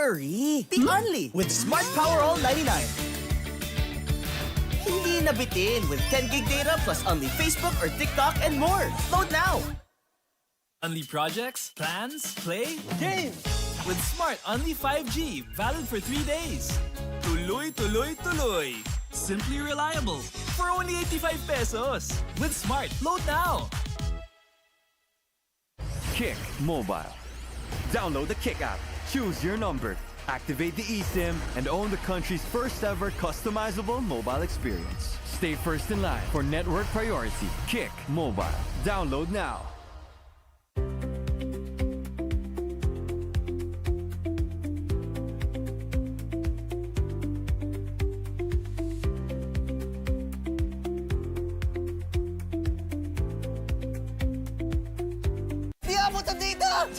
worry! The only with Smart Power All 99. Hindi nabitin with 10 gig data plus only Facebook or TikTok and more. Load now! Only projects, plans, play, Games! with Smart Only 5G, valid for 3 days. Tuloy, tuloy, tuloy. Simply reliable. For only 85 pesos. With Smart, load now. Kick Mobile. Download the Kick app, choose your number, activate the eSIM, and own the country's first ever customizable mobile experience. Stay first in line for network priority. Kick Mobile. Download now. Di abot ang data!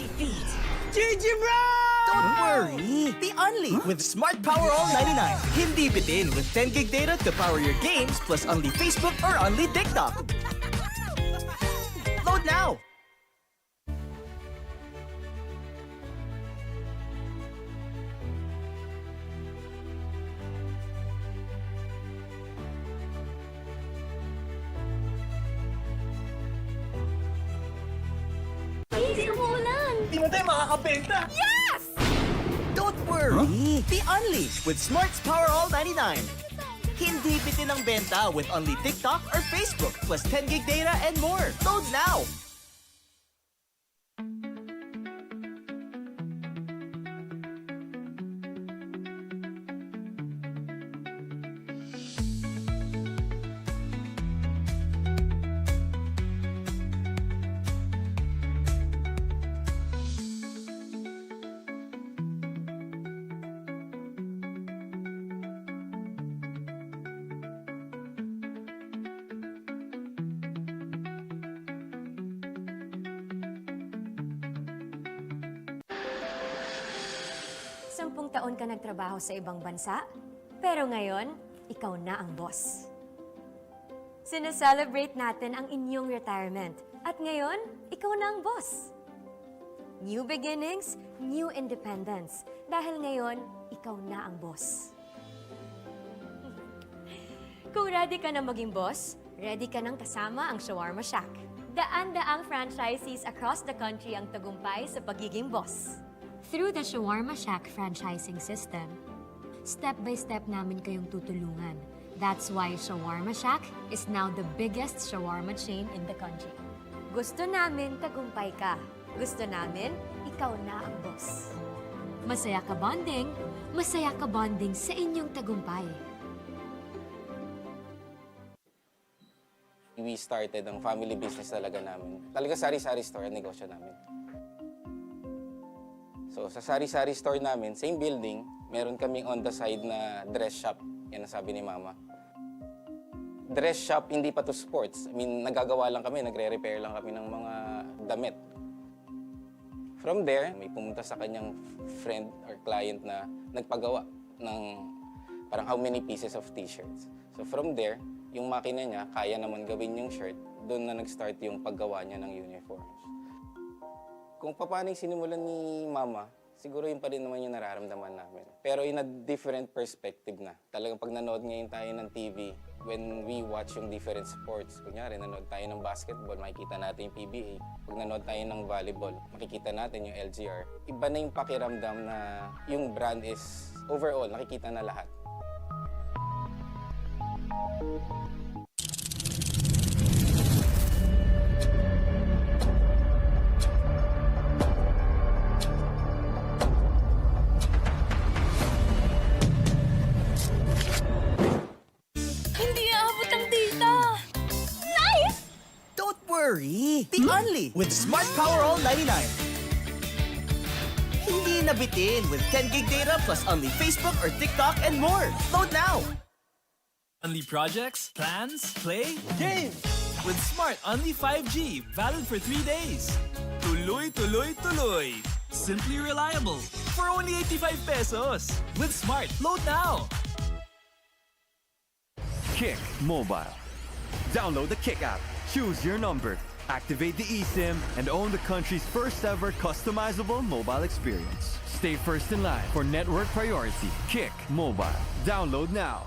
GG bro! Don't worry! The only with Smart Power All 99. Hindi bitin with 10 gig data to power your games plus only Facebook or only TikTok. Load now! Easy umuulan! Di mo tayo makakabenta! Yes! Don't worry! The only with Smart's Power All 99. Hindi bitin ang benta with only TikTok or Facebook plus 10 gig data and more. Load now! Sampung taon ka nagtrabaho sa ibang bansa, pero ngayon, ikaw na ang boss. Sineselebrate natin ang inyong retirement, at ngayon, ikaw na ang boss. New beginnings, new independence, dahil ngayon, ikaw na ang boss. Kung ready ka na maging boss, ready ka nang kasama ang Shawarma Shack. Daan-daang franchisees across the country ang tagumpay sa pagiging boss. Through the Shawarma Shack franchising system, step-by-step namin kayong tutulungan. That's why Shawarma Shack is now the biggest shawarma chain in the country. Gusto namin tagumpay ka. Gusto namin, ikaw na ang boss. Masaya ka bonding sa inyong tagumpay. We started ang family business talaga namin. Talaga sari-sari store ang negosyo namin. So sa sari-sari store namin, same building, meron kaming on the side na dress shop. Yan ang sabi ni Mama. Dress shop, hindi pa to sports. I mean, nagagawa lang kami, nagre-repair lang kami ng mga damit. From there, may pumunta sa kanyang friend or client na nagpagawa ng parang how many pieces of t-shirts. So from there, yung makina niya, kaya naman gawin yung shirt, doon na nag-start yung paggawa niya ng uniforms. Kung paano yung sinimulan ni Mama, siguro yun pa rin naman yung nararamdaman namin. Pero in a different perspective na. Talagang pag nanood ngayon tayo ng TV, when we watch yung different sports, kunyari nanood tayo ng basketball, makikita natin yung PBA. Pag nanood tayo ng volleyball, makikita natin yung LGR. Iba na yung pakiramdam na yung brand is overall, nakikita na lahat. worry! The only with Smart Power All 99. Hindi nabitin with 10 gig data plus only Facebook or TikTok and more. Load now! Only projects, plans, play, Games! with Smart Only 5G, valid for 3 days. Tuloy, tuloy, tuloy. Simply reliable. For only 85 pesos. With Smart, load now. Kick Mobile. Download the Kick app, choose your number, Activate the eSIM and own the country's first ever customizable mobile experience. Stay first in line for network priority. Kick Mobile. Download now.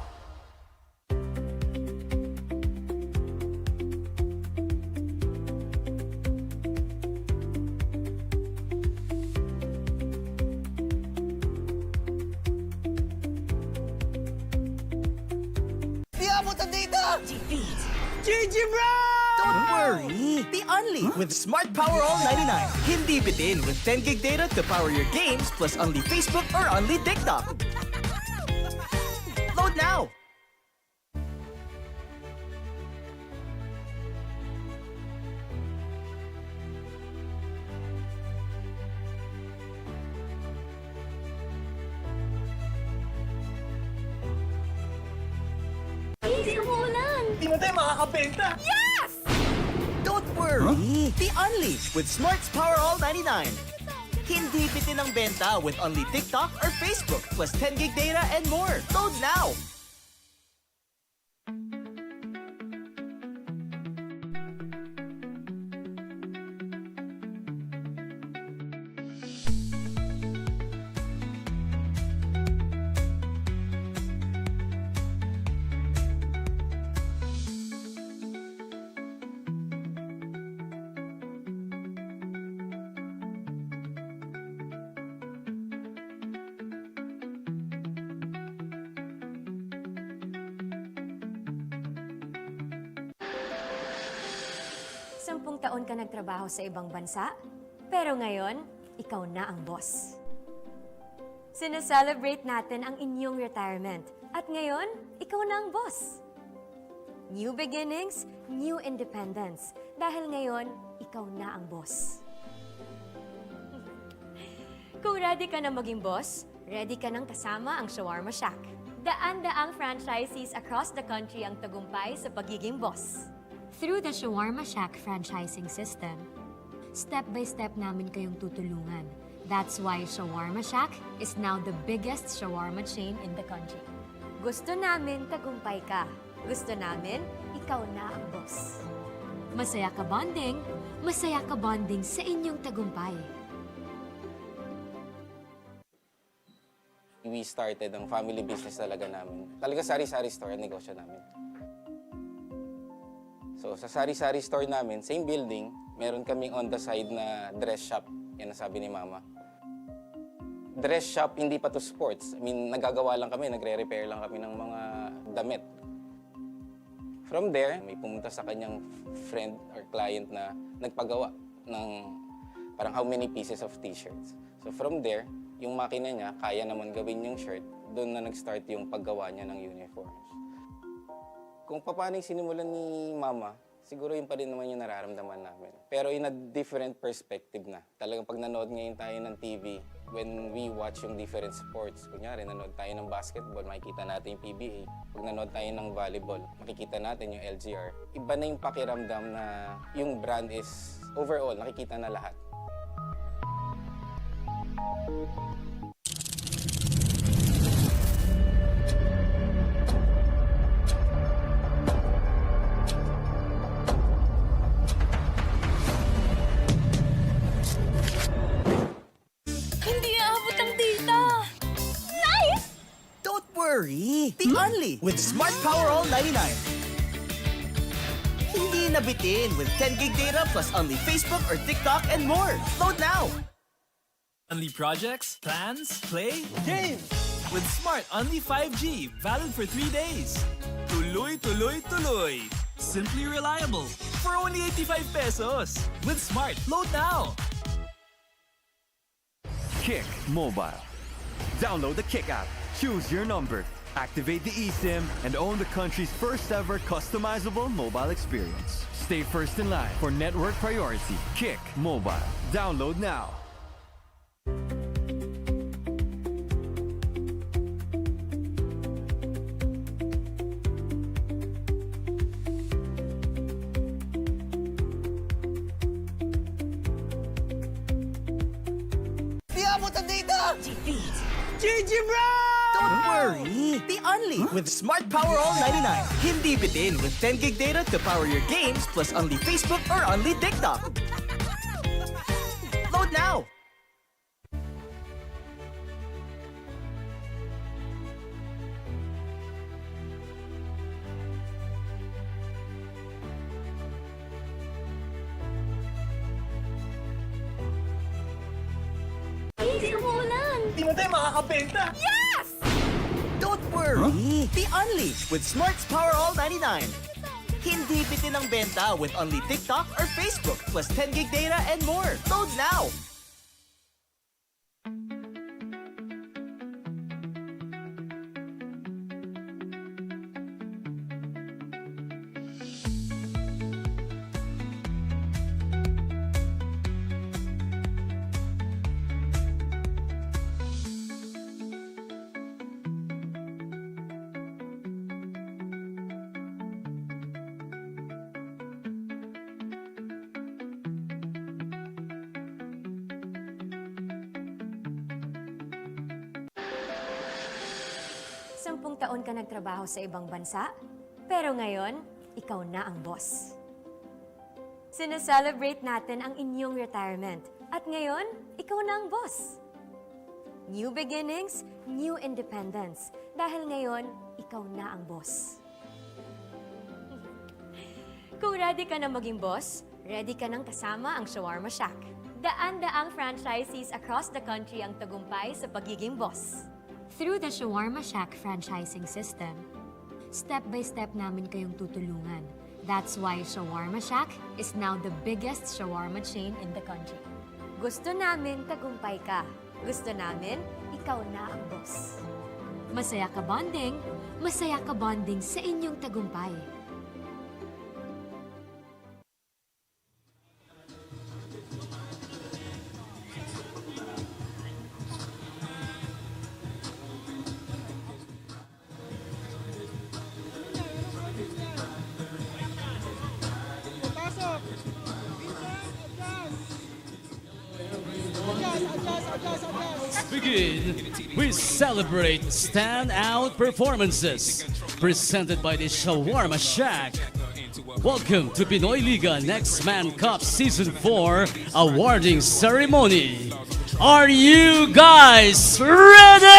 Di abot ang data! Defeat! GG bro! Don't worry! The Only with Smart Power All 99. Hindi bitin with 10 gig data to power your games plus only Facebook or only TikTok. Load now! Easy umulan! Di mo tayo makakabenta! Yes! Don't worry! The Only with Smart's Power All 99. Hindi bitin ang benta with only TikTok or Facebook plus 10 gig data and more. Load now! Sampung taon ka nagtrabaho sa ibang bansa, pero ngayon, ikaw na ang boss. Sineselebrate natin ang inyong retirement, at ngayon, ikaw na ang boss. New beginnings, new independence, dahil ngayon, ikaw na ang boss. Kung ready ka na maging boss, ready ka nang kasama ang Shawarma Shack. Daan-daang franchisees across the country ang tagumpay sa pagiging boss. Through the Shawarma Shack franchising system, step-by-step namin kayong tutulungan. That's why Shawarma Shack is now the biggest shawarma chain in the country. Gusto namin tagumpay ka. Gusto namin, ikaw na ang boss. Masaya ka bonding sa inyong tagumpay. We started ang family business talaga namin. Talaga sari-sari store ang negosyo namin. So sa sari-sari store namin, same building, meron kaming on the side na dress shop. Yan ang sabi ni Mama. Dress shop, hindi pa to sports. I mean, nagagawa lang kami, nagre-repair lang kami ng mga damit. From there, may pumunta sa kanyang friend or client na nagpagawa ng parang how many pieces of t-shirts. So from there, yung makina niya, kaya naman gawin yung shirt, doon na nag-start yung paggawa niya ng uniforms. Kung paano yung sinimulan ni Mama, siguro yun pa rin naman yung nararamdaman namin. Pero in a different perspective na. Talagang pag nanood ngayon tayo ng TV, when we watch yung different sports, kunyari nanood tayo ng basketball, makikita natin yung PBA. Pag nanood tayo ng volleyball, makikita natin yung LGR. Iba na yung pakiramdam na yung brand is overall, nakikita na lahat. worry! The Only with Smart Power All 99. Hindi nabitin with 10 gig data plus only Facebook or TikTok and more. Load now! Only projects, plans, play, games! With Smart Only 5G, valid for 3 days. Tuloy, tuloy, tuloy. Simply reliable. For only 85 pesos. With Smart, load now! Kick Mobile. Download the Kick app. Choose your number. Activate the eSIM and own the country's first ever customizable mobile experience. Stay first in line for network priority. Kick Mobile. Download now. Di abot ang data! Defeat! GG bro! Don't worry! The Only with Smart Power All 99. Hindi bitin with 10 gig data to power your games plus only Facebook or only TikTok. Load now! Please, umuulan! Di mo tayo makakabenta! Yes! Don't worry! The Only with Smart's Power All 99. Hindi bitin ang benta with only TikTok or Facebook plus 10 gig data and more. Load now! Sampung taon ka nagtrabaho sa ibang bansa, pero ngayon, ikaw na ang boss. Sineselebrate natin ang inyong retirement, at ngayon, ikaw na ang boss. New beginnings, new independence, dahil ngayon, ikaw na ang boss. Kung ready ka na maging boss, ready ka nang kasama ang Shawarma Shack. Daan-daang franchisees across the country ang tagumpay sa pagiging boss. Through the Shawarma Shack franchising system, step-by-step namin kayong tutulungan. That's why Shawarma Shack is now the biggest shawarma chain in the country. Gusto namin tagumpay ka. Gusto namin, ikaw na ang boss. Masaya ka bonding sa inyong tagumpay. Begin, we celebrate standout performances presented by the Shawarma Shack. Welcome to Pinoyliga Nextman Cup Season 4 awarding ceremony. Are you guys ready?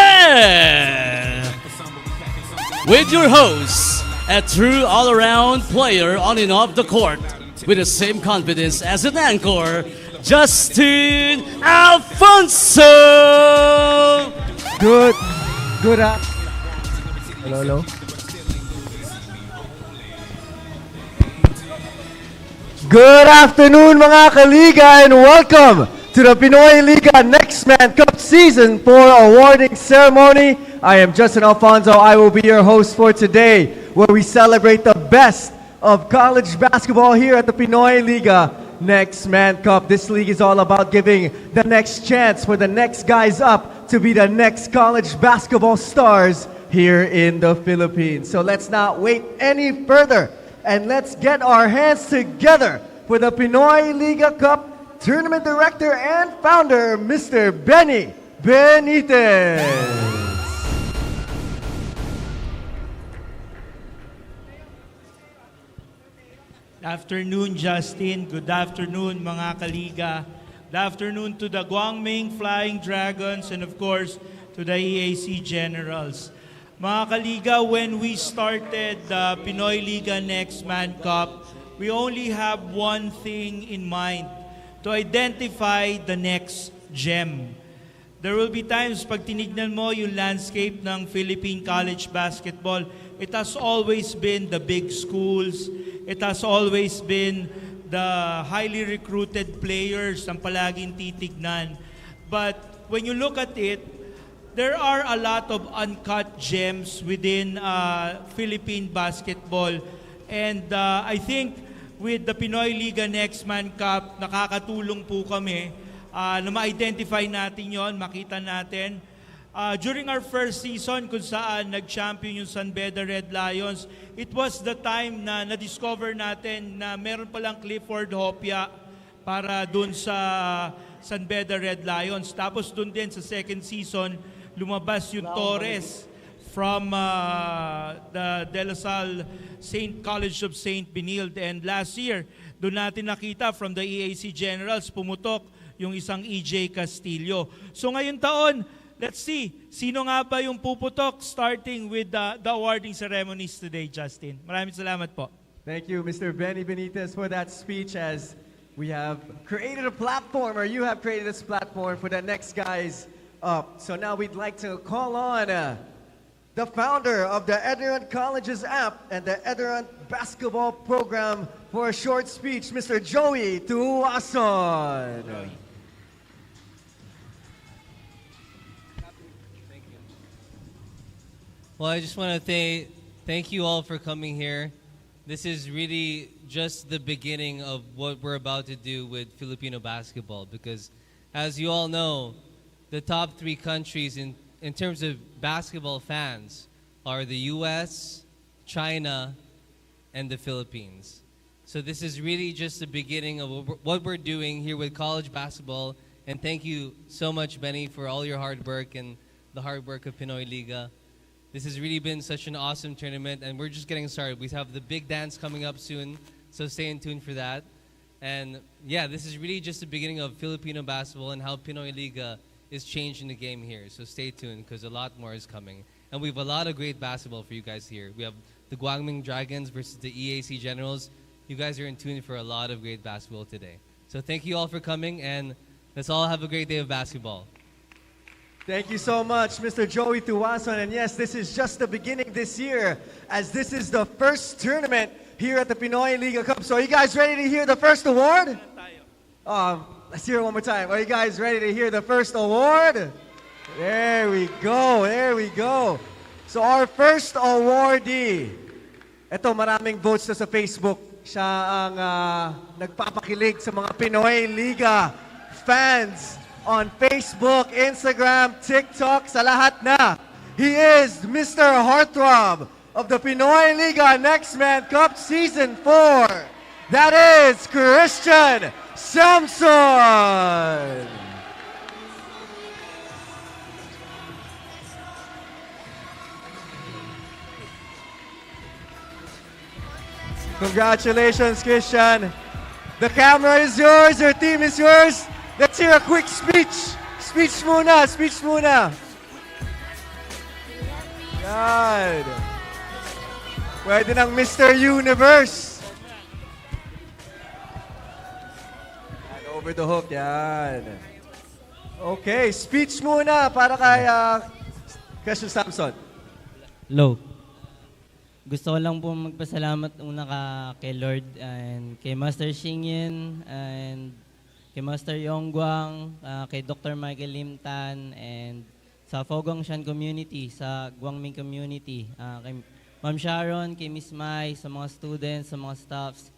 With your host, a true all-around player on and off the court, with the same confidence as an anchor, Justin Alfonso! Good up. Hello. Good afternoon mga kaliga and welcome to the Pinoyliga Nextman Cup Season 4 awarding ceremony. I am Justin Alfonso. I will be your host for today, where we celebrate the best of college basketball here at the Pinoyliga Nextman Cup. This league is all about giving the next chance for the next guys up to be the next college basketball stars here in the Philippines. So let's not wait any further and let's get our hands together for the Pinoyliga Cup Tournament Director and Founder, Mr. Benny Benitez. Afternoon, Justin. Good afternoon, mga kaliga. Good afternoon to the Guangming Flying Dragons and of course, to the EAC Generals. Mga kaliga, when we started the Pinoyliga Nextman Cup, we only have one thing in mind, to identify the next gem. There will be times pag tinignan mo yung landscape ng Philippine college basketball, it has always been the big schools. It has always been the highly recruited players ang palaging titignan. But when you look at it, there are a lot of uncut gems within Philippine basketball. And I think with the Pinoyliga Nextman Cup, nakakatulong po kami na ma-identify natin yon, makita natin. During our first season kung saan nag-champion yung San Beda Red Lions, it was the time na na-discover natin na meron palang Clifford Hopia para dun sa San Beda Red Lions. Tapos dun din sa second season, lumabas yung Torres from the De La Salle College of St. Benilde. And last year, doon natin nakita from the EAC Generals, pumutok yung isang EJ Castillo. So ngayon taon, let's see, sino nga ba yung puputok starting with the awarding ceremonies today, Justin. Maraming salamat po. Thank you, Mr. Benny Benitez, for that speech, as we have created a platform, or you have created this platform for the next guys up. So now we'd like to call on the founder of the ENDERUN Colleges app and the ENDERUN basketball program for a short speech, Mr. Joey Tuason. Well, I just want to thank you all for coming here. This is really just the beginning of what we're about to do with Filipino basketball, because as you all know, the top 3 countries in terms of basketball fans are the US, China, and the Philippines. So this is really just the beginning of what we're doing here with college basketball. And thank you so much, Benny, for all your hard work and the hard work of Pinoyliga. This has really been such an awesome tournament, and we're just getting started. We have the big dance coming up soon, so stay in tune for that. And yeah, this is really just the beginning of Filipino basketball and how Pinoyliga is changing the game here. So stay tuned, because a lot more is coming. And we have a lot of great basketball for you guys here. We have the Guangming Dragons versus the EAC Generals. You guys are in tune for a lot of great basketball today. So thank you all for coming, and let's all have a great day of basketball. Thank you so much, Mr. Joey Tuason. And yes, this is just the beginning this year, as this is the first tournament here at the Pinoyliga Cup. So are you guys ready to hear the first award? Let's hear it one more time. Are you guys ready to hear the first award? There we go, there we go. So our first awardee, eto, maraming votes na sa Facebook. Siya ang nagpapakilig sa mga Pinoyliga fans on Facebook, Instagram, TikTok, sa lahat na. He is Mr. Heartthrob of the Pinoyliga Nextman Cup Season 4. That is Christian Samson. Congratulations, Christian. The camera is yours, your team is yours. Let's hear a quick speech. Speech muna, speech muna. Yan. Pwede ng Mr. Universe. Yan, over the hook, yan. Okay, speech muna para kay Christian Samson. Hello. Gusto ko lang po magpasalamat una kay Lord and kay Master Xingyin and kay Master Yongguang, kay Dr. Michael Limtan, and sa Fogong Shan community, sa Guangming community, kay Ma'am Sharon, kay Miss Mai, sa mga students, sa mga staffs,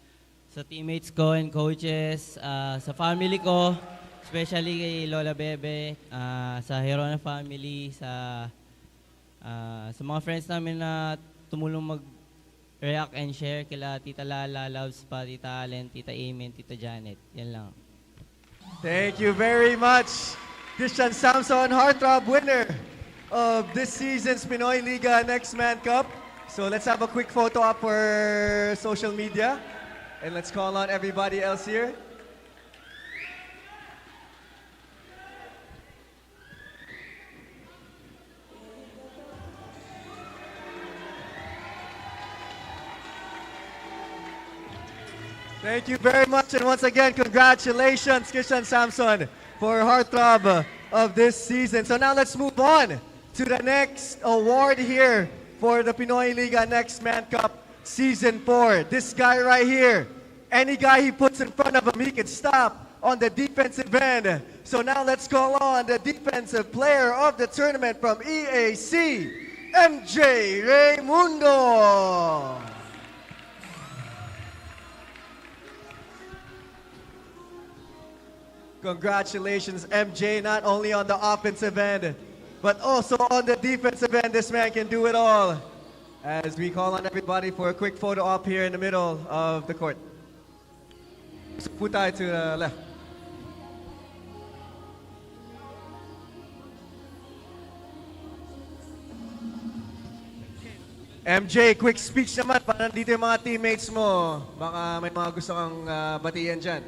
sa teammates ko and coaches, sa family ko, especially kay Lola Bebe, sa Herona family, sa mga friends namin na tumulong mag-react and share, kila Tita Lala, Loves Pa, Tita Allen, Tita Amen, Tita Janet. Yan lang. Thank you very much, Christian Samson, Heartthrob winner of this season's Pinoyliga Nextman Cup. So let's have a quick photo up for social media, and let's call on everybody else here. Thank you very much, and once again, congratulations, Christian Samson, for Heartthrob of this season. So now let's move on to the next award here for the Pinoyliga Nextman Cup Season 4. This guy right here, any guy he puts in front of him, he can stop on the defensive end. So now let's call on the defensive player of the tournament from EAC, MJ Raimundo. Congratulations, MJ, not only on the offensive end, but also on the defensive end. This man can do it all. As we call on everybody for a quick photo op here in the middle of the court. Putai to the left. MJ, quick speech naman. Para nandito yung mga teammates mo. Baka may mga gusto kang batiyan dyan.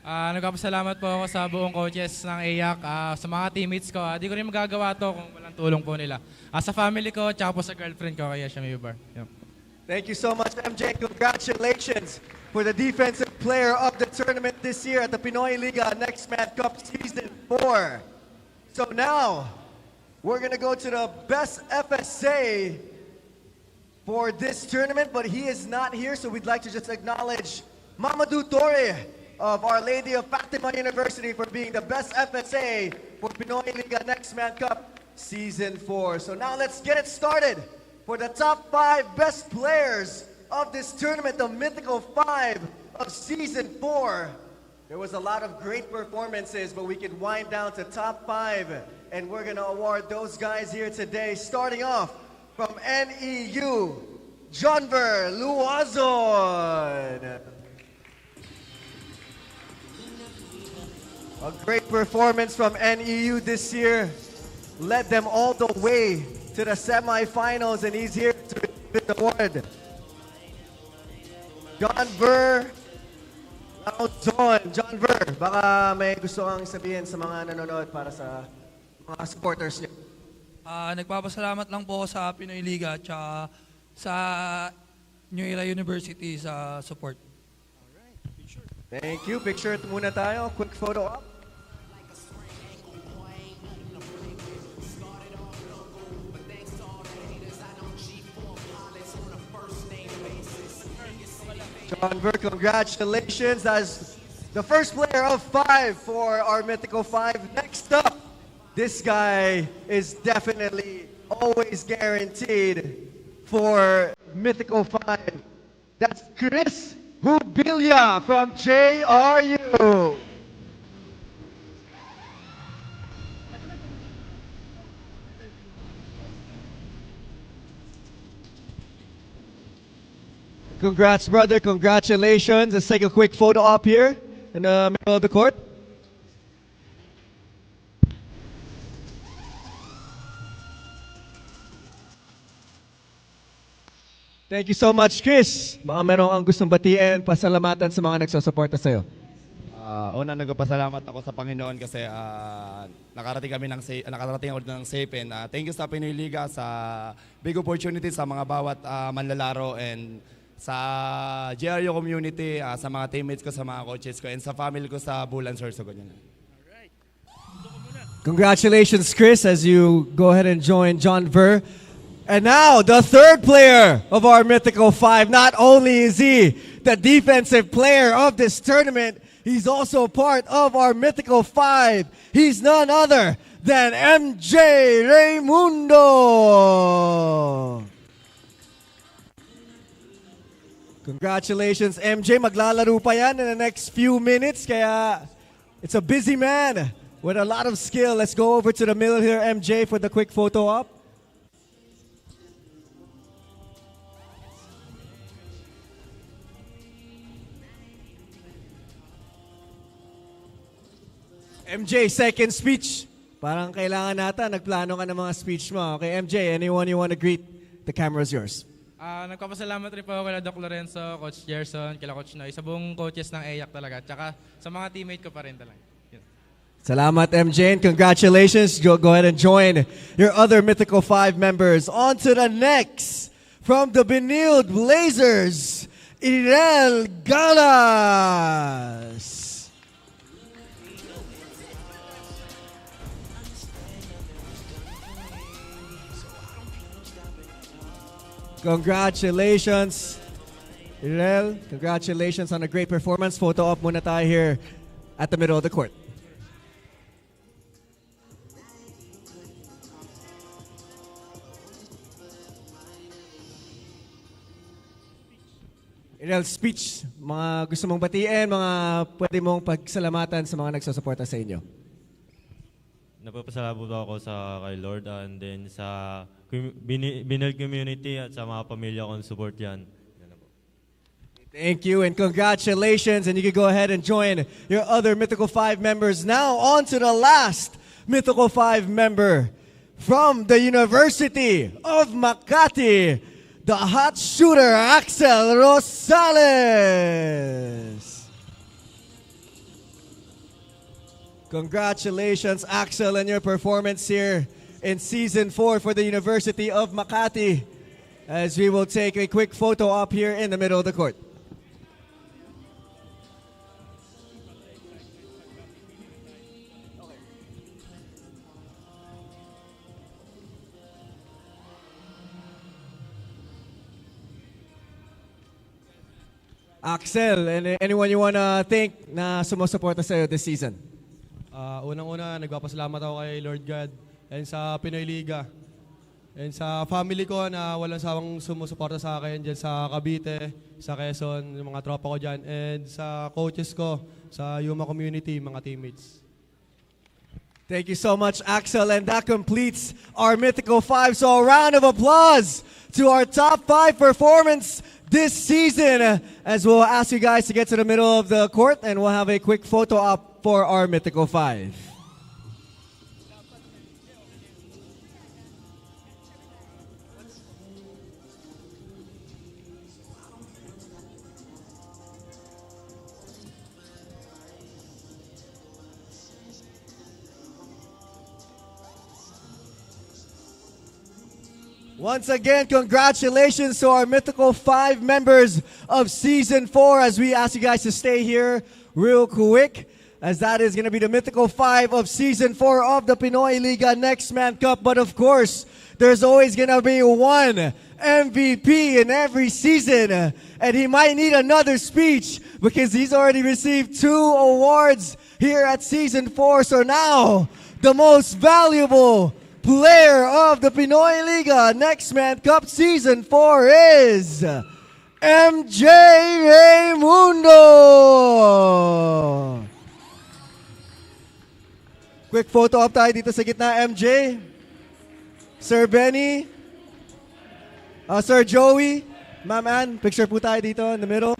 Nagpapasalamat po ako sa buong coaches ng EYAC, sa mga teammates ko. Di ko rin magagawa to kung walang tulong po nila. Sa family ko, tsaka po sa girlfriend ko, kaya siya may bar. Yep. Thank you so much, MJ. Congratulations for the defensive player of the tournament this year at the Pinoyliga Nextman Cup Season 4. So now, we're going to go to the best FSA for this tournament, but he is not here, so we'd like to just acknowledge Mamadou Torre of Our Lady of Fatima University for being the best FSA for Pinoyliga Nextman Cup Season 4. So now let's get it started for the top 5 best players of this tournament, the Mythical 5 of Season 4. There was a lot of great performances, but we could wind down to top 5, and we're going to award those guys here today, starting off from NEU, Jonver Luazon. A great performance from NEU this year. Led them all the way to the semifinals, and he's here to receive the award. Jonver Luazon. Jonver, baka may gusto kang sabihin sa mga nanonood para sa mga supporters niyo. Nagpapasalamat lang po sa Pinoy Liga at sa New Era University sa support. Thank you. Picture muna tayo. Quick photo up. Jonver, congratulations as the first player of 5 for our Mythical 5. Next up, this guy is definitely always guaranteed for Mythical 5. That's Chris Hubilia from JRU. Congrats, brother. Congratulations. Let's take a quick photo op here in the middle of the court. Thank you so much, Chris. Baka meron kang gustong batiin, pasalamatan sa mga nagsusuporta sa'yo. Una, nagpapasalamat ako sa Panginoon kasi nakarating ako ng safe. And thank you sa Pinoyliga sa big opportunity sa mga bawat manlalaro, and sa JRU community, sa mga teammates ko, sa mga coaches ko, and sa family ko sa Bulan Sorsogon. Congratulations, Chris, as you go ahead and join Jonver. And now, the third player of our Mythical 5. Not only is he the defensive player of this tournament, he's also part of our Mythical 5. He's none other than MJ Raimundo. Congratulations, MJ. Maglalaro pa yan in the next few minutes, kaya it's a busy man with a lot of skill. Let's go over to the middle here, MJ, for the quick photo op. MJ, second speech. Parang kailangan nata, nagplano ka ng mga speech mo. Okay, MJ, anyone you want to greet? The camera is yours. Nagpapasalamat rin po ako kay Doc Lorenzo, Coach Gerson, kila Coach Noy, sa buong coaches ng EYAC talaga, tsaka sa mga teammate ko pa rin talaga. Yun. Salamat, MJ, and congratulations. Go ahead and join your other Mythical 5 members. On to the next, from the Benilde Blazers, Irel Galas. Congratulations, Irel. Congratulations on a great performance. Photo op muna tayo here at the middle of the court. Irel, speech. Mga gusto mong batiin, mga pwede mong pagsalamatan sa mga nagsusuporta sa inyo. Napapasalamat ako sa kay Lord, and then sa Benilde community at sa mga pamilya kong support yan. Thank you and congratulations, and you can go ahead and join your other Mythical 5 members. Now on to the last Mythical 5 member from the University of Makati, the hot shooter, Axel Rosales. Congratulations, Axel, on your performance here in Season 4 for the University of Makati, as we will take a quick photo up here in the middle of the court. Axel, and anyone you wanna thank na sumusuporta sa'yo this season? Unang-una, nagpapasalamat ako kay Lord God and sa Pinoyliga and sa family ko na walang sawang sumusuporta sa akin dyan sa Cavite, sa Quezon, yung mga tropa ko dyan, and sa coaches ko, sa Yuma community, mga teammates. Thank you so much, Axel, and that completes our Mythical 5. So a round of applause to our top 5 performance this season, as we'll ask you guys to get to the middle of the court and we'll have a quick photo op for our Mythical 5. Once again, congratulations to our Mythical 5 members of Season 4, as we ask you guys to stay here real quick, as that is going to be the Mythical 5 of Season 4 of the Pinoyliga Nextman Cup. But of course, there's always going to be one MVP in every season, and he might need another speech because he's already received 2 awards here at Season 4. So now, the most valuable player of the Pinoyliga Nextman Cup Season 4 is MJ Raimundo. Quick photo up tayo dito sa gitna, MJ. Sir Benny. Sir Joey. Ma'am Ann, picture po tayo dito in the middle.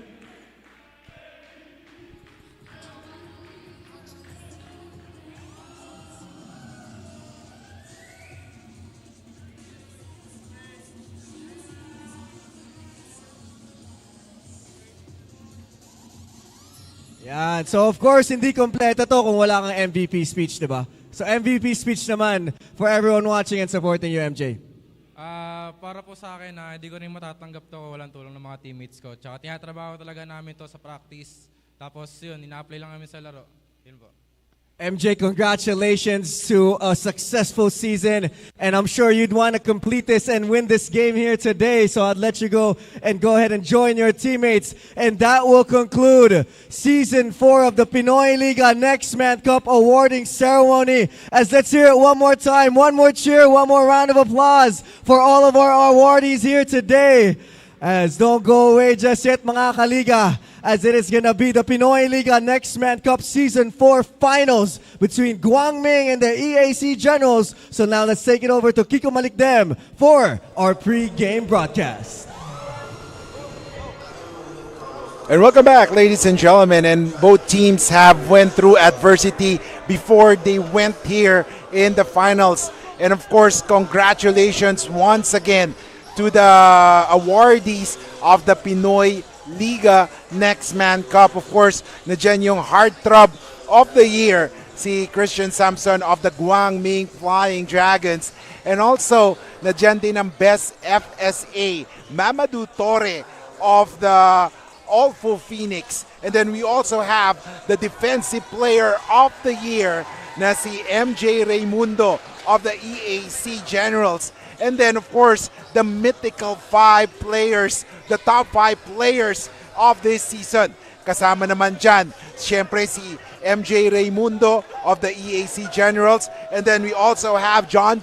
Yan. So of course, hindi kompleto to kung wala kang MVP speech, di ba? So MVP speech naman for everyone watching and supporting you, MJ. Para po sa akin, hindi ko rin matatanggap to walang tulong ng mga teammates ko. Tsaka tinatrabaho talaga namin to sa practice. Tapos yun, ina-apply lang namin sa laro. Yun po. MJ, congratulations to a successful season, and I'm sure you'd want to complete this and win this game here today, so I'd let you go ahead and join your teammates, and that will conclude Season 4 of the Pinoyliga Nextman Cup awarding ceremony. As let's hear it one more time, one more cheer, one more round of applause for all of our awardees here today. As don't go away just yet, mga kaliga, as it is gonna be the Pinoyliga Nextman Cup Season 4 Finals between Guangming and the EAC Generals. So now let's take it over to Kiko Malikdem for our pre-game broadcast. And welcome back, ladies and gentlemen. And both teams have went through adversity before they went here in the finals. And of course, congratulations once again to the awardees of the Pinoyliga Nextman Cup. Of course, nandiyan yung heartthrob of the year, si Christian Samson of the Guangming Flying Dragons. And also, nandiyan din ang Best FSA, Mamadou Torre of the All-Full Phoenix. And then we also have the Defensive Player of the Year, na si MJ Raimundo of the EAC Generals. And then, of course, the mythical 5 players, the top 5 players of this season. Kasama naman dyan, syempre si MJ Raimundo of the EAC Generals. And then we also have John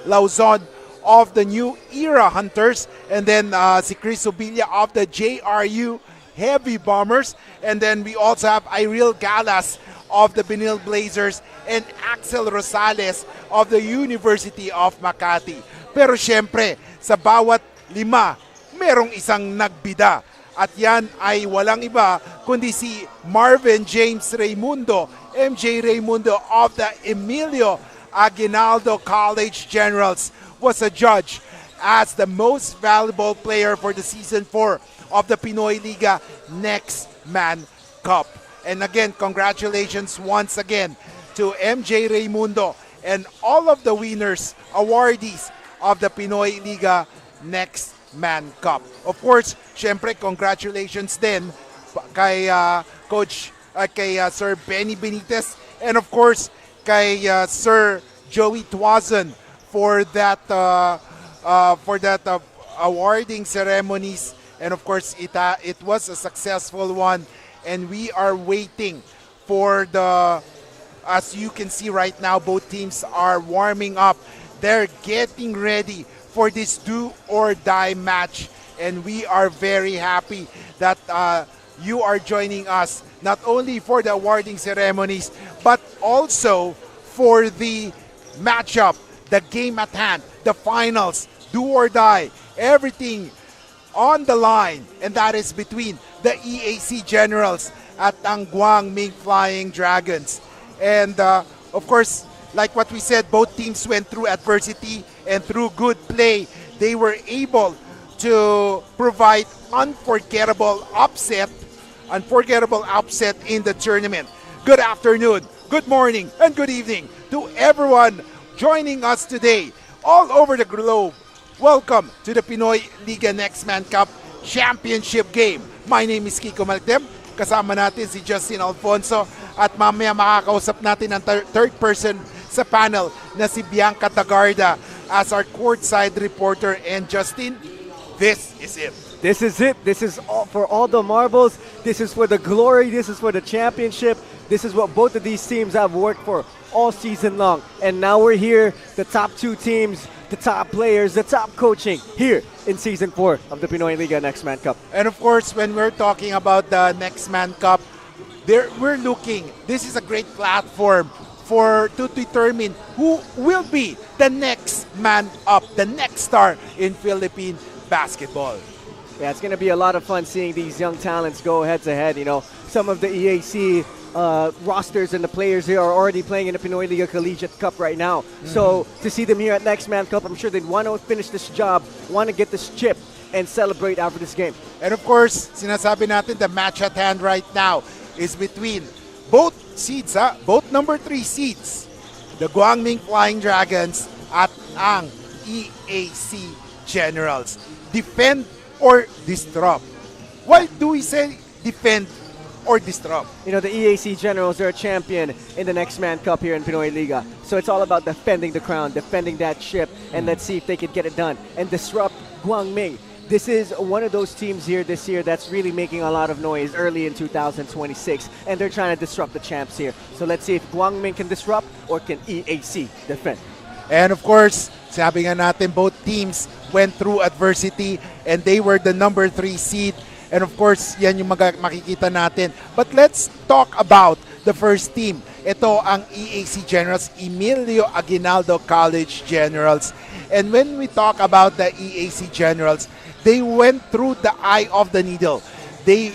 Lauzon of the New Era Hunters. And then si Chris Obilla of the JRU Heavy Bombers. And then we also have Iril Galas of the Benil Blazers and Axel Rosales of the University of Makati. Pero syempre, sa bawat 5, merong isang nagbida. At yan ay walang iba kundi si Marvin James Raimundo, MJ Raimundo of the Emilio Aguinaldo College Generals, was a judge as the most valuable player for the Season 4 of the Pinoyliga Nextman Cup. And again, congratulations once again to MJ Raimundo and all of the winners, awardees of the Pinoyliga Nextman Cup. Of course, syempre, congratulations din kay Coach, kay Sir Benny Benitez, and of course, kay Sir Joey Tuazon for that awarding ceremonies. And of course, it was a successful one. And we are waiting for as you can see right now, both teams are warming up. They're getting ready for this do or die match. And we are very happy that you are joining us, not only for the awarding ceremonies, but also for the matchup, the game at hand, the finals, do or die, everything on the line, and that is between the EAC Generals at ang Guangming Flying Dragons. And of course, like what we said, both teams went through adversity, and through good play, they were able to provide unforgettable upset in the tournament. Good afternoon, good morning, and good evening to everyone joining us today all over the globe. Welcome to the Pinoyliga Nextman Cup Championship Game. My name is Kiko Maltem. Kasama natin si Justin Alfonso at mamaya makakausap natin ang third person sa panel na si Bianca Tagarda as our courtside reporter. And Justin, this is it. This is it. This is all for all the marbles. This is for the glory. This is for the championship. This is what both of these teams have worked for all season long. And now we're here, the top two teams, the top players, the top coaching here in Season 4 of the Pinoyliga Nextman Cup. And of course, when we're talking about the Nextman Cup, we're looking, this is a great platform to determine who will be the next man up, the next star in Philippine basketball. Yeah, it's going to be a lot of fun seeing these young talents go head-to-head. You know, some of the EAC rosters and the players here are already playing in the Pinoyliga Collegiate Cup right now. So to see them here at Nextman Cup, I'm sure they'd want to finish this job, want to get this chip, and celebrate after this game. And of course, sinasabi natin the match at hand right now is between both seeds, both number 3 seeds, the Guangming Flying Dragons at ang EAC Generals. Defend or disrupt. Why do we say defend or disrupt? You know, the EAC Generals are a champion in the Nextman Cup here in Pinoyliga. So it's all about defending the crown, defending that ship, and let's see if they can get it done and disrupt Guangming. This is one of those teams here this year that's really making a lot of noise early in 2026, and they're trying to disrupt the champs here. So let's see if Guangming can disrupt or can EAC defend. And of course, sabi nga natin, both teams went through adversity and they were the number 3 seed. And of course, yan yung makikita natin. But let's talk about the first team. Ito ang EAC Generals, Emilio Aguinaldo College Generals. And when we talk about the EAC Generals, they went through the eye of the needle. They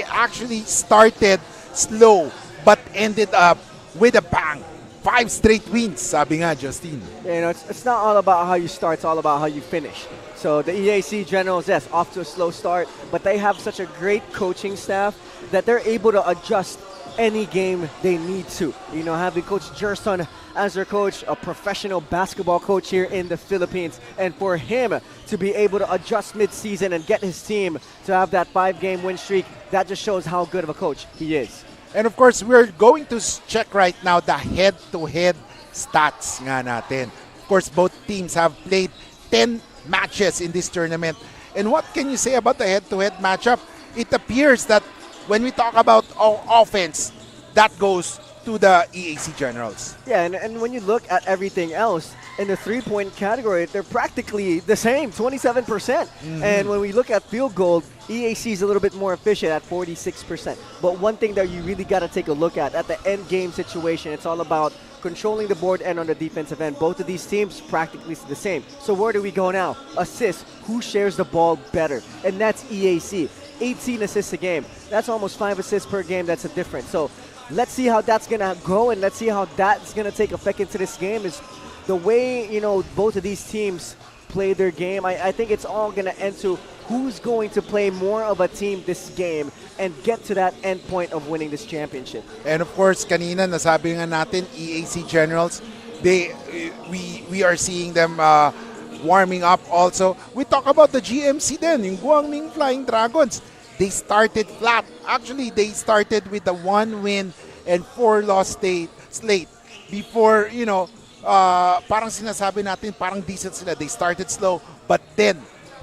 actually started slow but ended up with a bang. 5 straight wins, sabi nga, Justin. Yeah, you know, it's not all about how you start, it's all about how you finish. So the EAC Generals, yes, off to a slow start, but they have such a great coaching staff that they're able to adjust any game they need to. You know, having Coach Gerson as their coach, a professional basketball coach here in the Philippines, and for him to be able to adjust mid-season and get his team to have that 5-game win streak, that just shows how good of a coach he is. And of course, we're going to check right now the head-to-head stats nga natin. Of course, both teams have played 10 matches in this tournament. And what can you say about the head-to-head matchup? It appears that when we talk about offense, that goes to the EAC Generals. Yeah, and when you look at everything else, in the three-point category, they're practically the same, 27%. And when we look at field goal, EAC is a little bit more efficient at 46%. But one thing that you really got to take a look at the end game situation, it's all about controlling the board and on the defensive end. Both of these teams practically the same. So where do we go now? Assists. Who shares the ball better? And that's EAC. 18 assists a game. That's almost 5 assists per game. That's a difference. So let's see how that's going to go, and let's see how that's going to take effect into this game. Is the way, you know, both of these teams play their game. I think it's all going to end to who's going to play more of a team this game and get to that end point of winning this championship. And of course, kanina nasabi nga natin, EAC Generals, we are seeing them warming up also. We talk about the GMC then, yung Guangming Flying Dragons. They started flat. Actually, they started with a 1-win and 4-loss slate before, parang sinasabi natin, parang decent sila. They started slow, but then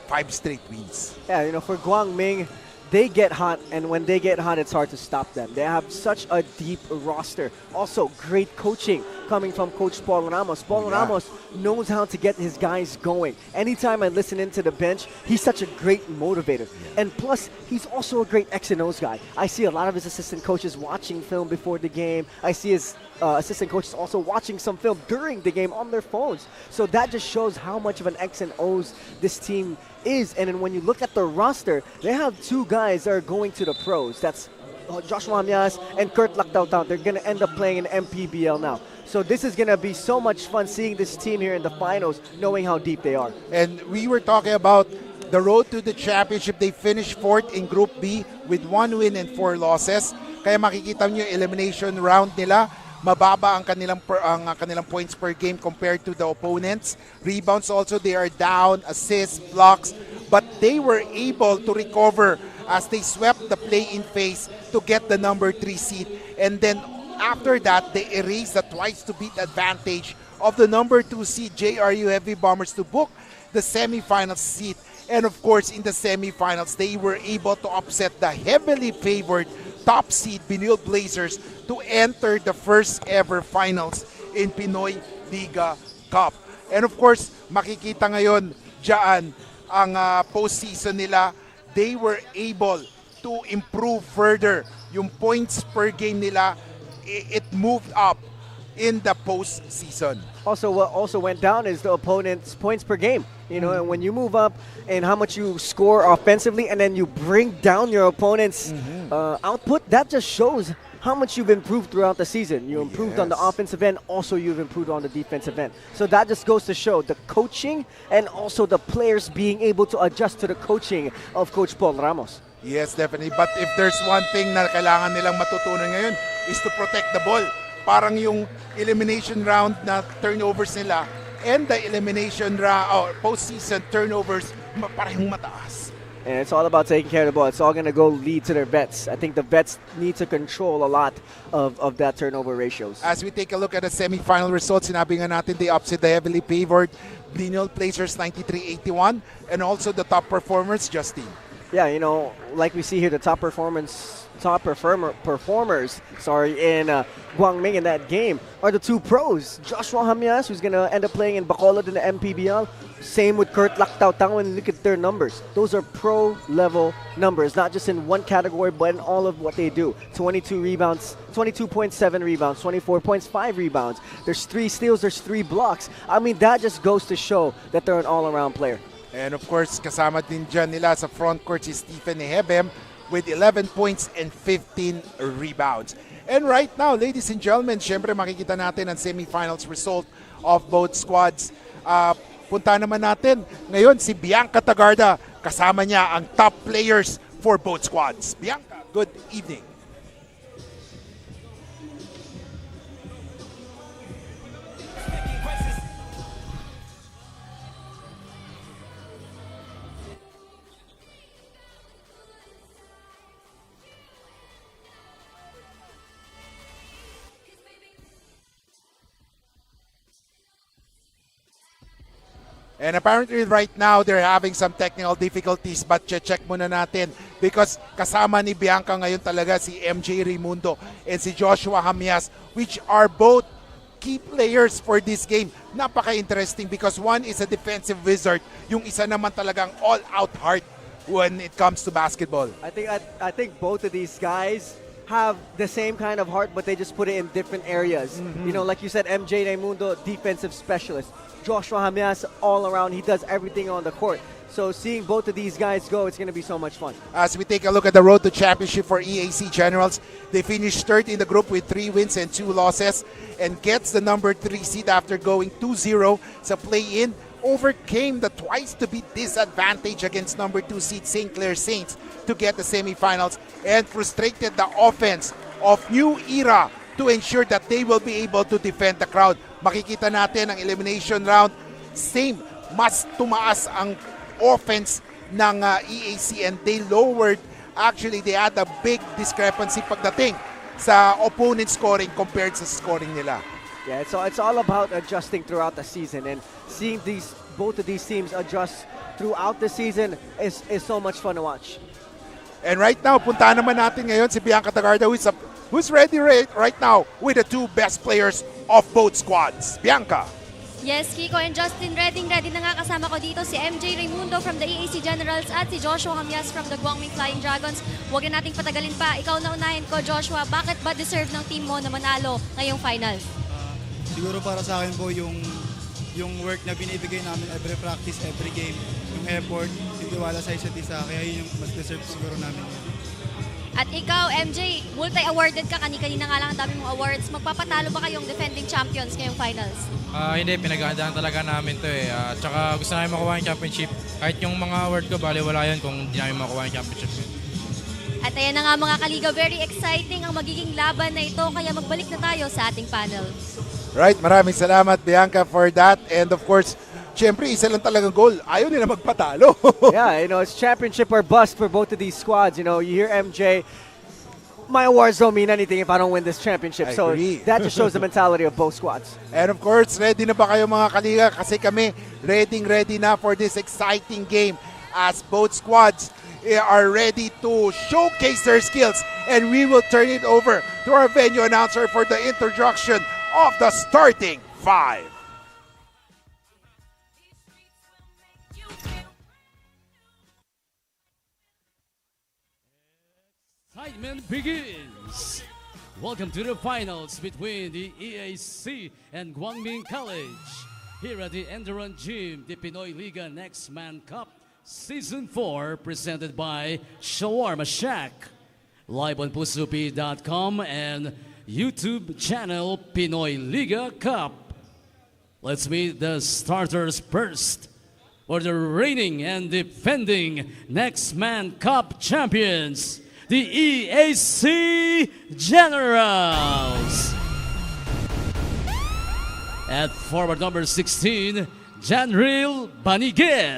5 straight wins. Yeah, for Guangming, they get hot, and when they get hot, it's hard to stop them. They have such a deep roster. Also, great coaching coming from Coach Paul Ramos. Paul Ramos knows how to get his guys going. Anytime I listen into the bench, he's such a great motivator. And plus, he's also a great X and O's guy. I see a lot of his assistant coaches watching film before the game. I see his assistant coaches also watching some film during the game on their phones. So that just shows how much of an X and O's this team is. And then when you look at the roster, they have 2 guys that are going to the pros. That's Joshua Mias and Kurt Lactautau. They're going to end up playing in MPBL now. So this is going to be so much fun seeing this team here in the finals, knowing how deep they are. And we were talking about the road to the championship. They finished 4th in Group B with 1 win and 4 losses. Kaya makikita nyo yung elimination round nila. Mababa ang kanilang points per game compared to the opponents. Rebounds also, they are down, assists, blocks, but they were able to recover as they swept the play-in phase to get the number 3 seed. And then after that, they erased the twice-to-beat advantage of the number 2 seed JRU Heavy Bombers to book the semifinal seat. And of course, in the semifinals, they were able to upset the heavily favored top seed Benil Blazers to enter the first ever finals in Pinoyliga Cup. And of course, makikita ngayon dyan ang postseason nila. They were able to improve further. Yung points per game nila, it moved up in the postseason. Also, what also went down is the opponent's points per game. And when you move up and how much you score offensively and then you bring down your opponent's output, that just shows how much you've improved throughout the season. You improved on the offensive end, also you've improved on the defensive end. So that just goes to show the coaching and also the players being able to adjust to the coaching of Coach Paul Ramos. Yes, definitely. But if there's one thing na kailangan nilang matutunan ngayon is to protect the ball. Parang yung elimination round na turnovers nila and the elimination round or postseason turnovers parehong mataas. And it's all about taking care of the ball. It's all going to go lead to their vets. I think the vets need to control a lot of that turnover ratios. As we take a look at the semifinal results, sinabi nga natin they upset the heavily favored Benil Blazers 93-81 and also the top performers, Justin. Yeah, like we see here, the top performers in Guangming in that game are the 2 pros. Joshua Hamias, who's going to end up playing in Bacolod in the MPBL. Same with Kurt Lactautau. When you look at their numbers, those are pro-level numbers, not just in one category, but in all of what they do. 22 rebounds, 22.7 rebounds, 24.5 rebounds. There's 3 steals, there's 3 blocks. I mean, that just goes to show that they're an all-around player. And of course, kasama din dyan nila sa front court si Stephen Ehebem with 11 points and 15 rebounds. And right now, ladies and gentlemen, syempre makikita natin ang semifinals result of both squads. Punta naman natin ngayon si Bianca Tagarda. Kasama niya ang top players for both squads. Bianca, good evening. And apparently right now, they're having some technical difficulties, but check muna natin because kasama ni Bianca ngayon talaga si MJ Raimundo and si Joshua Hamias, which are both key players for this game. Napaka-interesting because one is a defensive wizard, yung isa naman talagang all-out heart when it comes to basketball. I think both of these guys have the same kind of heart, but they just put it in different areas. Like you said, MJ Raimundo, defensive specialist. Joshua Hamias, all around, he does everything on the court. So seeing both of these guys go, it's going to be so much fun. As we take a look at the road to championship for EAC Generals, they finished third in the group with 3 wins and 2 losses and gets the number 3 seed after going 2-0 sa play-in overcame the twice-to-beat disadvantage against number 2 seed St. Clair Saints to get the semifinals and frustrated the offense of New Era to ensure that they will be able to defend the crowd. Makikita natin ang elimination round, same, mas tumaas ang offense ng EAC and they lowered, actually they had a big discrepancy pagdating sa opponent scoring compared sa scoring nila. Yeah, so it's all about adjusting throughout the season, and seeing both of these teams adjust throughout the season is so much fun to watch. And right now, puntahan naman natin ngayon si Bianca Tagarda who's ready right now with the two best players of both squads. Bianca. Yes, Kiko and Justin, ready na nga kasama ko dito si MJ Raimundo from the EAC Generals at si Joshua Hamyas from the Guangming Flying Dragons. Huwag na nating patagalin pa. Ikaw na unahin ko, Joshua. Bakit ba deserve ng team mo na manalo ngayong finals? Siguro para sa akin po yung work na binibigay namin every practice, every game, yung effort, yung tiwala sa isa't isa, kaya yun yung mas deserve siguro namin. At ikaw, MJ, multi-awarded ka. Kanina nga lang ang dami mong awards. Magpapatalo ba kayong defending champions ngayong finals? Hindi, pinaghandaan talaga namin to eh. Tsaka gusto namin makuha yung championship. Kahit yung mga award ko, bali wala yun kung hindi namin makuha yung championship. At ayan na nga mga kaliga, very exciting ang magiging laban na ito. Kaya magbalik na tayo sa ating panel. Right, maraming salamat Bianca for that. And of course, syempre isa lang talagang goal. Ayaw nila magpatalo. Yeah, it's championship or bust for both of these squads. You hear MJ, my awards don't mean anything if I don't win this championship. So that just shows the mentality of both squads. And of course, ready na ba kayo mga kaliga? Kasi kami ready na for this exciting game as both squads are ready to showcase their skills. And we will turn it over to our venue announcer for the introduction of the starting 5. Excitement begins. Welcome to the finals between the EAC and Guangming College. Here at the ENDERUN Gym, the Pinoyliga Nextman Cup Season 4, presented by Shawarma Shack. Live on pusupi.com and YouTube channel Pinoyliga Cup. Let's meet the starters first for the reigning and defending Nextman Cup champions, the EAC Generals. At forward number 16, Janril Baniguel.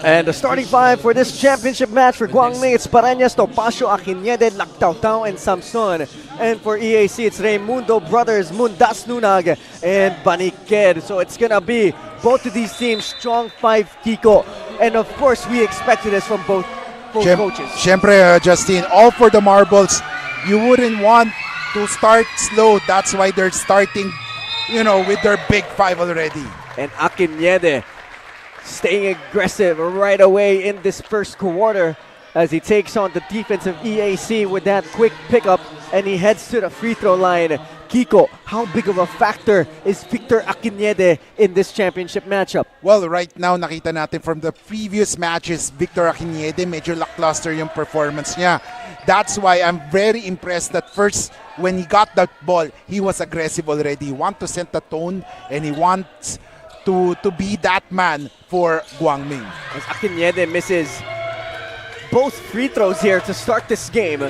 And the starting 5 for this championship match for Guangming, it's Pareñas, Topacio, Akinede, Lactautao, and Samson. And for EAC, it's Raimundo Brothers, Mundas Nunag, and Baniked. So it's gonna be both of these teams strong 5 Kiko. And of course, we expected this from both coaches. Siyempre, Justin, all for the marbles. You wouldn't want to start slow. That's why they're starting, with their big 5 already. And Akinede staying aggressive right away in this first quarter as he takes on the defense of EAC with that quick pickup, and he heads to the free throw line. Kiko, how big of a factor is Victor Akinede in this championship matchup? Well, right now, nakita natin from the previous matches, Victor Akinede, medyo lackluster yung performance niya. That's why I'm very impressed that first, when he got that ball, he was aggressive already. He wants to set the tone, and he wants to be that man for Guangming. As Akinede misses both free throws here to start this game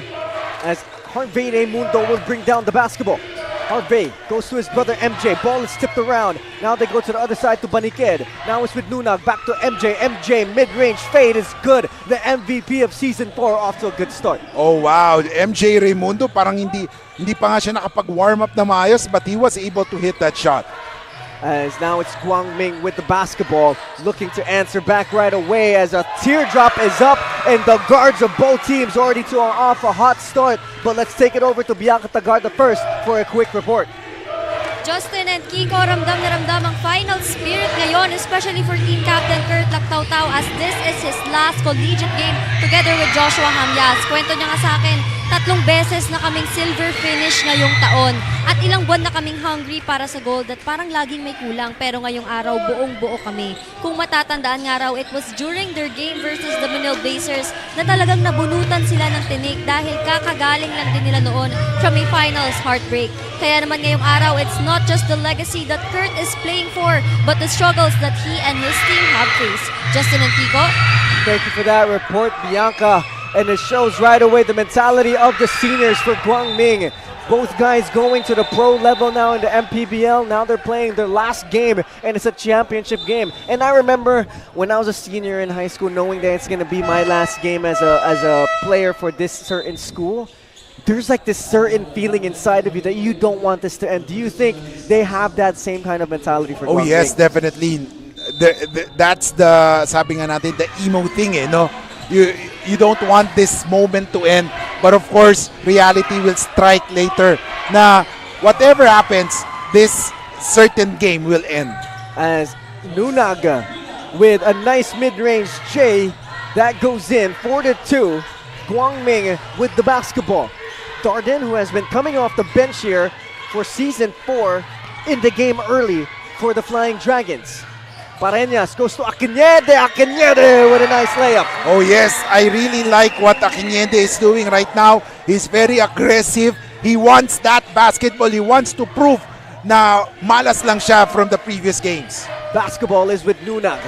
as Harvey Mundo will bring down the basketball. Harvey goes to his brother MJ. Ball is tipped around. Now they go to the other side to Baniked. Now it's with Nunag. Back to MJ. MJ mid-range fade is good. The MVP of Season 4 off to a good start. Oh wow, MJ Raimundo parang hindi pa nga siya nakapag-warm up na maayos, but he was able to hit that shot. As now it's Guangming with the basketball, looking to answer back right away as a teardrop is up and the guards of both teams already off a hot start. But let's take it over to Bianca Tagarda first for a quick report. Justin and Kiko, ramdam na ramdam ang final spirit ngayon, especially for team captain Kurt Lactautau as this is his last collegiate game together with Joshua Hamyas. Kwento niya nga sa akin, 3 beses na kaming silver finish ngayong taon at ilang buwan na kaming hungry para sa gold at parang laging may kulang, pero ngayong araw buong-buo kami. Kung matatandaan nga raw, it was during their game versus the Manil Blazers na talagang nabunutan sila ng tinik dahil kakagaling lang din nila noon from a finals heartbreak. Kaya naman ngayong araw, it's not just the legacy that Kurt is playing for, but the struggles that he and his team have faced. Justin and Kiko. Thank you for that report, Bianca. And it shows right away the mentality of the seniors for Guangming. Both guys going to the pro level now in the MPBL. Now they're playing their last game, and it's a championship game. And I remember when I was a senior in high school, knowing that it's going to be my last game as a player for this certain school. There's like this certain feeling inside of you that you don't want this to end. Do you think they have that same kind of mentality for Guangming? Oh yes, definitely. That's the, sabi nga natin, the emo thing, no? You don't want this moment to end, but of course reality will strike later na whatever happens, this certain game will end. As Nunaga with a nice mid-range J that goes in 4-2. Guangming with the basketball. Darden, who has been coming off the bench here for Season 4, in the game early for the Flying Dragons. Pareñas goes to Akinede with a nice layup. Oh yes, I really like what Akinede is doing right now. He's very aggressive. He wants that basketball. He wants to prove na malas lang siya from the previous games. Basketball is with Nunag.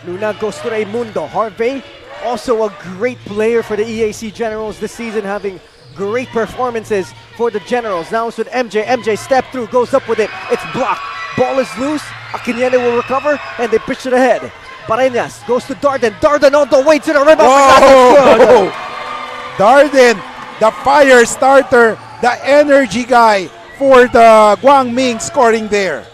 Nunag goes to Raimundo. Harvey, also a great player for the EAC Generals this season, having great performances for the Generals. Now it's with MJ. MJ step through, goes up with it. It's blocked. Ball is loose. Akinyene will recover, and they pitch it ahead. Pareñas goes to Darden. Darden on the way to the rim. Whoa! Darden, the fire starter, the energy guy for the Guangming scoring there.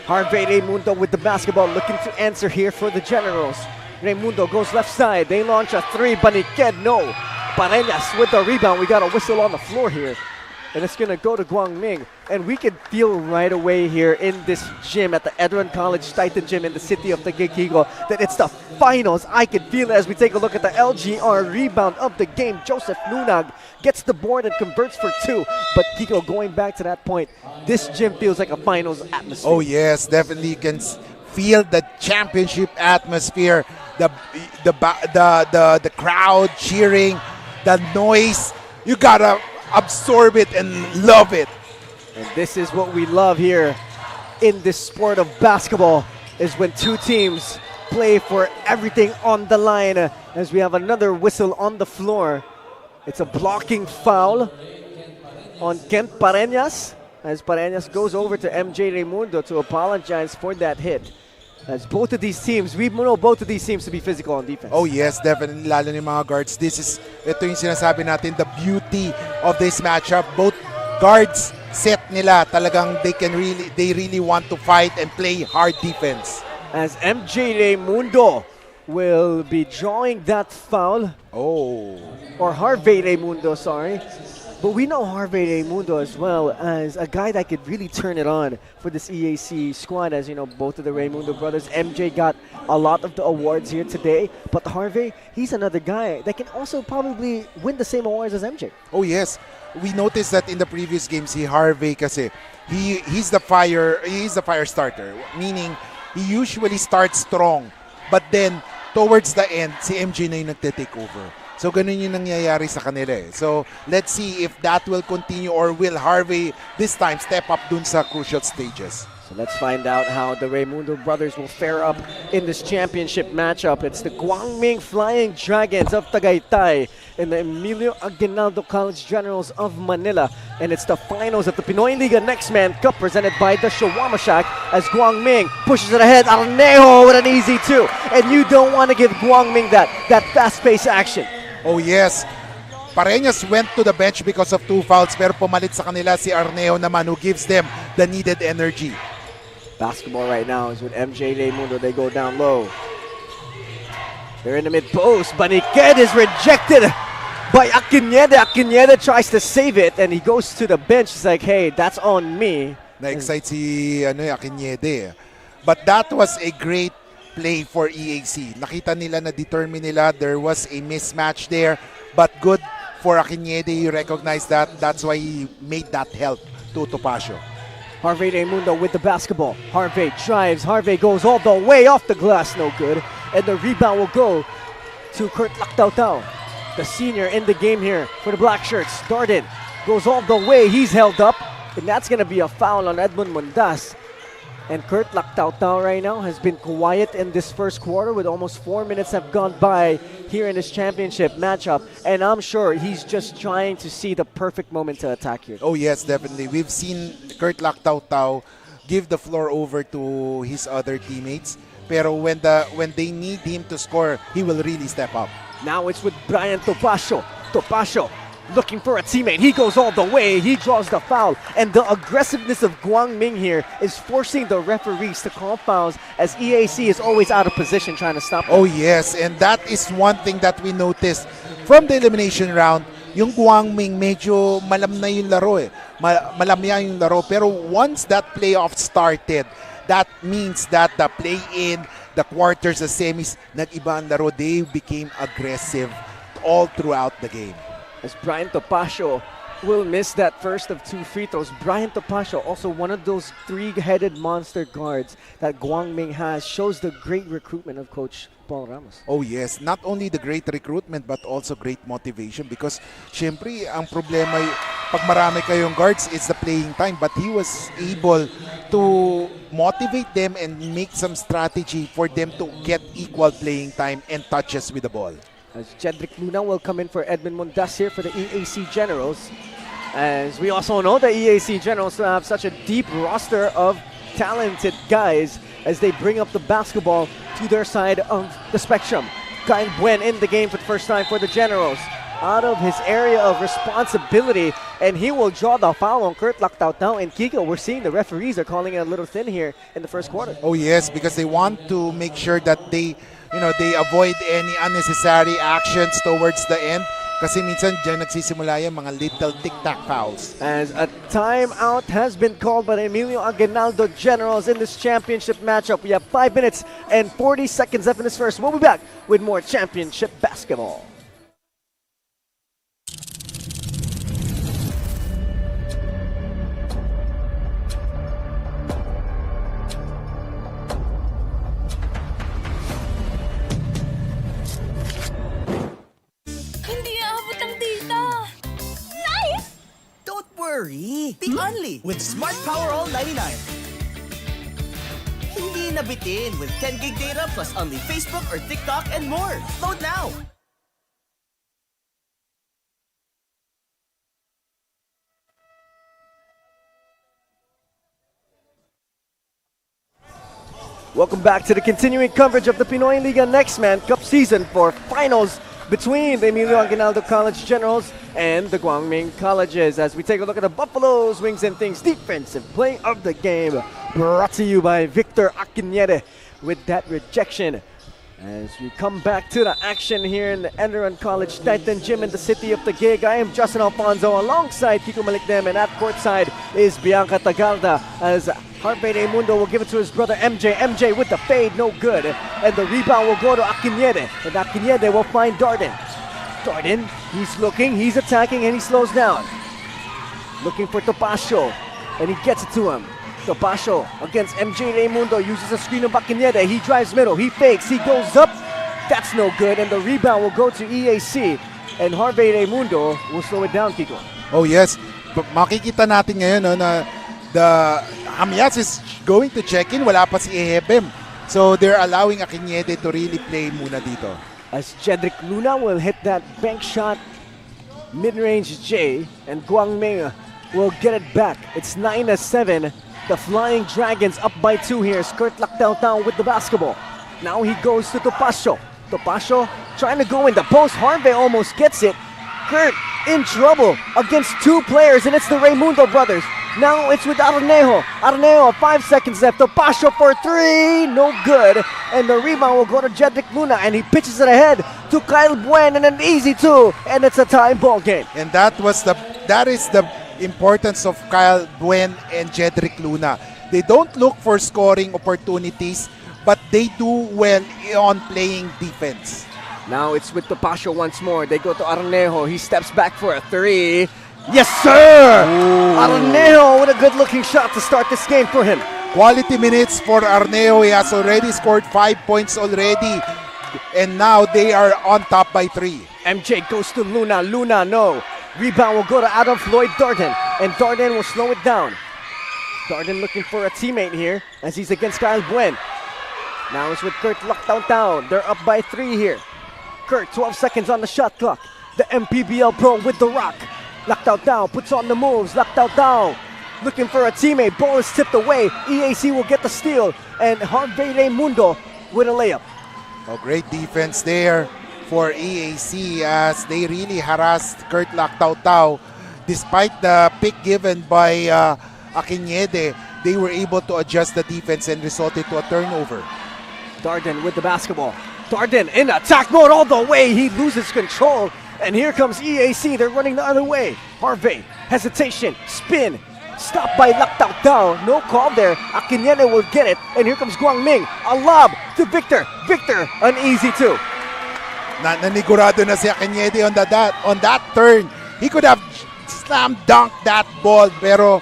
Harvey Raimundo with the basketball, looking to answer here for the Generals. Raimundo goes left side. They launch a three. Baniked, no. Pareñas with the rebound. We got a whistle on the floor here. And it's going to go to Guangming. And we can feel right away here in this gym at the ENDERUN College Titan Gym in the city of Taguig-Higos that it's the finals. I can feel it as we take a look at the LGR rebound of the game. Joseph Nunag gets the board and converts for 2. But Kiko, going back to that point, this gym feels like a finals atmosphere. Oh yes, definitely you can feel the championship atmosphere. The crowd cheering, the noise. You gotta absorb it and love it. And this is what we love here in this sport of basketball, is when two teams play for everything on the line. As we have another whistle on the floor. It's a blocking foul on Kent Pareñas, as Pareñas goes over to MJ Raimundo to apologize for that hit. As both of these teams, we know both of these teams to be physical on defense. Oh yes, definitely, lalo ni mga guards. Ito yung sinasabi natin, the beauty of this matchup. Both guards set nila, talagang they really want to fight and play hard defense. As MJ Raimundo will be drawing that foul. Oh. Or Harvey Raimundo, sorry. But we know Harvey Raimundo as well as a guy that could really turn it on for this EAC squad. As you know, both of the Raimundo brothers. MJ got a lot of the awards here today. But Harvey, he's another guy that can also probably win the same awards as MJ. Oh yes. We noticed that in the previous games, Harvey kasi, he's the fire starter. Meaning, he usually starts strong. But then, towards the end, si MJ na yung nagte-take over. So, ganun yung nangyayari sa kanila eh. So, let's see if that will continue or will Harvey this time step up dun sa crucial stages. So let's find out how the Raymundo brothers will fare up in this championship matchup. It's the Guangming Flying Dragons of Tagaytay and the Emilio Aguinaldo College Generals of Manila. And it's the finals of the Pinoyliga Nextman Cup presented by the Shawarma Shack as Guangming pushes it ahead. Arnejo with an easy 2. And you don't want to give Guangming that fast-paced action. Oh yes. Pareñas went to the bench because of 2 fouls pero pumalit sa kanila si Arnejo naman who gives them the needed energy. Basketball right now is with MJ Raymundo. They go down low. They're in the mid-post. Baniqued is rejected by Akinede. Akinede tries to save it and he goes to the bench. He's like, hey, that's on me. Na-excite si Akinede. But that was a great play for EAC. Nakita nila na determine nila. There was a mismatch there. But good for Akinede. He recognized that. That's why he made that help to Topacio. Harvey Raymundo with the basketball. Harvey drives. Harvey goes all the way off the glass. No good. And the rebound will go to Kurt Lactautau, the senior in the game here for the black shirts. Darden goes all the way. He's held up. And that's going to be a foul on Edmund Mondas. And Kurt Lactautau right now has been quiet in this first quarter with almost 4 minutes have gone by here in this championship matchup. And I'm sure he's just trying to see the perfect moment to attack here. Oh yes, definitely. We've seen Kurt Lactautau give the floor over to his other teammates. Pero when they need him to score, he will really step up. Now it's with Brian Topacio. Topacio looking for a teammate. He goes all the way. He draws the foul. And the aggressiveness of Guangming here is forcing the referees to call fouls as EAC is always out of position trying to stop them. Oh yes, and that is one thing that we noticed from the elimination round. Yung Guangming medyo malam na yung laro eh. Malamya yung laro. Pero once that playoff started, that means that the play-in, the quarters, the semis, nag-iba ang laro. They became aggressive all throughout the game. As Brian Topacio will miss that first of 2 free throws. Brian Topacio, also one of those 3-headed monster guards that Guangming has, shows the great recruitment of Coach Paul Ramos. Oh yes, not only the great recruitment but also great motivation because syempre ang problema pag marami kayong guards is the playing time, but he was able to motivate them and make some strategy for them to get equal playing time and touches with the ball. As Jedrick Luna will come in for Edmund Mondas here for the EAC Generals. As we also know the EAC Generals have such a deep roster of talented guys as they bring up the basketball to their side of the spectrum. Kyle Buen in the game for the first time for the Generals. Out of his area of responsibility, and he will draw the foul on Kurt Lactautau. And Kiko, we're seeing the referees are calling it a little thin here in the first quarter. Oh yes, because they want to make sure that they avoid any unnecessary actions towards the end. Kasi minsan dyan nagsisimula yung mga little tic-tac fouls. As a timeout has been called by the Emilio Aguinaldo Generals in this championship matchup. We have 5 minutes and 40 seconds left in this first. We'll be back with more championship basketball. Worry, the only with Smart Power All 99. Hindi nabitin with 10 gig data plus only Facebook or TikTok and more. Load now. Welcome back to the continuing coverage of the Pinoyliga Nextman Cup Season 4 Finals between the Emilio Aguinaldo College Generals and the Guangming Colleges. As we take a look at the Buffaloes Wings and Things defensive play of the game, brought to you by Victor Akinede with that rejection. As we come back to the action here in the ENDERUN College Titan Gym in the city of Taguig, I am Justin Alfonso alongside Kiko Malikdem, and at courtside is Bianca Tagalda as Harvey Raymundo will give it to his brother MJ. MJ with the fade, no good. And the rebound will go to Akinede. And Akinede will find Darden. Darden, he's looking, he's attacking, and he slows down. Looking for Topacio, and he gets it to him. Topacio against MJ Raymundo, uses a screen of Akinede. He drives middle, he fakes, he goes up. That's no good, and the rebound will go to EAC. And Harvey Raymundo will slow it down, Kiko. Oh yes, makikita natin ngayon na the Hamyas is going to check in. Wala pa si Ehebem. So they're allowing Akinyede to really play muna dito. As Jedrick Luna will hit that bank shot, mid-range J, and Guangming will get it back. It's 9-7. The Flying Dragons up by 2 here. Skirt Laktaw with the basketball. Now he goes to Topacio. Topacio trying to go in the post. Harvey almost gets it. Kurt in trouble against 2 players, and it's the Raymundo brothers. Now it's with Arnejo. Arnejo, 5 seconds left. Topacio for 3, no good. And the rebound will go to Jedrick Luna, and he pitches it ahead to Kyle Buen, and an easy 2, and it's a tie ball game. And that is the importance of Kyle Buen and Jedrick Luna. They don't look for scoring opportunities, but they do well on playing defense. Now it's with Topacio once more. They go to Arnejo. He steps back for a 3. Yes, sir! Arnejo with a good-looking shot to start this game for him. Quality minutes for Arnejo. He has already scored 5 points already. And now they are on top by 3. MJ goes to Luna. Luna, no. Rebound will go to Adam Floyd Darden. And Darden will slow it down. Darden looking for a teammate here as he's against Kyle Buen. Now it's with Kurt Laktaw. They're up by 3 here. Kurt, 12 seconds on the shot clock. The MPBL pro with the rock. Laktaw puts on the moves. Laktaw looking for a teammate. Ball is tipped away. EAC will get the steal. And Harvey Raymundo with a layup. Oh, great defense there for EAC as they really harassed Kurt Laktaw. Despite the pick given by Akinyede, they were able to adjust the defense and resulted to a turnover. Darden with the basketball. Darden in attack mode all the way. He loses control. And here comes EAC. They're running the other way. Harvey, hesitation, spin. Stopped by Laktaw. No call there. Akinyede will get it. And here comes Guangming. A lob to Victor. Victor, an easy 2. Nanigurado na si Akinyede on that turn. He could have slam dunked that ball, pero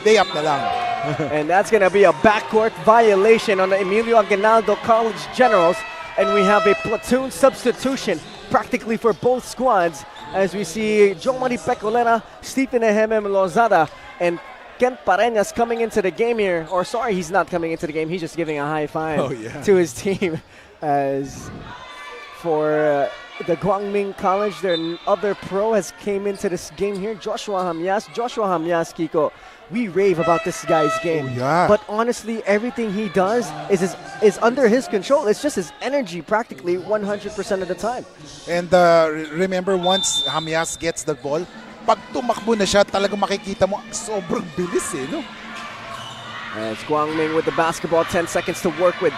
layup na lang. And that's going to be a backcourt violation on the Emilio Aguinaldo College Generals. And we have a platoon substitution practically for both squads as we see Jomari Pecolera, Stephen Ehemem Lozada, and Kent Pareñas coming into the game here. Or sorry, he's not coming into the game. He's just giving a high five to his team. As for the Guangming College, their other pro has came into this game here, Joshua Hamyas. Joshua Hamyas, Kiko, we rave about this guy's game. Oh, yeah. But honestly, everything he does is under his control. It's just his energy practically 100% of the time. And remember, once Hamyas gets the ball, pag tumakbo na siya, talagang makikita mo, sobrang bilis no? As Guangming with the basketball, 10 seconds to work with.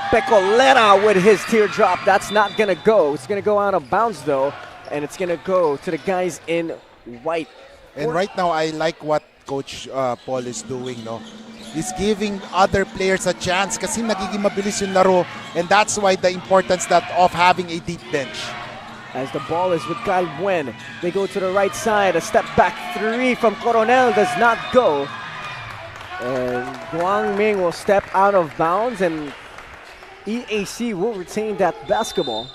Pecolera with his teardrop. That's not going to go. It's going to go out of bounds, though. And it's going to go to the guys in white. And right now, I like what Coach Paul is doing, no? He's giving other players a chance kasi nagiging mabilis yung laro. And that's why the importance of having a deep bench. As the ball is with Kyle Buen. They go to the right side. A step back 3 from Coronel does not go. And Guangming will step out of bounds, and EAC will retain that basketball.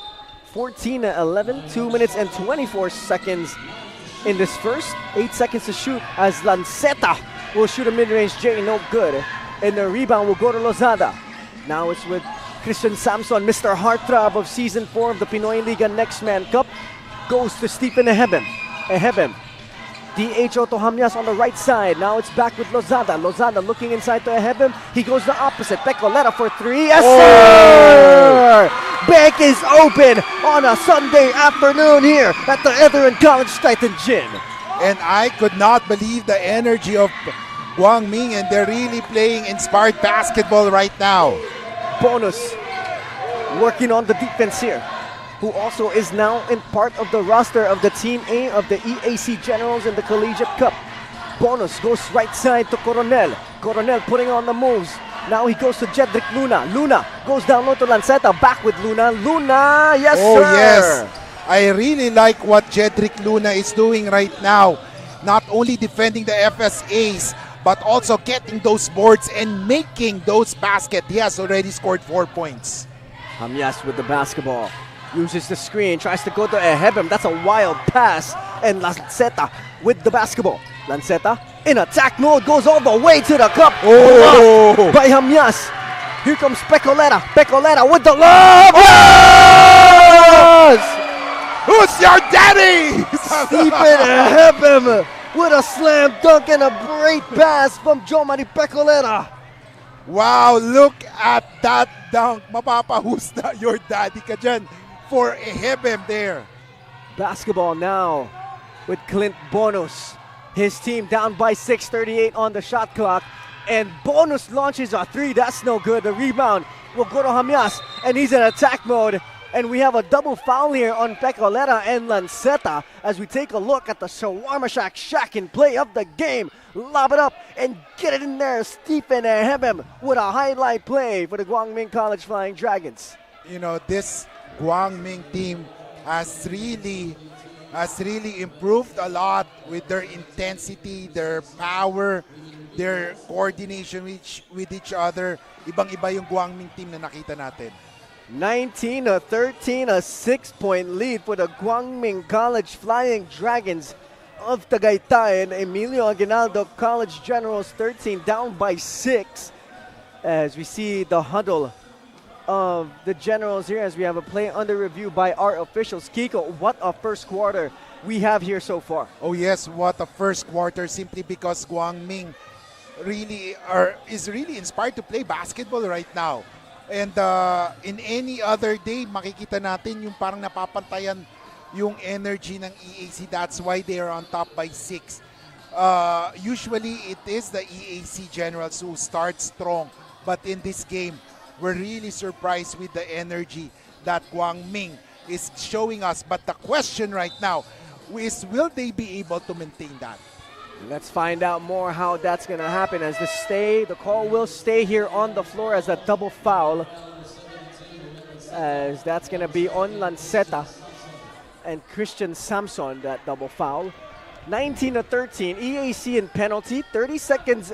14-11, 2 minutes and 24 seconds in this first. 8 seconds to shoot as Lanceta will shoot a mid-range J, no good. And the rebound will go to Lozada. Now it's with Christian Samson, Mr. Heartthrob of Season 4 of the Pinoyliga Nextman Cup. Goes to Stephen Ehebem. Ehebem. DHO to Hamyas on the right side. Now it's back with Lozada. Lozada looking inside to Ehebem. He goes the opposite. Pecolera for 3. Yes, sir! Bank is open on a Sunday afternoon here at the ENDERUN College Titan Gym. And I could not believe the energy of Guangming, and they're really playing inspired basketball right now. Bonus working on the defense here, who also is now in part of the roster of the Team A of the EAC Generals in the Collegiate Cup. Bonus goes right side to Coronel. Coronel putting on the moves. Now he goes to Jedrick Luna. Luna goes down low to Lanceta. Back with Luna. Luna, yes, oh, sir! Yes. I really like what Jedrick Luna is doing right now. Not only defending the FSAs, but also getting those boards and making those baskets. He has already scored 4 points. Hamyas with the basketball. Uses the screen, tries to go to Ehebem. That's a wild pass. And Lanceta with the basketball. Lanceta in attack mode, goes all the way to the cup. Oh! Blocked by Hamyas. Here comes Pecoleta. Pecoleta with the love. Yes! Who's your daddy? Stephen Hebem with a slam dunk and a great pass from Jomari Pecoleta. Wow, look at that dunk. Mapapahusna your daddy ka dyan for Hebem there. Basketball now with Clint Bonus. His team down by 6:38 on the shot clock. And Bonus launches a three. That's no good. The rebound will go to Hamyas. And he's in attack mode. And we have a double foul here on Pecoleta and Lanceta as we take a look at the Shawarma Shack in play of the game. Lob it up and get it in there. Stephen Hebem with a highlight play for the Guangming College Flying Dragons. You know, this Guangming team has really improved a lot with their intensity, their power, their coordination with each other. Ibang-iba yung Guangming team na nakita natin. 19-13, a 6-point lead for the Guangming College Flying Dragons of Tagaytay, and Emilio Aguinaldo College Generals 13 down by 6 as we see the huddle of the Generals here as we have a play under review by our officials. Kiko, what a first quarter we have here so far. Oh yes, what a first quarter, simply because Guangming is really inspired to play basketball right now. And in any other day, makikita natin yung parang napapantayan yung energy ng EAC. That's why they are on top by 6. Usually, it is the EAC Generals who start strong. But in this game, we're really surprised with the energy that Guangming is showing us. But the question right now is, will they be able to maintain that? Let's find out more how that's going to happen as the call will stay here on the floor as a double foul. As that's going to be on Lanceta and Christian Samson, that double foul. 19-13, EAC in penalty, 30 seconds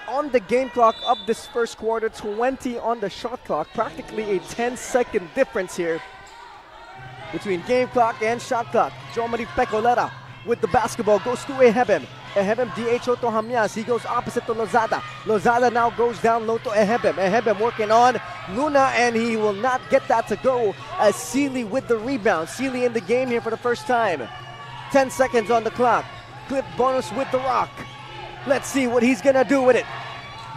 on the game clock of this first quarter, 20 on the shot clock, practically a 10-second difference here between game clock and shot clock. Jomari Pecoleta with the basketball goes to Ehebem. Ehebem DHO to Hamyas. He goes opposite to Lozada. Lozada now goes down low to Ehebem. Ehebem working on Luna, and he will not get that to go as Seeley with the rebound. Seeley in the game here for the first time. 10 seconds on the clock. Clip Bonus with the rock. Let's see what he's gonna do with it.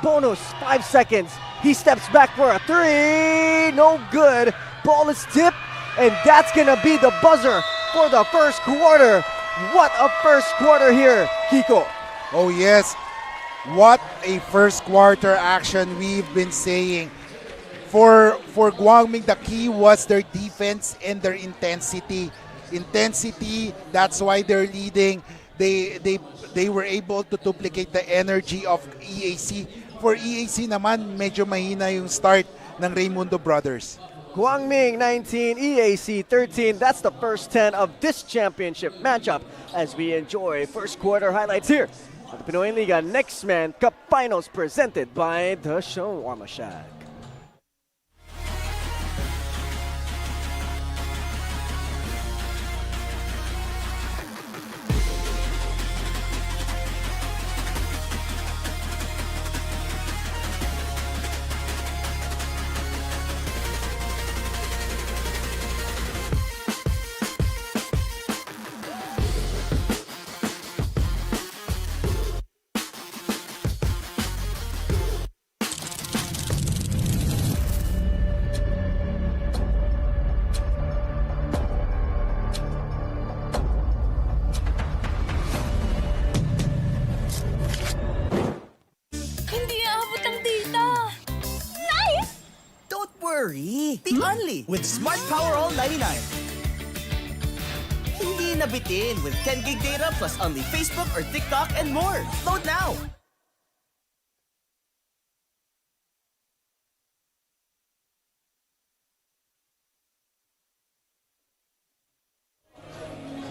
Bonus, 5 seconds. He steps back for a three. No good. Ball is tipped, and that's gonna be the buzzer for the first quarter. What a first quarter here, Kiko. Oh yes, what a first quarter action we've been saying. For Guangming, the key was their defense and their intensity. Intensity, that's why they're leading. They were able to duplicate the energy of EAC. For EAC naman, medyo mahina yung start ng Raimundo Brothers. Guangming 19, EAC 13. That's the first 10 of this championship matchup as we enjoy first quarter highlights here at the Pinoyliga Nextman Cup Finals presented by the Shawarma Shack. The Only with Smart Power All 99. Hindi nabitin with 10 gig data plus only Facebook or TikTok and more. Load now!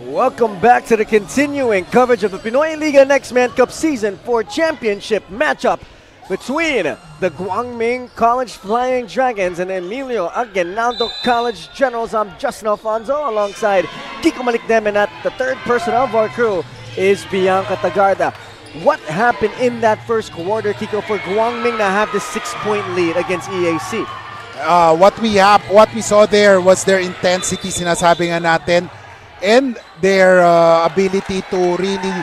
Welcome back to the continuing coverage of the Pinoyliga Nextman Cup Season 4 Championship matchup between the Guangming College Flying Dragons and Emilio Aguinaldo College Generals. I'm Justin Alfonso alongside Kiko Malikdem, and at the third person of our crew is Bianca Tagarda. What happened in that first quarter, Kiko, for Guangming to have the 6-point lead against EAC? What we saw there was their intensity, sinasabi nga natin, and their ability to really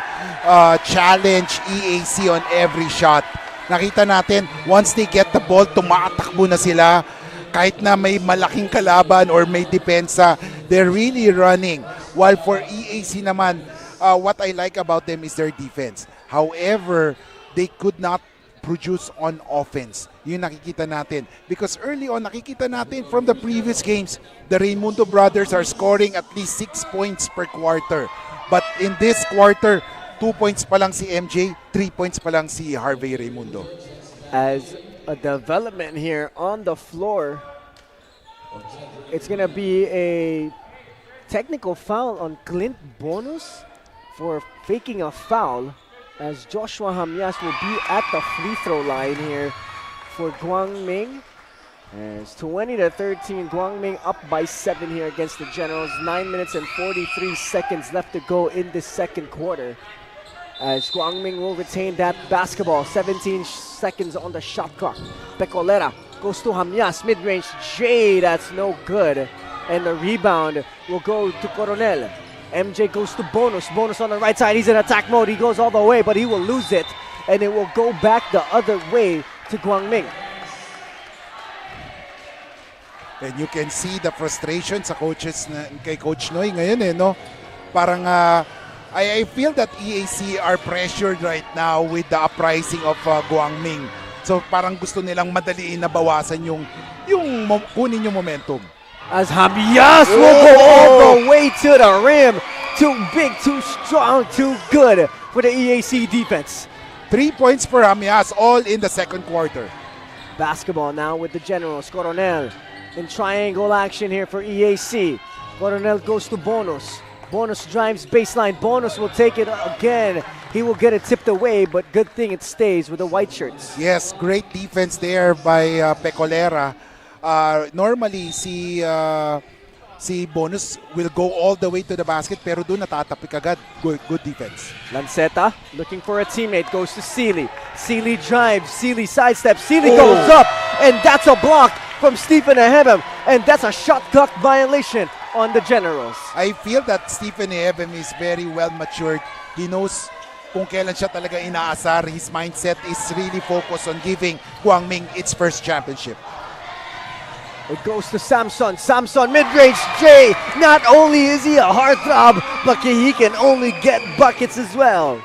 challenge EAC on every shot. Nakita natin, once they get the ball, tumatakbo na sila. Kahit na may malaking kalaban or may depensa, they're really running. While for EAC naman, what I like about them is their defense. However, they could not produce on offense. Yun nakikita natin. Because early on, nakikita natin from the previous games, the Raimundo brothers are scoring at least 6 points per quarter. But in this quarter, 2 points pa lang si MJ, 3 points pa lang si Harvey Raimundo. As a development here on the floor, it's going to be a technical foul on Clint Bonus for faking a foul, as Joshua Hamyas will be at the free throw line here for Guangming. And it's 20-13, Guangming up by 7 here against the Generals. 9 minutes and 43 seconds left to go in the second quarter, as Guangming will retain that basketball. 17 seconds on the shot clock. Pecolera goes to Hamyas, mid-range J, that's no good. And the rebound will go to Coronel. MJ goes to Bonus. Bonus on the right side. He's in attack mode. He goes all the way, but he will lose it. And it will go back the other way to Guangming. And you can see the frustration sa coaches kay Coach Noy ngayon no? Parang I feel that EAC are pressured right now with the uprising of Guangming. So parang gusto nilang madaliin na bawasan yung kunin yung momentum. As Hamyas will go all the way to the rim. Too big, too strong, too good for the EAC defense. 3 points for Hamyas, all in the second quarter. Basketball now with the Generals. Coronel in triangle action here for EAC. Coronel goes to Bonus. Bonus drives baseline. Bonus will take it again. He will get it tipped away, but good thing it stays with the white shirts. Yes, great defense there by Pecolera. Normally, si Bonus will go all the way to the basket, pero doon natatapik agad. Good defense. Lanceta looking for a teammate, goes to Sealy. Sealy drives, Sealy sidesteps, Sealy goes up, and that's a block from Stephen Ahebem, and that's a shot clock violation on the Generals. I feel that Stephen Ahebem is very well matured. He knows kung kailan siya talaga inaasar. His mindset is really focused on giving Guangming its first championship. It goes to Samson. Samson mid-range J. Not only is he a heartthrob, but he can only get buckets as well.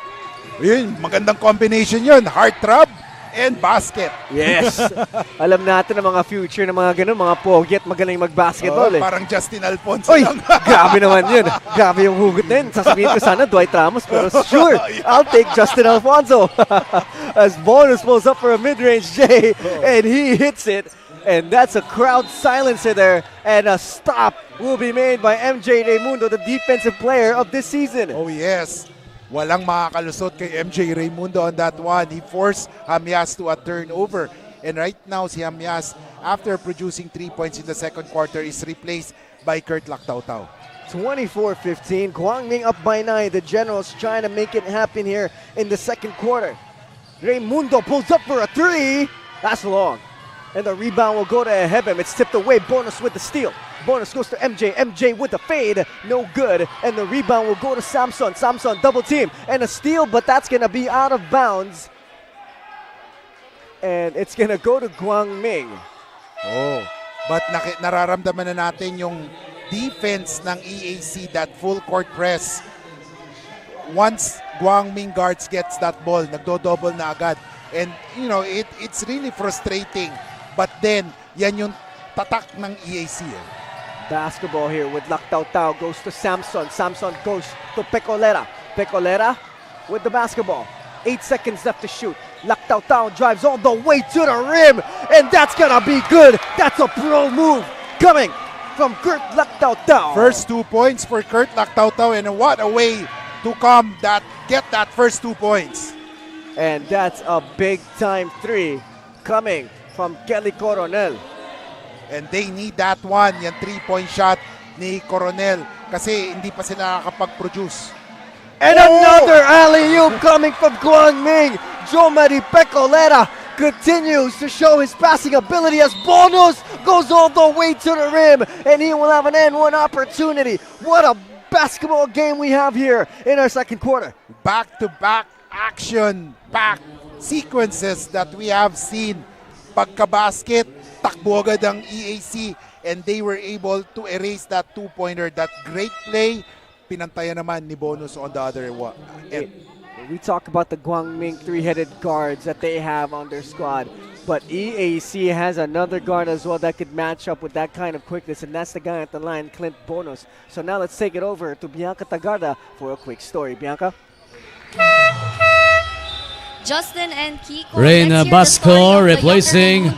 Yun, magandang combination yun. Heartthrob and basket. Yes. Alam natin ang mga future ng mga ganun, mga pogi at magaling mag-basketball. Parang Justin Alfonso lang. Grabe naman yun. Grabe yung hugot na yun. Sasabihin ko sana Dwight Ramos, pero sure, I'll take Justin Alfonso. As Bonus pulls up for a mid-range J, and he hits it. And that's a crowd silencer there. And a stop will be made by MJ Raimundo, the defensive player of this season. Oh yes. Walang makakalusot kay MJ Raimundo on that one. He forced Hamyas to a turnover. And right now, si Hamyas, after producing 3 points in the second quarter, is replaced by Kurt Lactautau. 24-15, Guangming up by 9. The Generals trying to make it happen here in the second quarter. Raimundo pulls up for a 3. That's long. And the rebound will go to Ahebem. It's tipped away. Bonus with the steal. Bonus goes to MJ. MJ with the fade. No good. And the rebound will go to Samson. Samson double team. And a steal, but that's going to be out of bounds. And it's going to go to Guangming. Oh, but nararamdaman na natin yung defense ng EAC, that full court press. Once Guangming guards gets that ball, nagdo-double na agad. And, you know, it's really frustrating. But then, yan yung tatak ng EAC. Basketball here with Lactautau goes to Samson. Samson goes to Pecolera. Pecolera with the basketball. 8 seconds left to shoot. Lactautau drives all the way to the rim. And that's gonna be good. That's a pro move coming from Kurt Lactautau. First 2 points for Kurt Lactautau. And what a way to get that first 2 points. And that's a big time 3 coming from Kelly Coronel. And they need that one, yung 3-point shot ni Coronel, kasi hindi pa sila nakakapag-produce. And another alley-oop coming from Guangming. Jomari Pecolera continues to show his passing ability as Bonus goes all the way to the rim, and he will have an N1 opportunity. What a basketball game we have here in our second quarter. Back-to-back action-packed sequences that we have seen. Pagka-basket, takbo agad ang EAC, and they were able to erase that two-pointer. That great play, pinantayan naman ni Bonus on the other end. We talk about the Guangming three-headed guards that they have on their squad, but EAC has another guard as well that could match up with that kind of quickness, and that's the guy at the line, Clint Bonus. So now let's take it over to Bianca Tagarda for a quick story. Bianca? Justin and Kiko. Reina Basco replacing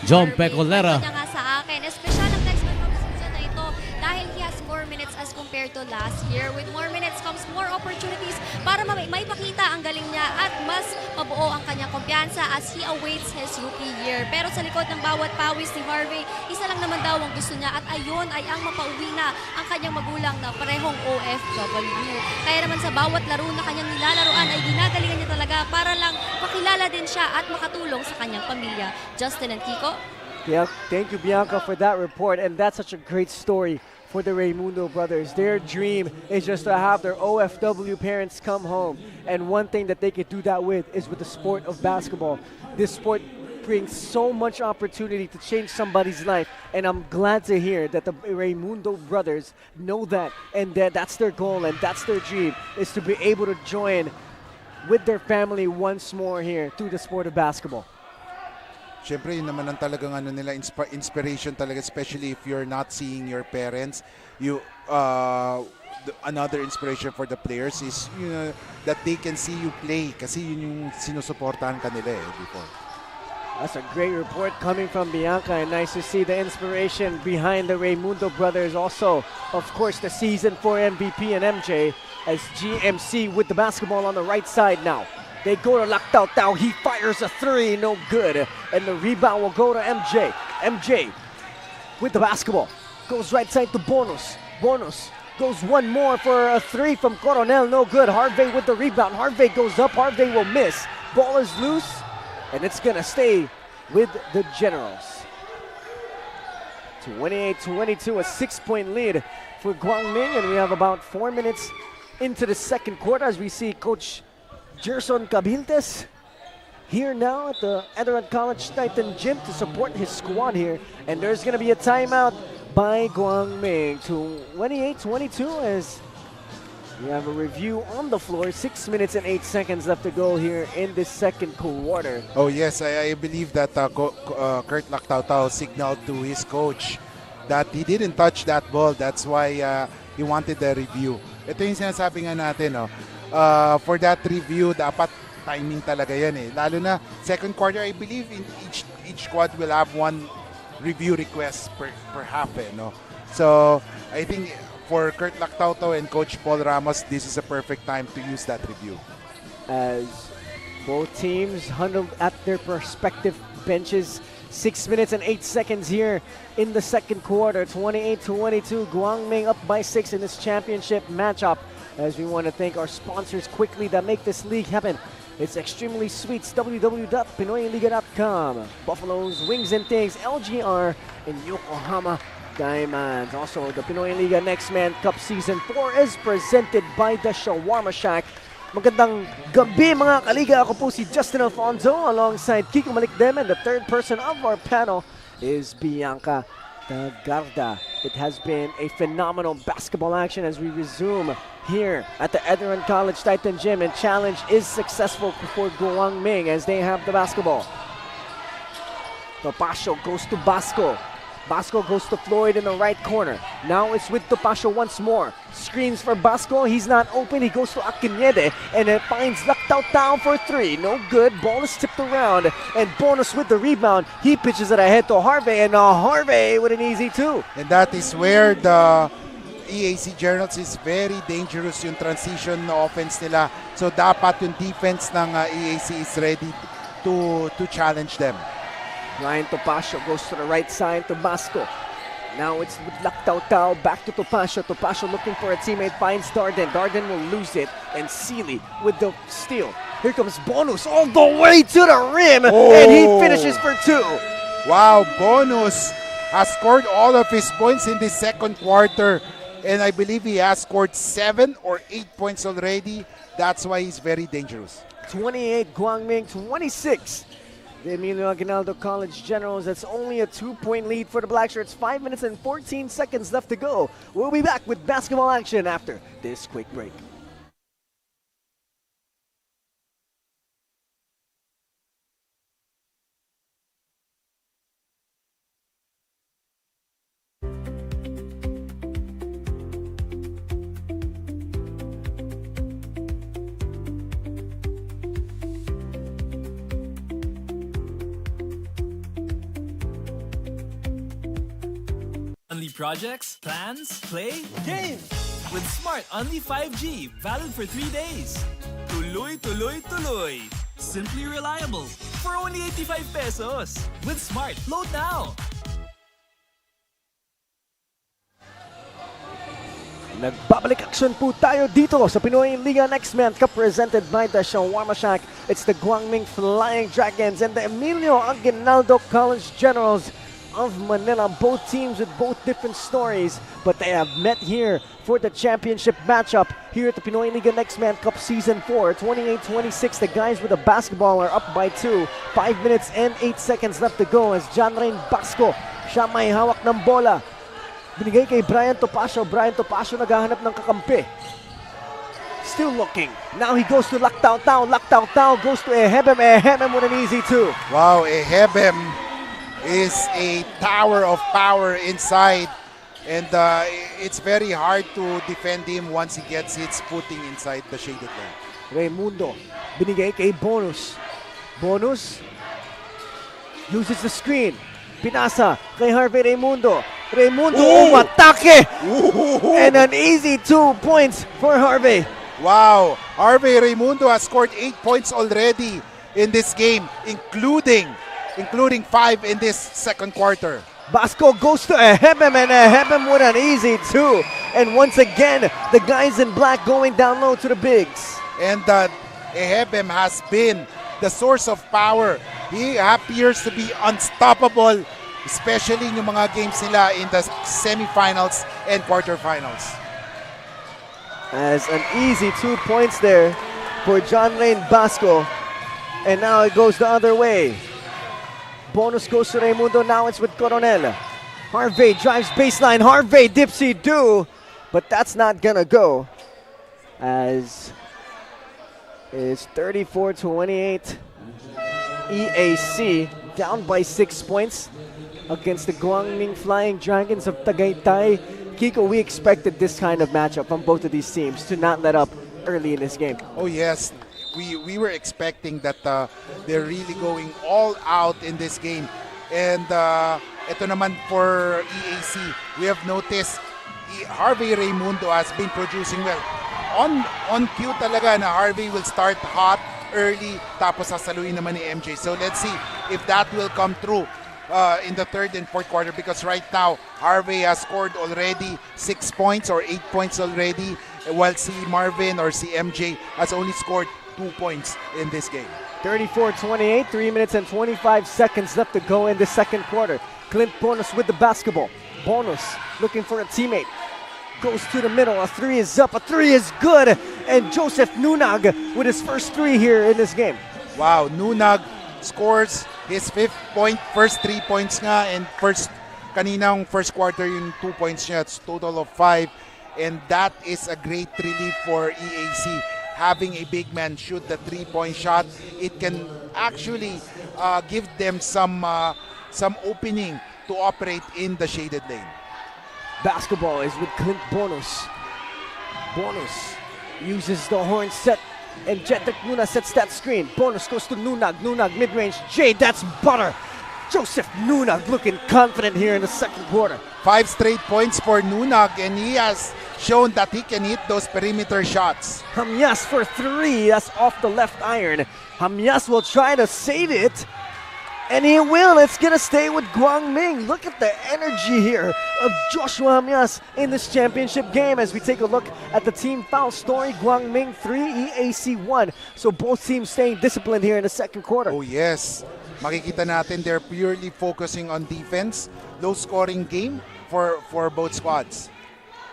John Pecolera. Sa akin, espesyal ang Nextman season na ito dahil he has more minutes as compared to last year. With more minutes comes more opportunities para may pakita ang galing niya at mas mabuo ang kanyang kumpiyansa as he awaits his rookie year. Pero sa likod ng bawat pawis ni Harvey, isa lang naman daw ang gusto niya at ayun ay ang mapauwi na ang kanyang magulang na parehong OFW. Kaya naman sa bawat laro na kanyang nilalaroan ay ginagalingan niya talaga para lang makilala din siya at makatulong sa kanyang pamilya. Justin and Kiko? Yeah, thank you, Bianca, for that report, and that's such a great story for the Raimundo brothers. Their dream is just to have their OFW parents come home, and one thing that they could do that with is with the sport of basketball. This sport brings so much opportunity to change somebody's life, and I'm glad to hear that the Raimundo brothers know that, and that's their goal and that's their dream, is to be able to join with their family once more here through the sport of basketball. Siyempre, yun naman ang talagang nila, inspiration talaga, especially if you're not seeing your parents. Another inspiration for the players is that they can see you play kasi yun yung sinusuportahan kanila before. That's a great report coming from Bianca, and nice to see the inspiration behind the Raimundo brothers. Also, of course, the Season 4 MVP and MJ as GMC with the basketball on the right side now. They go to Lactao Tao. He fires a three, no good. And the rebound will go to MJ. MJ with the basketball. Goes right side to Bonus. Bonus goes one more for a three from Coronel, no good. Harvey with the rebound. Harvey goes up. Harvey will miss. Ball is loose, and it's going to stay with the Generals. 28-22, a 6-point lead for Guangming, and we have about 4 minutes into the second quarter as we see Coach Gerson Cabiltes here now at the ENDERUN College Titan Gym to support his squad here. And there's going to be a timeout by Guangming. 28-22 as we have a review on the floor. 6 minutes and 8 seconds left to go here in this second quarter. Oh yes, I believe that Kurt Lactautau signaled to his coach that he didn't touch that ball. That's why he wanted the review. Ito yung sinasabi nga natin, for that review, dapat timing talaga yan Lalo na second quarter, I believe in each squad will have one review request per half So I think for Kurt Lactauto and Coach Paul Ramos, this is a perfect time to use that review. As both teams huddled at their respective benches. 6 minutes and 8 seconds here in the second quarter. 28-22, Guangming up by 6 in this championship matchup. As we want to thank our sponsors quickly that make this league happen. It's extremely sweet. www.pinoyliga.com. Buffalo's Wings and Things, LGR, and Yokohama Diamonds. Also, the Pinoyliga Nextman Cup Season 4 is presented by the Shawarma Shack. Magandang gabi mga kaliga. Ako po si Justin Alfonso alongside Kiko Malikdem, and the third person of our panel is Bianca Tagarda. It has been a phenomenal basketball action as we resume here at the ENDERUN College Titan Gym, and challenge is successful for Guangming as they have the basketball. Topacio goes to Basco. Basco goes to Floyd in the right corner. Now it's with Topacio once more. Screens for Basco. He's not open. He goes to Akinede and it finds Lactao down for three. No good. Ball is tipped around. And Bonus with the rebound. He pitches it ahead to Harvey. And Harvey with an easy two. And that is where the EAC Generals is very dangerous yung transition offense nila. So dapat yung defense ng EAC is ready to challenge them. Ryan Topacio goes to the right side to Basco. Now it's with Tao back to Topacio. Topacio looking for a teammate, finds Darden. Darden will lose it, and Sealy with the steal. Here comes Bonus all the way to the rim, and he finishes for 2. Wow, Bonus has scored all of his points in the second quarter, and I believe he has scored 7 or 8 points already. That's why he's very dangerous. 28 Guangming, 26 the Emilio Aguinaldo College Generals. That's only a 2-point lead for the Blackshirts. 5 minutes and 14 seconds left to go. We'll be back with basketball action after this quick break. Only projects, plans, play, game! With Smart Only 5G, valid for 3 days. Tuloy, tuloy, tuloy. Simply reliable. For only 85 pesos. With Smart, load now! Nagbabalik action po tayo dito sa Pinoyliga Nextman, presented by the Shawarma Shack. It's the Guangming Flying Dragons and the Emilio Aguinaldo College Generals of Manila. Both teams with both different stories, but they have met here for the championship matchup here at the Pinoyliga Nextman Cup Season 4. 28-26, the guys with the basketball are up by 2. 5 minutes and 8 seconds left to go as John Rain Basco, siya may hawak ng bola. Binigay kay Brian Topacio. Brian Topacio naghahanap ng kakampi. Still looking. Now he goes to Tao. Tao goes to Ehebem. Ehebem with an easy 2. Wow, Ehebem is a tower of power inside, and it's very hard to defend him once he gets his footing inside the shaded lane. Raimundo, binigay kay Bonus. Bonus uses the screen. Pinasa kay Harvey Raimundo. Raimundo umatake! And an easy 2 points for Harvey. Wow, Harvey Raimundo has scored 8 points already in this game, including 5 in this second quarter. Basco goes to Ehebem, and Ehebem with an easy 2. And once again, the guys in black going down low to the bigs. And Ehebem has been the source of power. He appears to be unstoppable, especially in yung mga games nila in the semifinals and quarterfinals. As an easy 2 points there for John Rain Basco. And now it goes the other way. Bonus goes to Raimundo. Now it's with Coronel. Harvey drives baseline. Harvey dipsy do, but that's not gonna go. As it's 34-28. EAC down by 6 points against the Guangming Flying Dragons of Tagaytay. Kiko, we expected this kind of matchup from both of these teams to not let up early in this game. Oh yes. We were expecting that they're really going all out in this game. And ito naman for EAC, we have noticed Harvey Raimundo has been producing well. On cue talaga na Harvey will start hot early, tapos sasaluin naman ni MJ. So let's see if that will come true in the third and fourth quarter, because right now Harvey has scored already 6 points or 8 points already, while si Marvin or si MJ has only scored 2 points in this game. 34-28, 3 minutes and 25 seconds left to go in the second quarter. Clint Bonus with the basketball. Bonus looking for a teammate. Goes to the middle, a 3 is up, a 3 is good, and Joseph Nunag with his first 3 here in this game. Wow, Nunag scores his 5th point, first 3 points nga, and kaninang first quarter yung 2 points niya, it's total of 5, and that is a great relief for EAC. Having a big man shoot the 3-point shot, it can actually give them some opening to operate in the shaded lane. Basketball is with Clint Bonus. Bonus uses the horn set, and Jedrick Nuna sets that screen. Bonus goes to Nunag. Nunag mid-range. Jay, that's butter. Joseph Nunag looking confident here in the second quarter. 5 straight points for Nunag, and he has shown that he can hit those perimeter shots. Hamyas for 3. That's off the left iron. Hamyas will try to save it. And he will. It's going to stay with Guangming. Look at the energy here of Joshua Hamyas in this championship game as we take a look at the team foul story. Guangming 3, EAC 1. So both teams staying disciplined here in the second quarter. Oh yes. Makikita natin they're purely focusing on defense. Low-scoring game for both squads.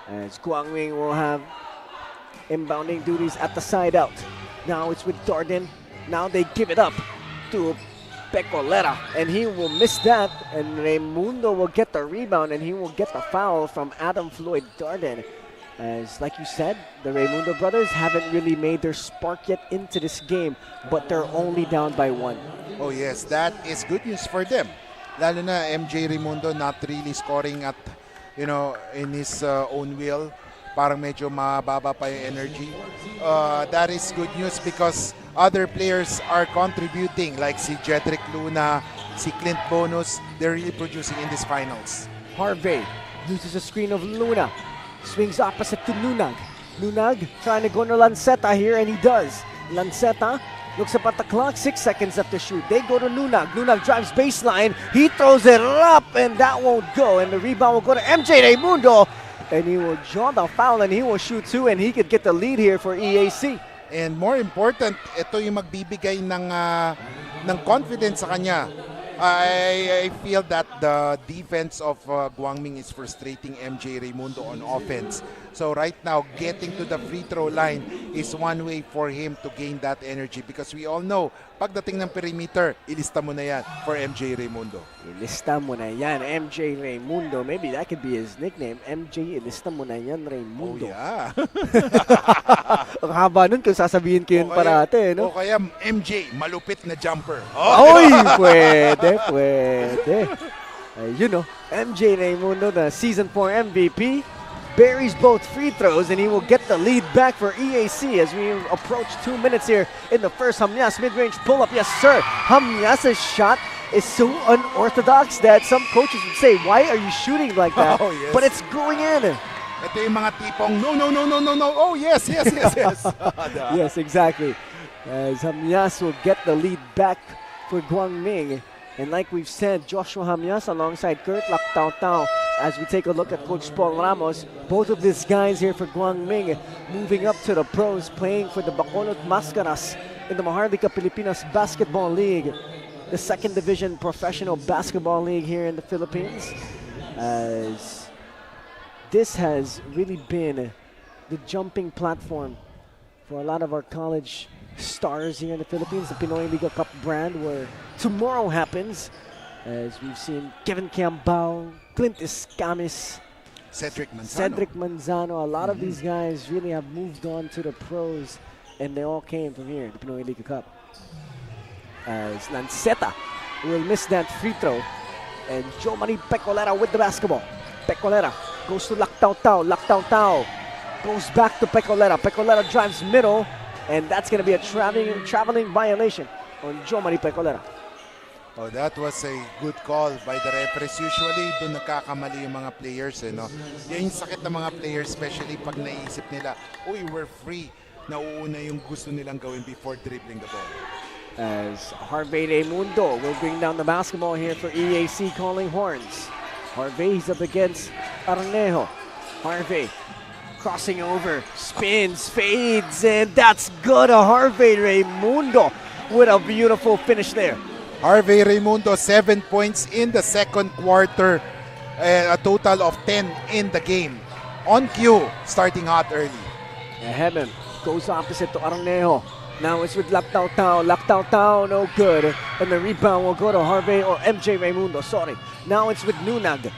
As Guangming will have inbounding duties at the side out. Now it's with Darden. Now they give it up to Pecolera, and he will miss that, and Raimundo will get the rebound, and he will get the foul from Adam Floyd Darden. As, like you said, the Raimundo brothers haven't really made their spark yet into this game, but they're only down by 1. Oh yes, that is good news for them. Lalo na MJ Raimundo not really scoring at, in his own will. Parang medyo mababa pa yung energy. That is good news because other players are contributing like si Jedrick Luna, si Clint Bonus. They're really producing in these finals. Harvey uses a screen of Luna. Swings opposite to Nunag. Nunag trying to go to Lanceta here, and he does. Lanceta looks up at the clock, 6 seconds left to shoot. They go to Nunag. Nunag drives baseline. He throws it up, and that won't go. And the rebound will go to MJ Raimundo. And he will draw the foul, and he will shoot 2, and he could get the lead here for EAC. And more important, ito yung magbibigay ng confidence sa kanya. I feel that the defense of Guangming is frustrating MJ Raimundo on offense. So right now, getting to the free throw line is one way for him to gain that energy because we all know, pagdating ng perimeter, ilista mo na yan for MJ Raimundo. Ilista mo na yan, MJ Raimundo. Maybe that could be his nickname. MJ, ilista mo na yan, Raimundo. Oh yeah. Ang haba nun kung sasabihin ko yun parate, no? O kaya MJ, malupit na jumper. Oy, pwede. MJ Raimundo, the Season 4 MVP, buries both free throws, and he will get the lead back for EAC as we approach 2 minutes here in the first. Hamyas mid-range pull-up, yes sir. Hamyas' shot is so unorthodox that some coaches would say, why are you shooting like that? Oh, yes. But it's going in. Ito yung mga tipong, no. Oh, yes. Yes, exactly. As Hamyas will get the lead back for Guangming. And like we've said, Joshua Hamyas alongside Kurt Lactao as we take a look at Coach Paul Ramos. Both of these guys here for Guangming moving up to the pros, playing for the Bacolod Mascaras in the Maharlika Pilipinas Basketball League, the second division professional basketball league here in the Philippines. As this has really been the jumping platform for a lot of our college stars here in the Philippines, the Pinoyliga Cup brand where tomorrow happens, as we've seen Kevin Kiambao, Clint Escamis, Cedric Manzano. A lot of these guys really have moved on to the pros, and they all came from here, the Pinoyliga Cup. As Lanceta will miss that free throw, and Jomari Pecolera with the basketball. Pecolera goes to Lactao goes back to Pecolera. Pecolera drives middle, and that's going to be a traveling violation on Jomari Pecolera. Oh, that was a good call by the referees. Usually, doon nagkakamali yung mga players. Yan yung sakit ng mga players, especially pag naisip nila, uy, we're free. Nauuna yung gusto nilang gawin before dribbling the ball. As Harvey Raimundo will bring down the basketball here for EAC calling horns. Harvey's up against Arnejo. Harvey crossing over, spins, fades, and that's good. Harvey Raimundo with a beautiful finish there. Harvey Raimundo, 7 points in the second quarter, a total of 10 in the game. On cue, starting hot early. Heben goes opposite to Arnejo. Now it's with Lactao, no good. And the rebound will go to Harvey or MJ Raimundo, sorry. Now it's with Nunag.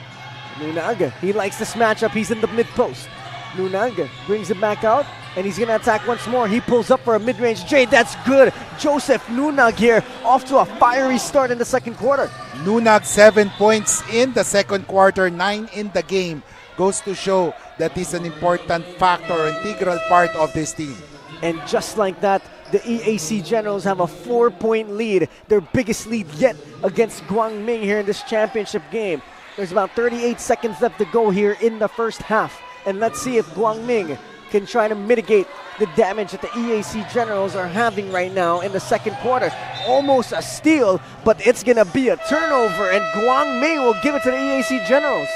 Nunag, he likes this matchup, he's in the mid-post. Nunag brings it back out, and he's going to attack once more. He pulls up for a mid-range J. That's good. Joseph Nunag here, off to a fiery start in the second quarter. Nunag, 7 points in the second quarter, 9 in the game. Goes to show that he's an important factor, integral part of this team. And just like that, the EAC Generals have a 4-point lead, their biggest lead yet against Guangming here in this championship game. There's about 38 seconds left to go here in the first half. And let's see if Guangming can try to mitigate the damage that the EAC Generals are having right now in the second quarter. Almost a steal, but it's gonna be a turnover and Guangming will give it to the EAC Generals.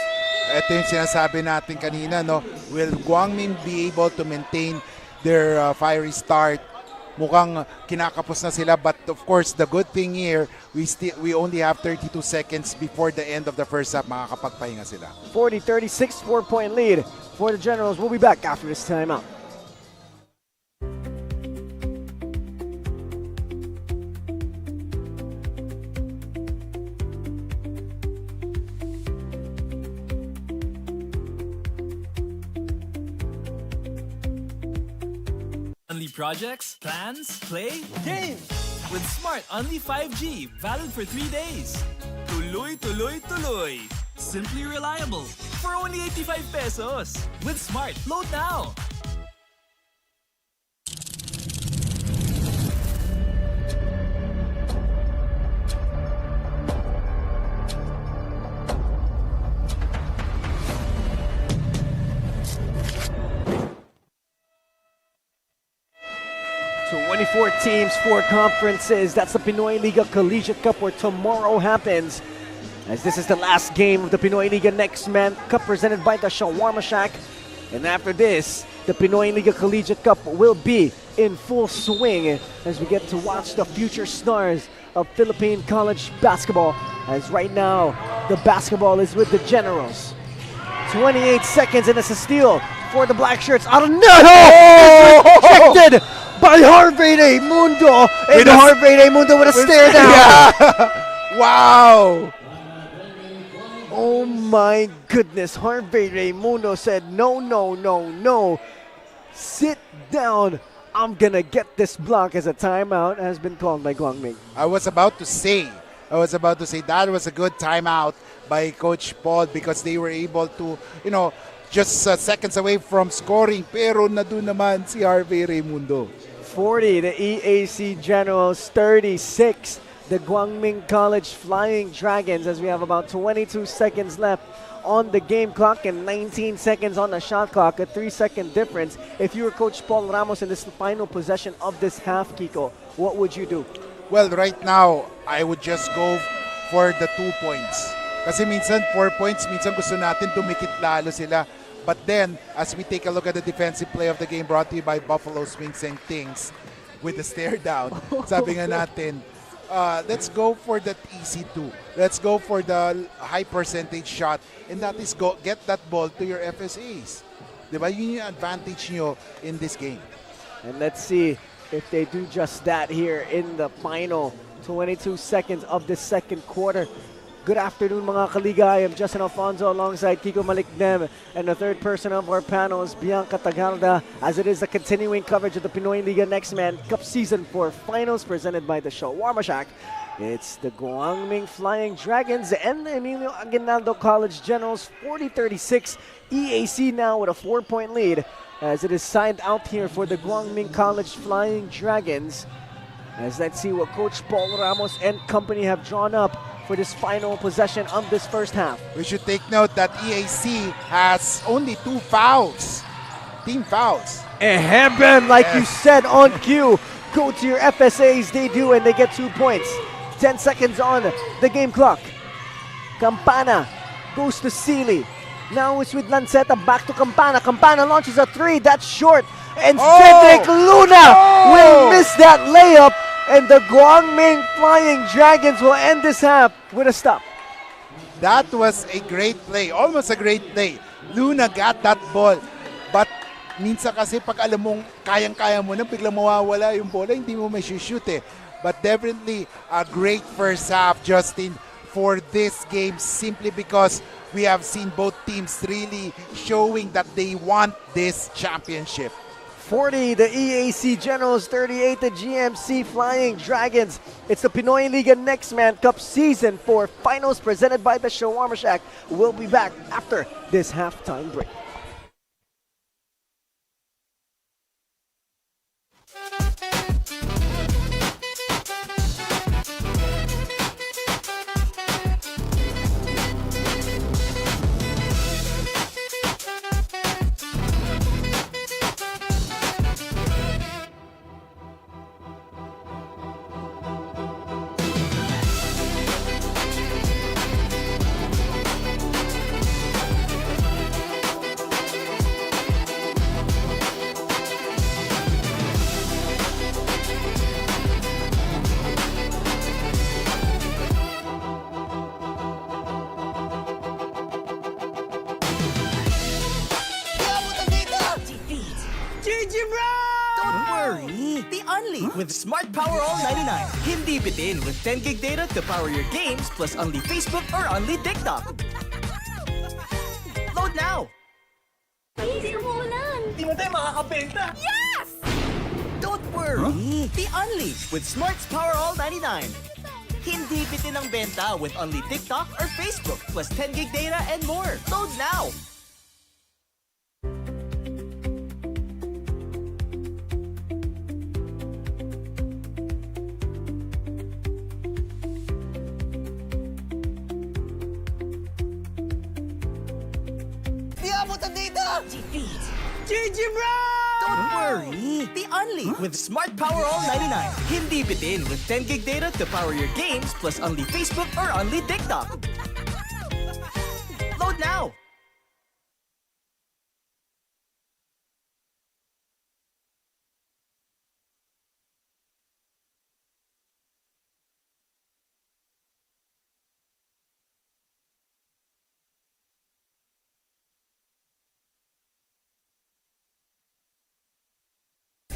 Ito yung sinasabi natin kanina, no? Will Guangming be able to maintain their fiery start? Mukhang kinakapos na sila, but of course the good thing here, we only have 32 seconds before the end of the first half. Makakapagpahinga sila. 40-36, 4-point lead for the Generals. We'll be back after this timeout. Only projects, plans, play, games! With Smart Only 5G, valid for 3 days. Tuloy, tuloy, tuloy. Simply reliable. For only 85 pesos. With Smart, load now! So 24 teams, 4 conferences. That's the Pinoyliga Collegiate Cup where tomorrow happens. As this is the last game of the Pinoyliga Nextman Cup presented by the Shawarma Shack. And after this, the Pinoyliga Collegiate Cup will be in full swing as we get to watch the future stars of Philippine college basketball. As right now, the basketball is with the Generals. 28 seconds and it's a steal for the Black Shirts. Out of net! Rejected by Harvey Mundo. And Harvey Mundo with a stare down. Yeah. Wow! Oh my goodness, Harvey Raimundo said, no, no, no, no. Sit down. I'm gonna get this block as a timeout has been called by Guangming. I was about to say that was a good timeout by Coach Paul because they were able to, just seconds away from scoring. Pero nandun naman si Harvey Raimundo. 40, the EAC Generals, 36. The Guangming College Flying Dragons, as we have about 22 seconds left on the game clock and 19 seconds on the shot clock, a 3-second difference. If you were Coach Paul Ramos in this final possession of this half, Kiko, what would you do? Well, right now, I would just go for the 2 points. Kasi minsan 4 points, minsan gusto natin tumikit lalo sila. But then, as we take a look at the defensive play of the game brought to you by Buffalo Swings and Things with the stare down, sabi nga natin, let's go for that easy 2. Let's go for the high percentage shot. And that is get that ball to your FSAs. Diba? Yun yung advantage nyo in this game. And let's see if they do just that here in the final 22 seconds of the second quarter. Good afternoon, mga kaliga. I am Justin Alfonso alongside Kiko Malikdem, and the third person of our panel is Bianca Tagalda, as it is the continuing coverage of the Pinoyliga Nextman Cup Season 4 Finals presented by the Shawarma Shack. It's the Guangming Flying Dragons and the Emilio Aguinaldo College Generals, 40-36. EAC now with a 4-point lead as it is signed out here for the Guangming College Flying Dragons. As let's see what Coach Paul Ramos and company have drawn up for this final possession of this first half. We should take note that EAC has only 2 fouls, team fouls. And like you said on cue, go to your FSAs, they do, and they get 2 points. 10 seconds on the game clock. Campana goes to Sealy. Now it's with Lanceta, back to Campana. Campana launches a 3, that's short. And Cedric Luna will miss that layup. And the Guangming Flying Dragons will end this half with a stop. That was a great play, almost a great play. Luna got that ball. But minsan kasi pag alam mong kayang-kaya mo na, biglang mawawala yung bola, hindi mo may shoot eh. But definitely a great first half, Justin, for this game simply because we have seen both teams really showing that they want this championship. 40, the EAC Generals, 38, the GMC Flying Dragons. It's the Pinoyliga Nextman Cup Season 4 Finals presented by the Shawarma Shack. We'll be back after this halftime break. Bro! Don't worry, the Only with Smart Power All 99. Hindi bitin with 10 gig data to power your games plus only Facebook or only TikTok. Load now! Please, umuulan! Di mo tayo makakabenta! Yes! Don't worry, the Only with Smart's Power All 99. Hindi bitin ang benta with only TikTok or Facebook plus 10 gig data and more. Load now! Di abot ang data! Defeat! GG Bro! Don't worry, the Only with Smart Power All 99. Hindi bitin with 10 gig data to power your games plus only Facebook or only TikTok. Load now!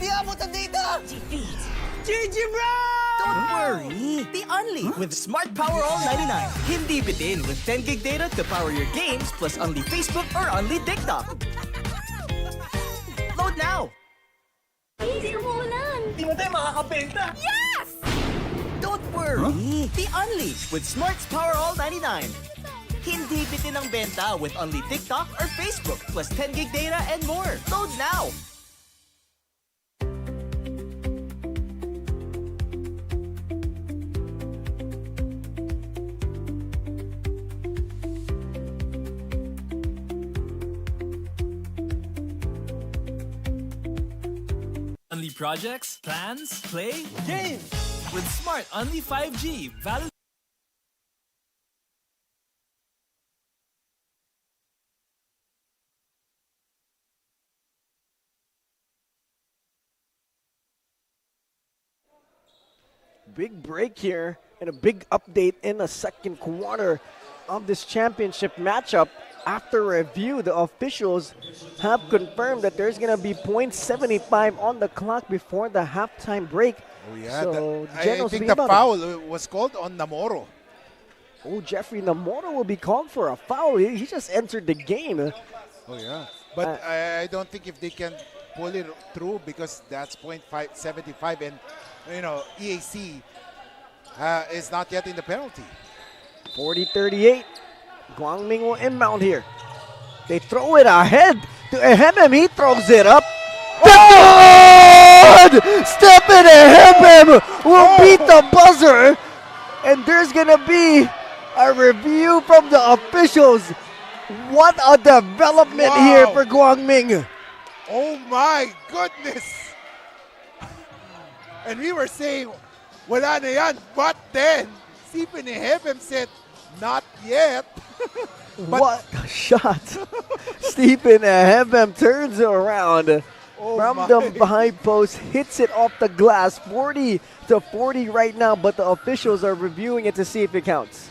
Di abot ang data! Defeat! GG Bro! Don't worry, the Only with Smart Power All 99. Hindi bitin with 10 gig data to power your games plus only Facebook or only TikTok. Load now! Please, umuulan! Di mo tayo makakabenta! Yes! Don't worry, the Only with Smart's Power All 99. Hindi bitin ang benta with only TikTok or Facebook plus 10 gig data and more. Load now! Only projects, plans, play, games. With Smart Only 5G, valid. Big break here and a big update in the second quarter of this championship matchup. After review, the officials have confirmed that there's going to be .75 on the clock before the halftime break. Oh, yeah. So, I think the foul was called on Namoro. Oh, Jeffrey Namoro will be called for a foul. He just entered the game. Oh, yeah. But I don't think if they can pull it through because that's .75 and, you know, EAC is not yet in the penalty. 40-38. Guangming will inbound here. They throw it ahead to Ehemem. He throws it up. Good! Stephen Ehemem will beat the buzzer. And there's going to be a review from the officials. What a development here for Guangming. Oh my goodness! And we were saying, wala na yan. But then, Stephen Ehemem said, not yet. What a shot. Stephen Ehemem turns around from the high post, hits it off the glass, 40-40 right now, but the officials are reviewing it to see if it counts.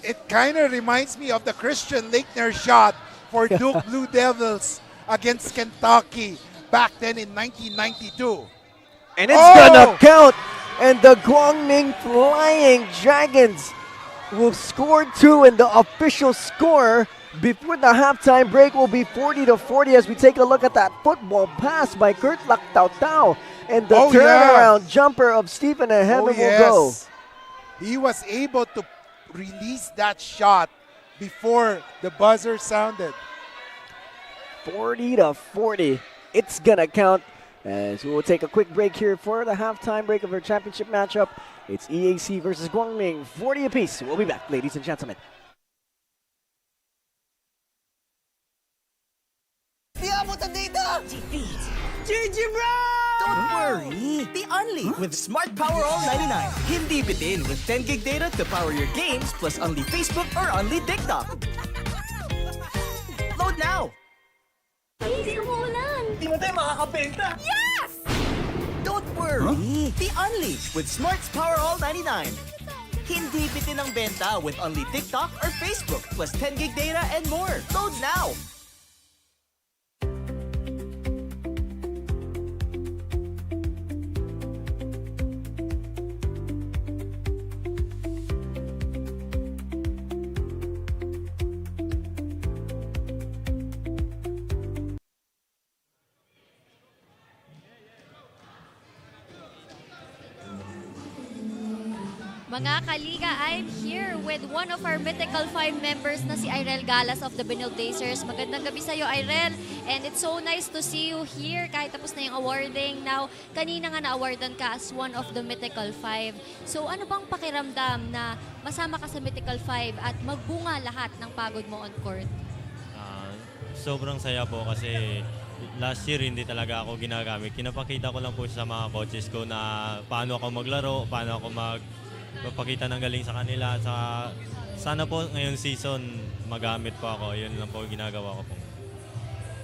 It kind of reminds me of the Christian Laettner shot for Duke Blue Devils against Kentucky back then in 1992. And it's gonna count, and the Guangming Flying Dragons will score 2, and the official score before the halftime break will be 40-40 as we take a look at that football pass by Kurt Lactautau, and the turnaround jumper of Stephen Ehemem will go. He was able to release that shot before the buzzer sounded. 40-40. It's gonna count as we will take a quick break here for the halftime break of our championship matchup. It's EAC versus Guangming, 40 apiece. We'll be back, ladies and gentlemen. Di abot ang data! Defeat! GG Bro! Don't worry, the Only with Smart Power All 99. Hindi bitin with 10 gig data to power your games plus only Facebook or only TikTok. Load now! Please, umuulan! Di mo tayo makakabenta! Yes! Don't worry, the Only with Smart's Power All 99. Hindi bitin ang benta with only TikTok or Facebook plus 10 gig data and more. Load now! Mga kaliga, I'm here with one of our Mythical 5 members na si Irel Galas of the Benil Blazers. Magandang gabi sa iyo, Irel. And it's so nice to see you here kahit tapos na yung awarding. Now, kanina nga na-awardan ka as one of the Mythical 5. So ano bang pakiramdam na masama ka sa Mythical 5 at magbunga lahat ng pagod mo on court? Sobrang saya po kasi last year hindi talaga ako ginagamit. Kinapakita ko lang po sa mga coaches ko na paano ako maglaro, paano ako magpakita ng galing sa kanila. Sana po ngayon season magamit po ako. Yun lang po ginagawa ko po.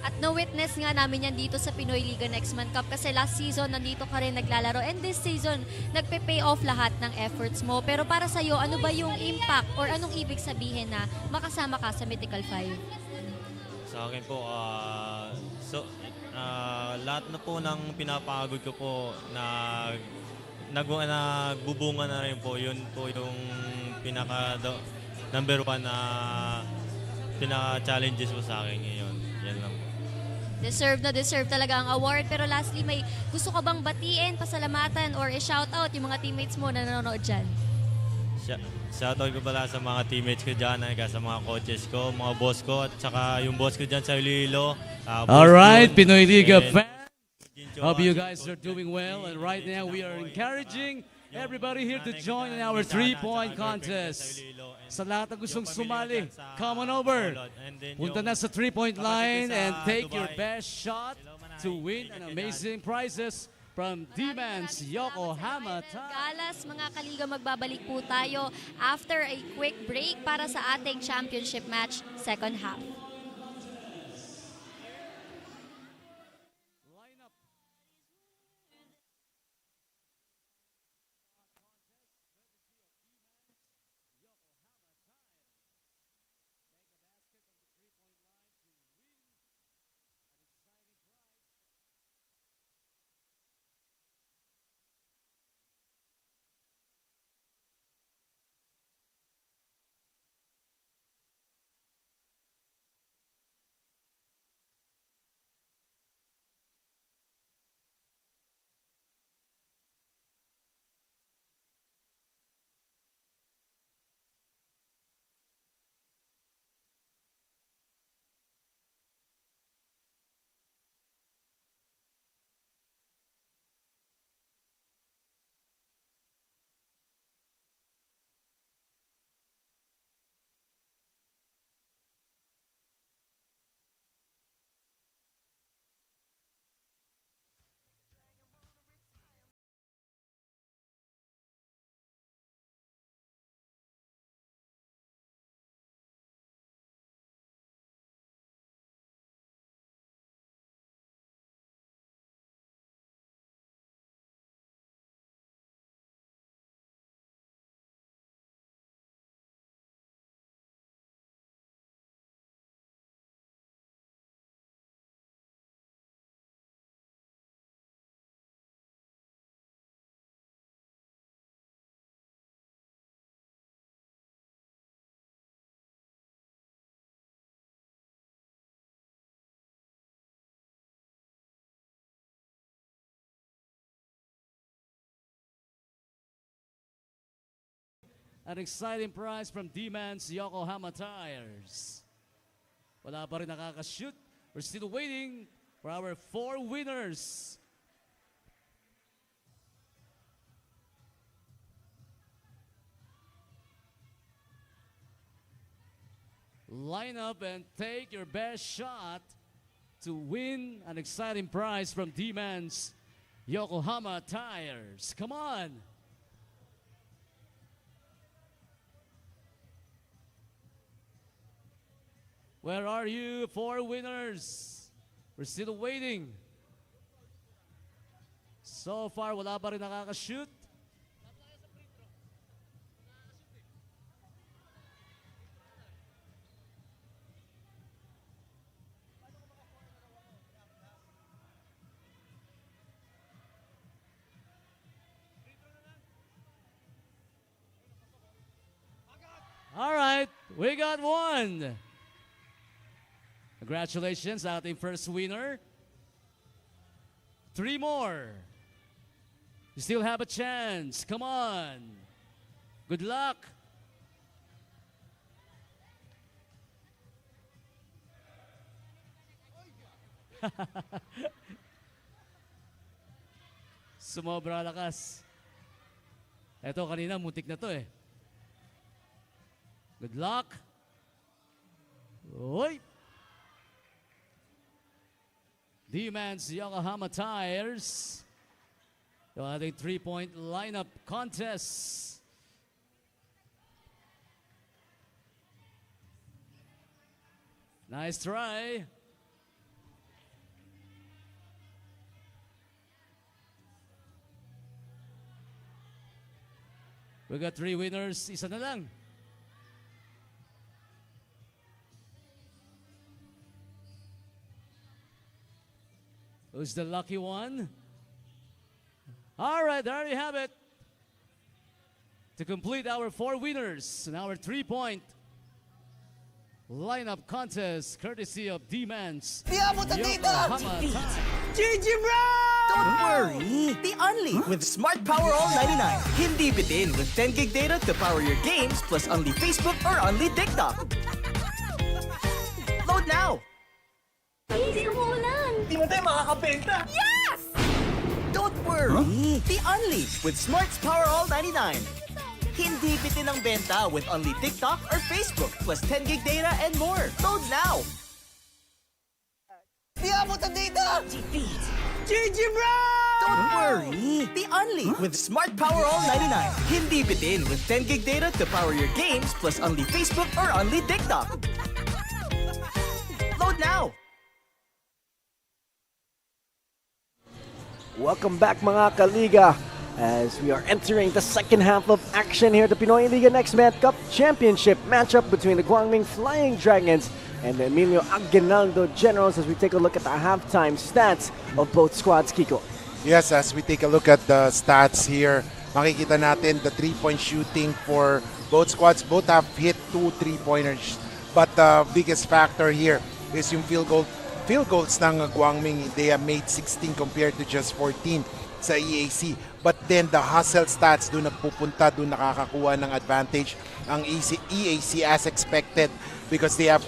At na-witness nga namin yan dito sa Pinoyliga Nextman Cup kasi last season nandito ka rin naglalaro and this season nagpe-pay off lahat ng efforts mo. Pero para sa'yo, ano ba yung impact or anong ibig sabihin na makasama ka sa Mythical 5? Sa akin po, lahat na po ng pinapagod ko po nagbubunga na rin po. Yun po yung pinaka number 1 na pinaka-challenges po sa akin ngayon. Yan lang po. Deserve talaga ang award. Pero lastly, may gusto ka bang batiin, pasalamatan, or i-shoutout yung mga teammates mo na nanonood dyan? Shoutout ko pala sa mga teammates ko dyan, sa mga coaches ko, mga boss ko, at saka yung boss ko dyan sa Iloilo. Alright, Pinoyliga fans. Hope you guys are doing well. And right now, we are encouraging everybody here to join in our 3-point contest. Sa lahat na gustong sumali, come on over. Punta na sa 3-point line and take your best shot to win an amazing prizes from D-Man's Yokohama Time. Galas, mga kaliga, magbabalik po tayo after a quick break para sa ating championship match, second half. An exciting prize from D-Man's Yokohama Tires. Wala pa rin nakakashoot. We're still waiting for our 4 winners. Line up and take your best shot to win an exciting prize from D-Man's Yokohama Tires. Come on. Where are you, 4 winners? We're still waiting. So far, wala pa rin nakakashoot. All right, we got 1. Congratulations, ating first winner. 3 more. You still have a chance. Come on. Good luck. Sumobra lakas. Eto kanina, muntik na to eh. Good luck. Oy! D-Man's Yokohama Tires. The ating three-point lineup contest. Nice try. We got 3 winners. Isa na lang. Who's the lucky one? All right, there you have it. To complete our 4 winners in our 3-point lineup contest, courtesy of D-Man's Yokohama Tires. GG bro! Don't worry, the Only with Smart Power All 99. Hindi bitin with 10 gig data to power your games plus only Facebook or only TikTok. Load now! Please, umuulan! Di mo tayo makakabenta! Yes! Don't worry, the Only with Smart's Power All 99. Hindi bitin ang benta with only TikTok or Facebook plus 10 gig data and more. Load now! Di abot ang data! Defeat! GG bro! Don't worry, the Only with Smart Power All 99. Hindi bitin with 10 gig data to power your games plus only Facebook or only TikTok. Load now! Welcome back mga kaliga as we are entering the second half of action here at the Pinoyliga Nextman Cup Championship matchup between the Guangming Flying Dragons and the Emilio Aguinaldo Generals as we take a look at the halftime stats of both squads, Kiko. Yes, as we take a look at the stats here, makikita natin the 3-point shooting for both squads. Both have hit 2 3-pointers. But the biggest factor here is yung field goals ng Guangming. They have made 16 compared to just 14 sa EAC. But then the hustle stats, doon nagpupunta, doon nakakakuha ng advantage ang EAC as expected because they have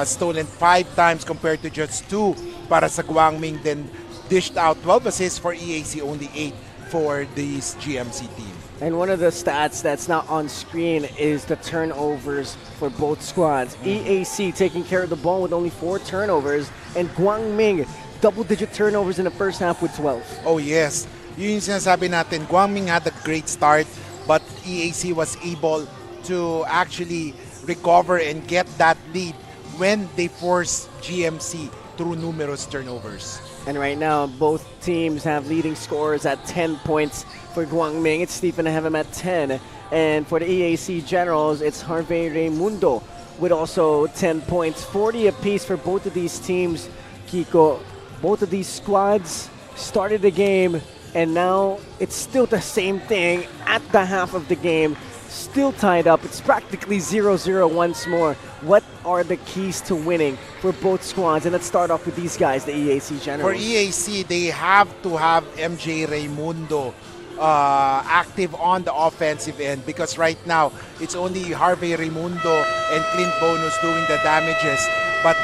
stolen 5 times compared to just 2 para sa Guangming, then dished out 12 assists for EAC, only 8 for this GMC team. And one of the stats that's not on screen is the turnovers for both squads. EAC taking care of the ball with only 4 turnovers, and Guangming double-digit turnovers in the first half with 12. Oh yes, yun yung sinasabi natin. Guangming had a great start, but EAC was able to actually recover and get that lead when they forced GMC through numerous turnovers. And right now, both teams have leading scorers at 10 points. For Guangming, it's Stephen Hevem at 10. And for the EAC Generals, it's Harvey Raimundo with also 10 points. 40 apiece for both of these teams, Kiko. Both of these squads started the game, and now it's still the same thing at the half of the game. Still tied up. It's practically 0-0 once more. What are the keys to winning for both squads? And let's start off with these guys, the EAC Generals. For EAC, they have to have MJ Raimundo active on the offensive end because right now it's only Harvey Raimundo and Clint Bonus doing the damages. But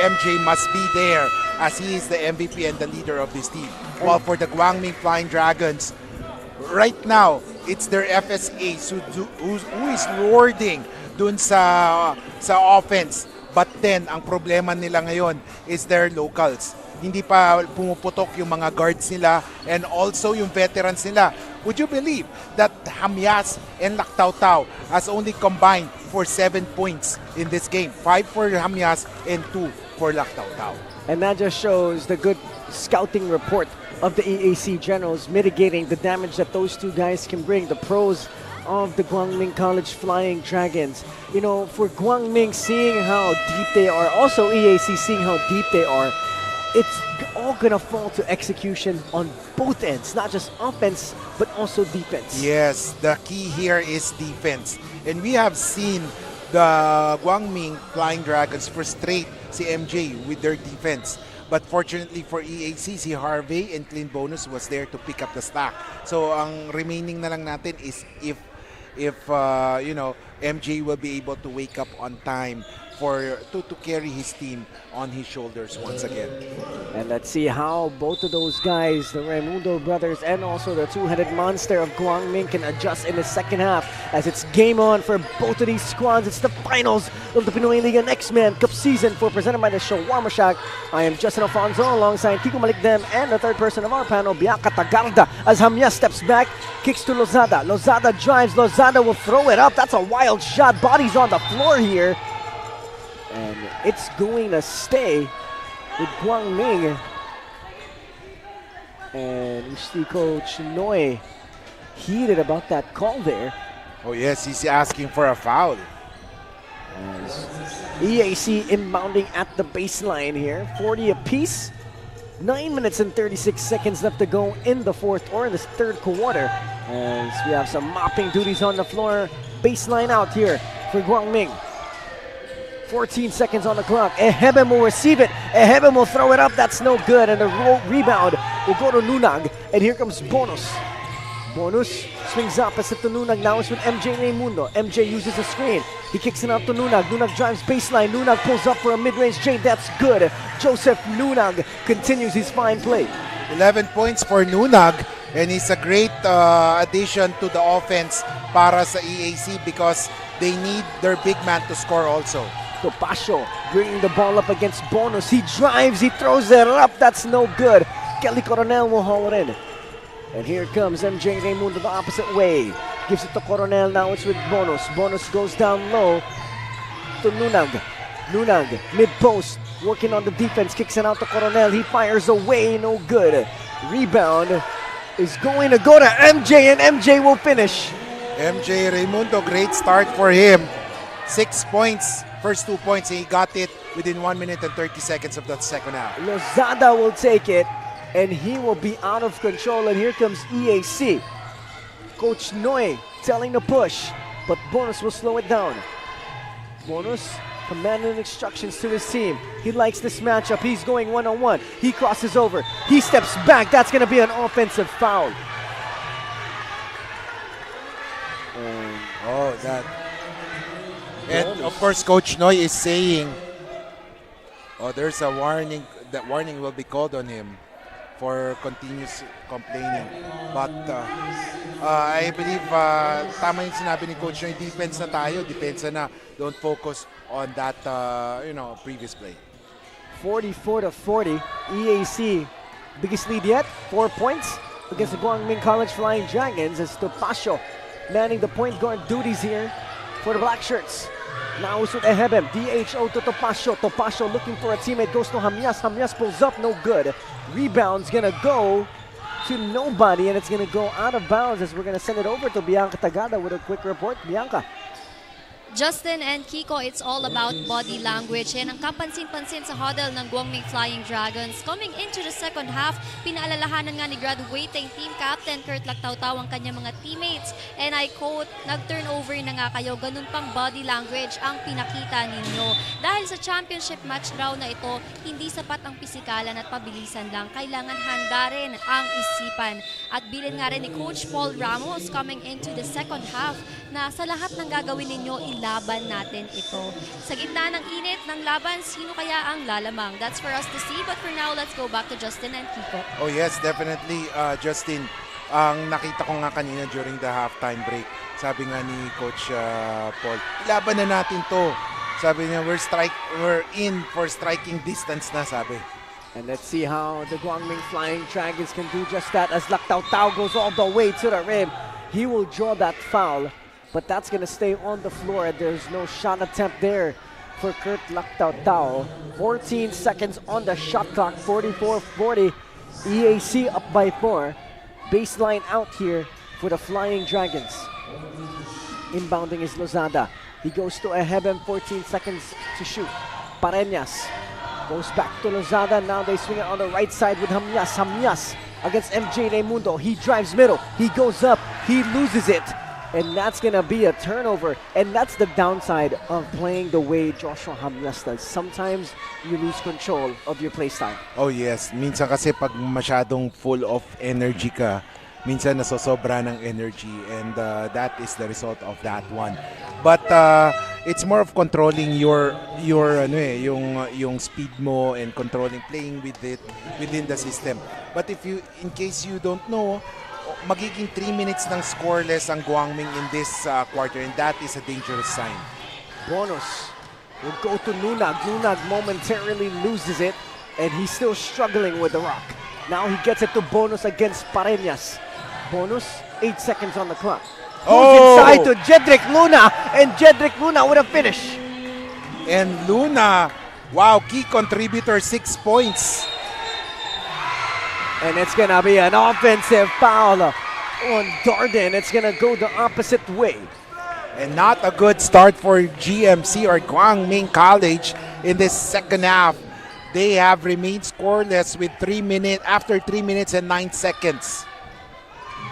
MJ must be there as he is the MVP and the leader of this team. While for the Guangming Flying Dragons, right now, it's their FSA who is lording dun sa offense. But then, ang problema nila ngayon is their locals. Hindi pa pumuputok yung mga guards nila and also yung veterans nila. Would you believe that Hamyas and Lactautau has only combined for 7 points in this game? 5 for Hamyas and 2 for Lactautau. And that just shows the good scouting report of the EAC Generals, mitigating the damage that those two guys can bring, the pros of the Guangming College Flying Dragons. You know, for Guangming, seeing how deep they are, also EAC seeing how deep they are, it's all gonna fall to execution on both ends, not just offense, but also defense. Yes, the key here is defense. And we have seen the Guangming Flying Dragons frustrate si MJ with their defense. But fortunately for EAC, si Harvey and Clint Bonus was there to pick up the slack. So ang remaining na lang natin is if if MJ will be able to wake up on time to carry his team on his shoulders once again. And let's see how both of those guys, the Raimundo brothers and also the two-headed monster of Guangming, can adjust in the second half as it's game on for both of these squads. It's the finals of the Pinoyliga Nextman Cup Season 4 presented by the Shawarma Shack. I am Justin Alfonso alongside Kiko Malikdem and the third person of our panel, Bianca Tagarda, as Hamya steps back, kicks to Lozada. Lozada drives, Lozada will throw it up. That's a wild shot. Body's on the floor here. And it's going to stay with Guangming. And you see Coach Noy heated about that call there. Oh yes, he's asking for a foul. As EAC inbounding at the baseline here. 40 apiece. 9 minutes and 36 seconds left to go in the fourth or in the third quarter. As we have some mopping duties on the floor. Baseline out here for Guangming. 14 seconds on the clock. Eheben will receive it. Eheben will throw it up. That's no good. And the rebound will go to Nunag. And here comes Bonus. Bonus swings opposite to Nunag. Now it's with MJ Raimundo. MJ uses a screen. He kicks it out to Nunag. Nunag drives baseline. Nunag pulls up for a mid-range J. That's good. Joseph Nunag continues his fine play. 11 points for Nunag. And he's a great addition to the offense para sa EAC because they need their big man to score also. Topacio bringing the ball up against Bonus. He drives, he throws it up. That's no good. Kelly Coronel will haul it in. And here comes MJ Raimundo the opposite way. Gives it to Coronel. Now it's with Bonus. Bonus goes down low to Nunag. Nunag, mid-post, working on the defense. Kicks it out to Coronel. He fires away. No good. Rebound is going to go to MJ, and MJ will finish. MJ Raimundo, great start for him. 6 points. First 2 points, he got it within 1 minute and 30 seconds of that second half. Lozada will take it, and he will be out of control. And here comes EAC. Coach Noy telling the push, but Bonus will slow it down. Bonus commanding instructions to his team. He likes this matchup. He's going one-on-one. He crosses over. He steps back. That's going to be an offensive foul. And of course, Coach Noy is saying, there's a warning. That warning will be called on him for continuous complaining. But I believe tama yung sinabi ni Coach Noy, defense na tayo, depensa na. Don't focus on that previous play. 44-40, EAC, biggest lead yet, 4 points against the Guangming College Flying Dragons as Topacio manning the point guard duties here for the Black Shirts. Now it's with Ehebem, DHO to Topacio. Topacio looking for a teammate, goes to Hamyas. Hamyas pulls up, no good. Rebound's gonna go to nobody, and it's gonna go out of bounds as we're gonna send it over to Bianca Tagada with a quick report. Bianca. Justin and Kiko, it's all about body language. Yan ang kapansin-pansin sa huddle ng Guangming Flying Dragons. Coming into the second half, pinaalalahanan nga ni graduating team captain Kurt Lactautaw ang kanyang mga teammates. And I quote, nag-turnover na nga kayo, ganun pang body language ang pinakita ninyo. Dahil sa championship match raw na ito, hindi sapat ang pisikalan at pabilisan lang. Kailangan handa rin ang isipan. At bilin nga rin ni Coach Paul Ramos coming into the second half na sa lahat ng gagawin ninyo, laban natin ito. Sa gitna ng init ng laban, sino kaya ang lalamang? That's for us to see, but for now, let's go back to Justin and Kiko. Oh yes, definitely, Justin. Ang nakita ko nga kanina during the halftime break, sabi nga ni Coach Paul, laban na natin to. Sabi niya, we're in for striking distance na, sabi. And let's see how the Guangming Flying Dragons can do just that as Lactautaw goes all the way to the rim. He will draw that foul, but that's going to stay on the floor. There's no shot attempt there for Kurt Lactautaw. 14 seconds on the shot clock, 44-40. EAC up by 4. Baseline out here for the Flying Dragons. Inbounding is Lozada. He goes to Eheben, 14 seconds to shoot. Pareñas goes back to Lozada. Now they swing it on the right side with Hamyas. Hamyas against MJ Raimundo. He drives middle. He goes up. He loses it. And that's going to be a turnover. And that's the downside of playing the way Joshua Hamyas does. Sometimes you lose control of your play style. Oh yes. Minsan kasi pag masyadong full of energy ka, minsan nasosobra ng energy, and that is the result of that one. But it's more of controlling your yung speed mo and controlling, playing with it within the system. But in case you don't know, magiging 3 minutes ng scoreless ang Guangming in this quarter, and that is a dangerous sign. Bonus will go to Nunag. Nunag momentarily loses it, and he's still struggling with the rock. Now he gets it to Bonus against Pareñas. Bonus, 8 seconds on the clock. Goes inside to Jedrick Luna, and Jedrick Luna with a finish. And Luna, wow, key contributor, 6 points. And it's gonna be an offensive foul on Darden. It's gonna go the opposite way. And not a good start for GMC or Guangming College in this second half. They have remained scoreless with after 3 minutes and 9 seconds.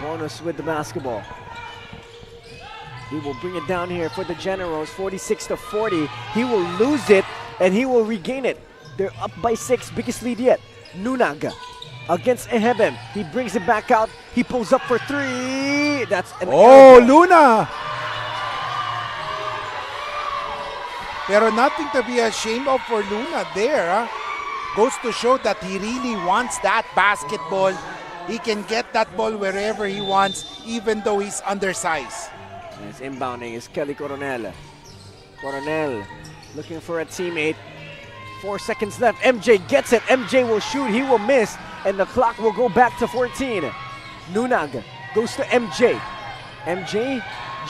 Bonus with the basketball. He will bring it down here for the Generals, 46-40. He will lose it, and he will regain it. They're up by 6, biggest lead yet. Nunag against Ehebem. He brings it back out. He pulls up for 3. That's an Oh, air ball. Luna! Pero nothing to be ashamed of for Luna there. Goes to show that he really wants that basketball. He can get that ball wherever he wants, even though he's undersized. As inbounding is Kelly Coronel. Coronel looking for a teammate. 4 seconds left. MJ gets it. MJ will shoot. He will miss. And the clock will go back to 14. Nunag goes to MJ. MJ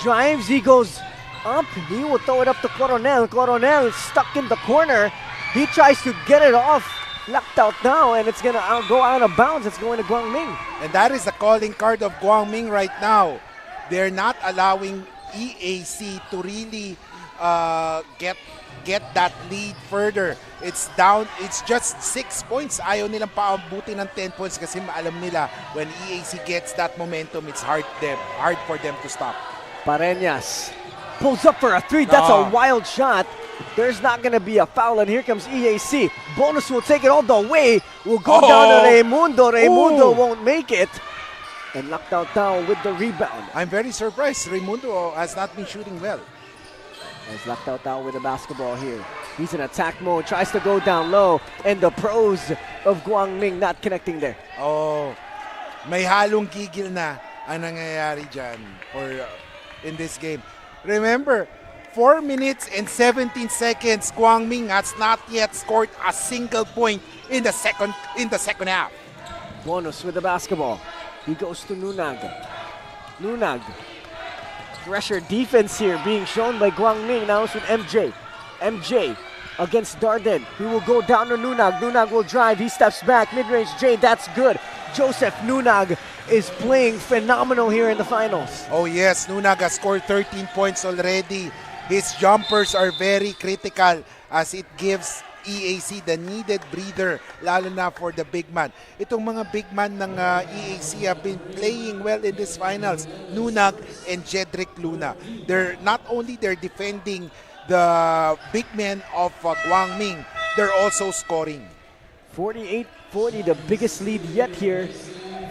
drives. He goes up. He will throw it up to Coronel. Coronel is stuck in the corner. He tries to get it off. Locked out now, and it's going to go out of bounds. It's going to Guangming. And that is the calling card of Guangming right now. They're not allowing EAC to really get that lead further. It's down. It's just 6 points. Ayaw nilang paabutin ng 10 points kasi alam nila when EAC gets that momentum, it's hard for them to stop. Pareñas pulls up for a 3. That's a wild shot. There's not going to be a foul, and here comes EAC. Bonus will take it all the way. Will go down to Raimundo. Raimundo won't make it. And knocked out down with the rebound. I'm very surprised. Raimundo has not been shooting well. He's locked out down with the basketball here. He's in attack mode, tries to go down low, and the pros of Guangming not connecting there. Oh, may halong gigil na ang nangyayari dyan in this game. Remember, 4 minutes and 17 seconds, Guangming has not yet scored a single point in the second half. Bonus with the basketball. He goes to Nunag. Nunag. Pressure defense here being shown by Guangming. Now it's with MJ. MJ against Darden. He will go down to Nunag. Nunag will drive. He steps back. Mid-range J. That's good. Joseph Nunag is playing phenomenal here in the finals. Oh yes, Nunag has scored 13 points already. His jumpers are very critical as it gives EAC the needed breather, lalo na for the big man. Itong mga big man ng EAC have been playing well in this finals. Nunag and Jedrick Luna. They're defending the big men of Guangming. They're also scoring. 48-40, the biggest lead yet here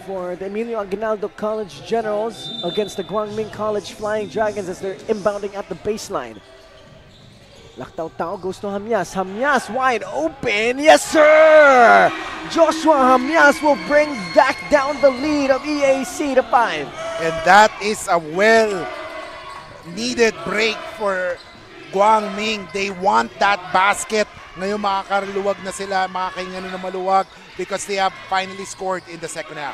for the Emilio Aguinaldo College Generals against the Guangming College Flying Dragons as they're inbounding at the baseline. Laktao Tao goes to Hamyas. Hamyas wide open. Yes, sir! Joshua Hamyas will bring back down the lead of EAC to 5. And that is a well-needed break for Guangming. They want that basket. Ngayon makakaluwag na sila, makakahinga na maluwag because they have finally scored in the second half.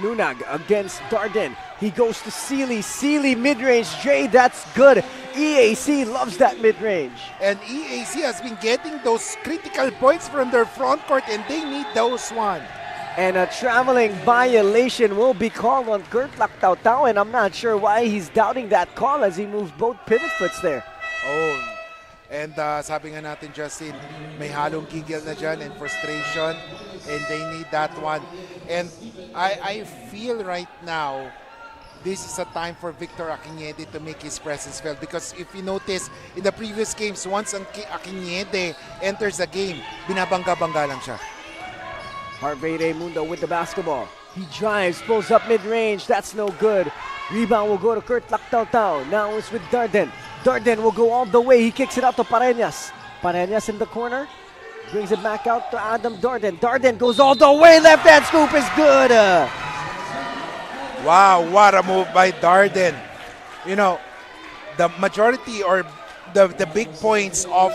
Nunag against Darden. He goes to Sealy. Sealy mid-range J. That's good. EAC loves that mid-range. And EAC has been getting those critical points from their front court, and they need those one. And a traveling violation will be called on Kurt Laktao, and I'm not sure why he's doubting that call as he moves both pivot foots there. Oh, and sabi nga natin, Justin, may halong gigil na dyan and frustration, and they need that one. And I feel right now, this is a time for Victor Akinede to make his presence felt, because if you notice, in the previous games, once Akinede enters the game, binabangga-bangga lang siya. Harvey Raimundo with the basketball. He drives, pulls up mid-range. That's no good. Rebound will go to Kurt Lactautau. Now it's with Darden. Darden will go all the way. He kicks it out to Pareñas. Pareñas in the corner. Brings it back out to Adam Darden. Darden goes all the way. Left hand scoop is good. Wow, what a move by Darden. You know, the majority or the big points of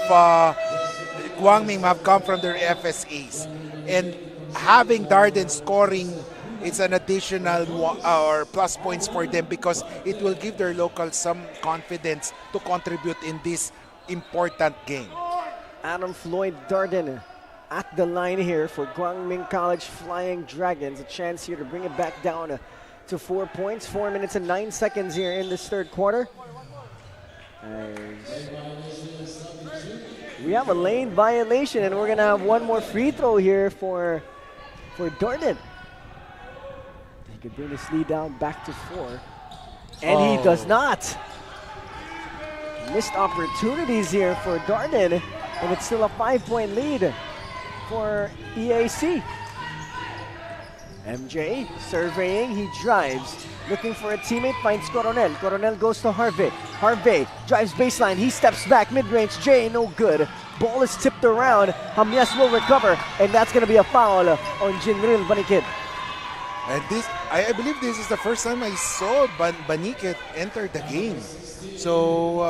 Guangming have come from their FSAs. And having Darden scoring, it's an additional or plus points for them because it will give their locals some confidence to contribute in this important game. Adam Floyd Darden at the line here for Guangming College Flying Dragons. A chance here to bring it back down to 4 points. 4 minutes and 9 seconds here in this third quarter. As we have a lane violation, and we're going to have one more free throw here for Darden. He could bring this lead down back to 4. And he does not. Missed opportunities here for Darden, and it's still a 5-point lead for EAC. MJ surveying, he drives, looking for a teammate, finds Coronel. Coronel goes to Harvey. Harvey drives baseline, he steps back, mid-range, Jay, no good. Ball is tipped around, Hamyas will recover, and that's going to be a foul on Jinril Banikid. And this, I believe this is the first time I saw Banikid enter the game. So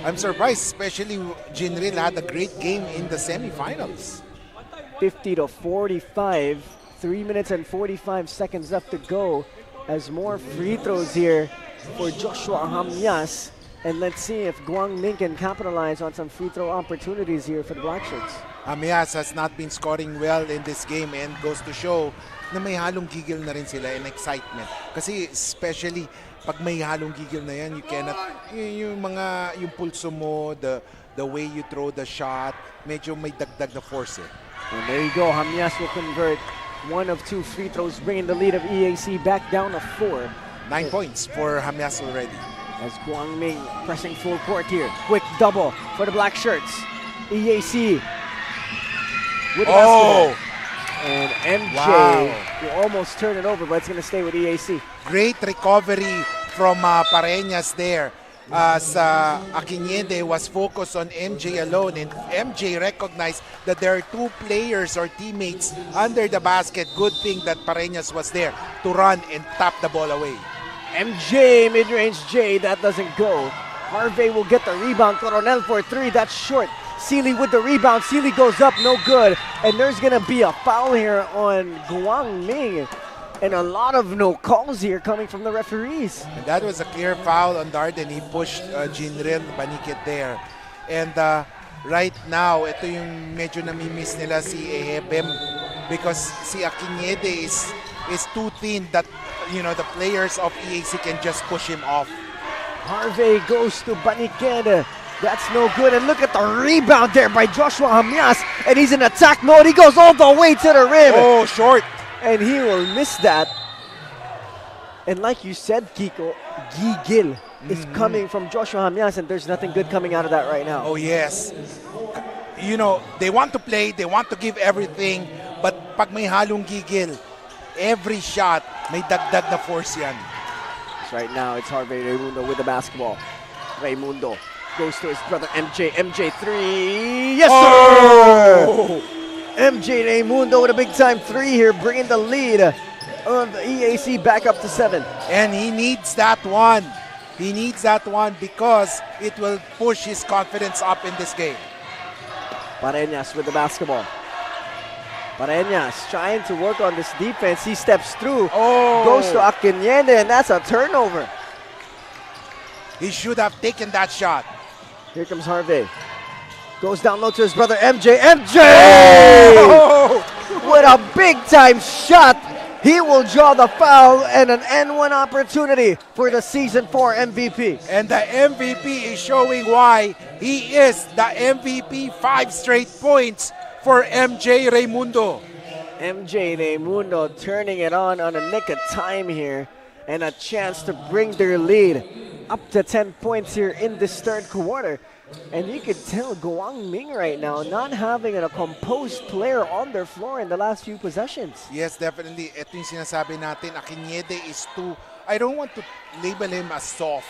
I'm surprised, especially Jinril had a great game in the semifinals. 50-45, 3 minutes and 45 seconds left to go as more free throws here for Joshua Hamyas. And let's see if Guangming can capitalize on some free throw opportunities here for the Blackshirts. Hamyas has not been scoring well in this game and goes to show na may halong gigil na rin sila and excitement. Kasi especially pag may halong gigil na yan, you cannot, yung pulso mo, the way you throw the shot, medyo may dagdag na force eh. And there you go, Hamyas will convert one of 2 free throws, bringing the lead of EAC back down to 4. 9 points for Hamyas already. As Guangming pressing full court here. Quick double for the Black Shirts. EAC with the basketball. And MJ will almost turn it over, but it's going to stay with EAC. Great recovery from Pareñas there. As Akinede was focused on MJ alone, and MJ recognized that there are 2 players or teammates under the basket. Good thing that Pareñas was there to run and tap the ball away. MJ, mid-range J, that doesn't go. Harvey will get the rebound. Coronel for 3, that's short. Seeley with the rebound. Seeley goes up, no good. And there's going to be a foul here on Guangming. And a lot of no calls here coming from the referees. And that was a clear foul on Darden. He pushed Jinril Banikid there. And right now, ito yung medyo namimiss nila si Ehebem because si Akinede is too thin that, you know, the players of EAC can just push him off. Harvey goes to Banikid. That's no good. And look at the rebound there by Joshua Hamyas. And he's in attack mode. He goes all the way to the rim. Oh, short. And he will miss that. And like you said, Kiko, gigil is coming from Joshua Hamyas, and there's nothing good coming out of that right now. Oh, yes. You know, they want to play, they want to give everything, but pag may halong gigil, every shot may dagdag na force yan. Right now, it's Harvey Raimundo with the basketball. Raimundo goes to his brother MJ. MJ 3. Yes, sir! MJ Raimundo with a big-time 3 here, bringing the lead of the EAC back up to 7. And he needs that one. He needs that one because it will push his confidence up in this game. Pareñas with the basketball. Pareñas trying to work on this defense. He steps through, goes to Akinede, and that's a turnover. He should have taken that shot. Here comes Harvey. Goes down low to his brother MJ. MJ! Oh! What a big-time shot. He will draw the foul and an N1 opportunity for the Season 4 MVP. And the MVP is showing why he is the MVP. 5 straight points for MJ Raimundo. MJ Raimundo turning it on a nick of time here and a chance to bring their lead up to 10 points here in this third quarter. And you could tell Guangming right now not having a composed player on their floor in the last few possessions. Yes, definitely. Ito yung sinasabi natin, Akinyede is too, I don't want to label him as soft,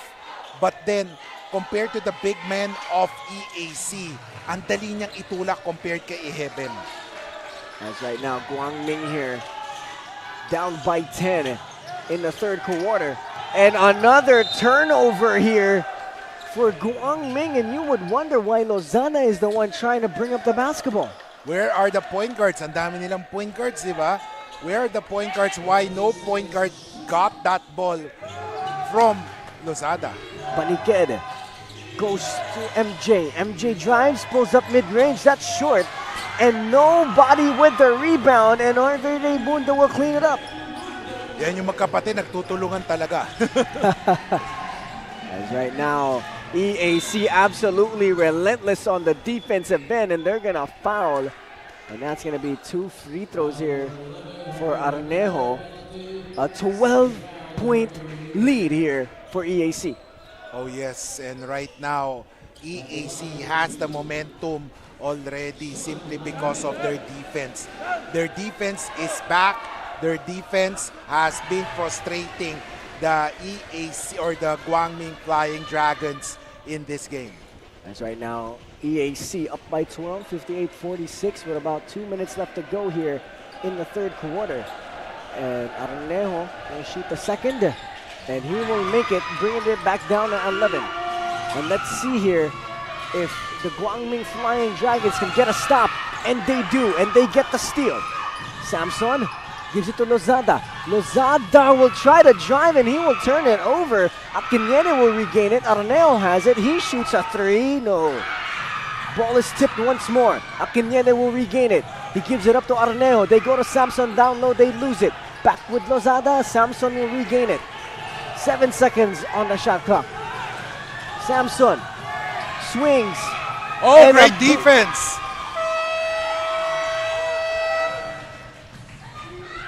but then compared to the big men of EAC, ang dali niyang itulak compared kay Eheben. As right now, Guangming here down by 10 in the third quarter. And another turnover here for Guangming, and you would wonder why Lozada is the one trying to bring up the basketball. Where are the point guards? Ang dami nilang point guards, di ba? Where are the point guards? Why no point guard got that ball from Lozada? Paniked goes to MJ. MJ drives, pulls up mid-range. That's short. And nobody with the rebound, and Arthur Raimundo will clean it up. Yan yung magkapatid, nagtutulungan talaga. As right now, EAC absolutely relentless on the defensive end, and they're gonna foul. And that's gonna be 2 free throws here for Arnejo. A 12-point lead here for EAC. Oh yes, and right now, EAC has the momentum already simply because of their defense. Their defense is back. Their defense has been frustrating the EAC or the Guangming Flying Dragons in this game. As right now, EAC up by 12, 58-46 with about 2 minutes left to go here in the third quarter. And Arnejo will shoot the second, and he will make it, bringing it back down to 11. And let's see here if the Guangming Flying Dragons can get a stop, and they do, and they get the steal. Samson gives it to Lozada. Lozada will try to drive, and he will turn it over. Akinyene will regain it. Arnejo has it. He shoots a three. No. Ball is tipped once more. Akinyene will regain it. He gives it up to Arnejo. They go to Samson down low. They lose it. Back with Lozada. Samson will regain it. 7 seconds on the shot clock. Samson swings. Oh, great defense.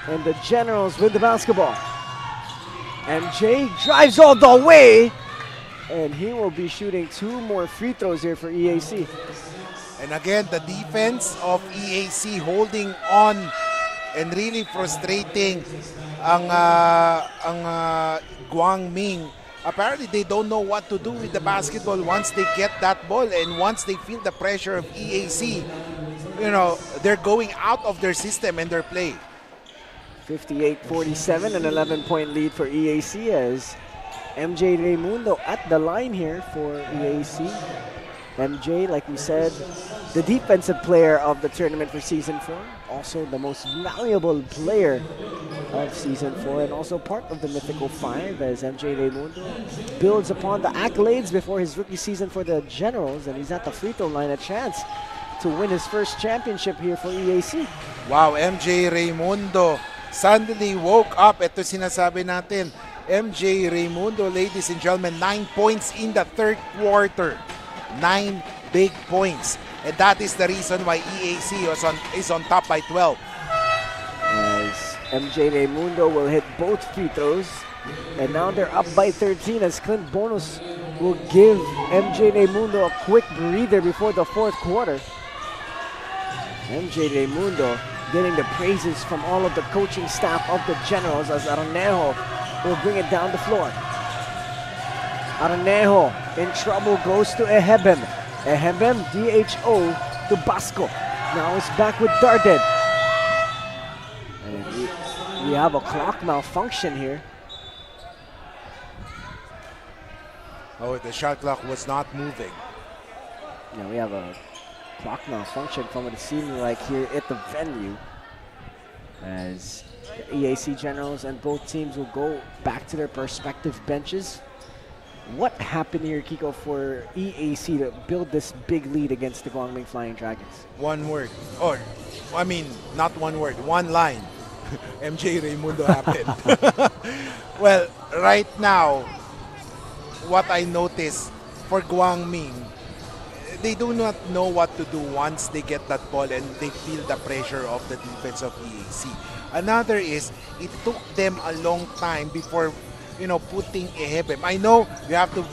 And the Generals with the basketball. MJ drives all the way. And he will be shooting 2 more free throws here for EAC. And again, the defense of EAC holding on and really frustrating ang Guangming. Apparently, they don't know what to do with the basketball once they get that ball, and once they feel the pressure of EAC, you know, they're going out of their system and their play. 58-47, an 11-point lead for EAC as MJ Raimundo at the line here for EAC. MJ, like we said, the defensive player of the tournament for Season 4. Also the most valuable player of Season 4 and also part of the Mythical 5 as MJ Raimundo builds upon the accolades before his rookie season for the Generals, and he's at the free throw line, a chance to win his first championship here for EAC. Wow, MJ Raimundo suddenly woke up. Ito sinasabi natin, MJ Raimundo, ladies and gentlemen, 9 points in the third quarter. 9 big points. And that is the reason why EAC is on top by 12. As MJ Raimundo will hit both free throws. And now they're up by 13 as Clint Bonus will give MJ Raimundo a quick breather before the fourth quarter. MJ Raimundo getting the praises from all of the coaching staff of the Generals as Arnejo will bring it down the floor. Arnejo in trouble, goes to Ehebem. Ehebem, DHO to Basco. Now it's back with Darden. And we have a clock malfunction here. Oh, the shot clock was not moving. Now we have a clock malfunction from what it seemed like here at the venue. As the EAC Generals and both teams will go back to their respective benches. What happened here, Kiko, for EAC to build this big lead against the Guangming Flying Dragons? One word. Or, I mean, not one word, one line. MJ Raimundo happened. Well, right now, what I noticed for Guangming, they do not know what to do once they get that ball and they feel the pressure of the defense of EAC. Another is, it took them a long time before, you know, putting Ehebem. I know you have to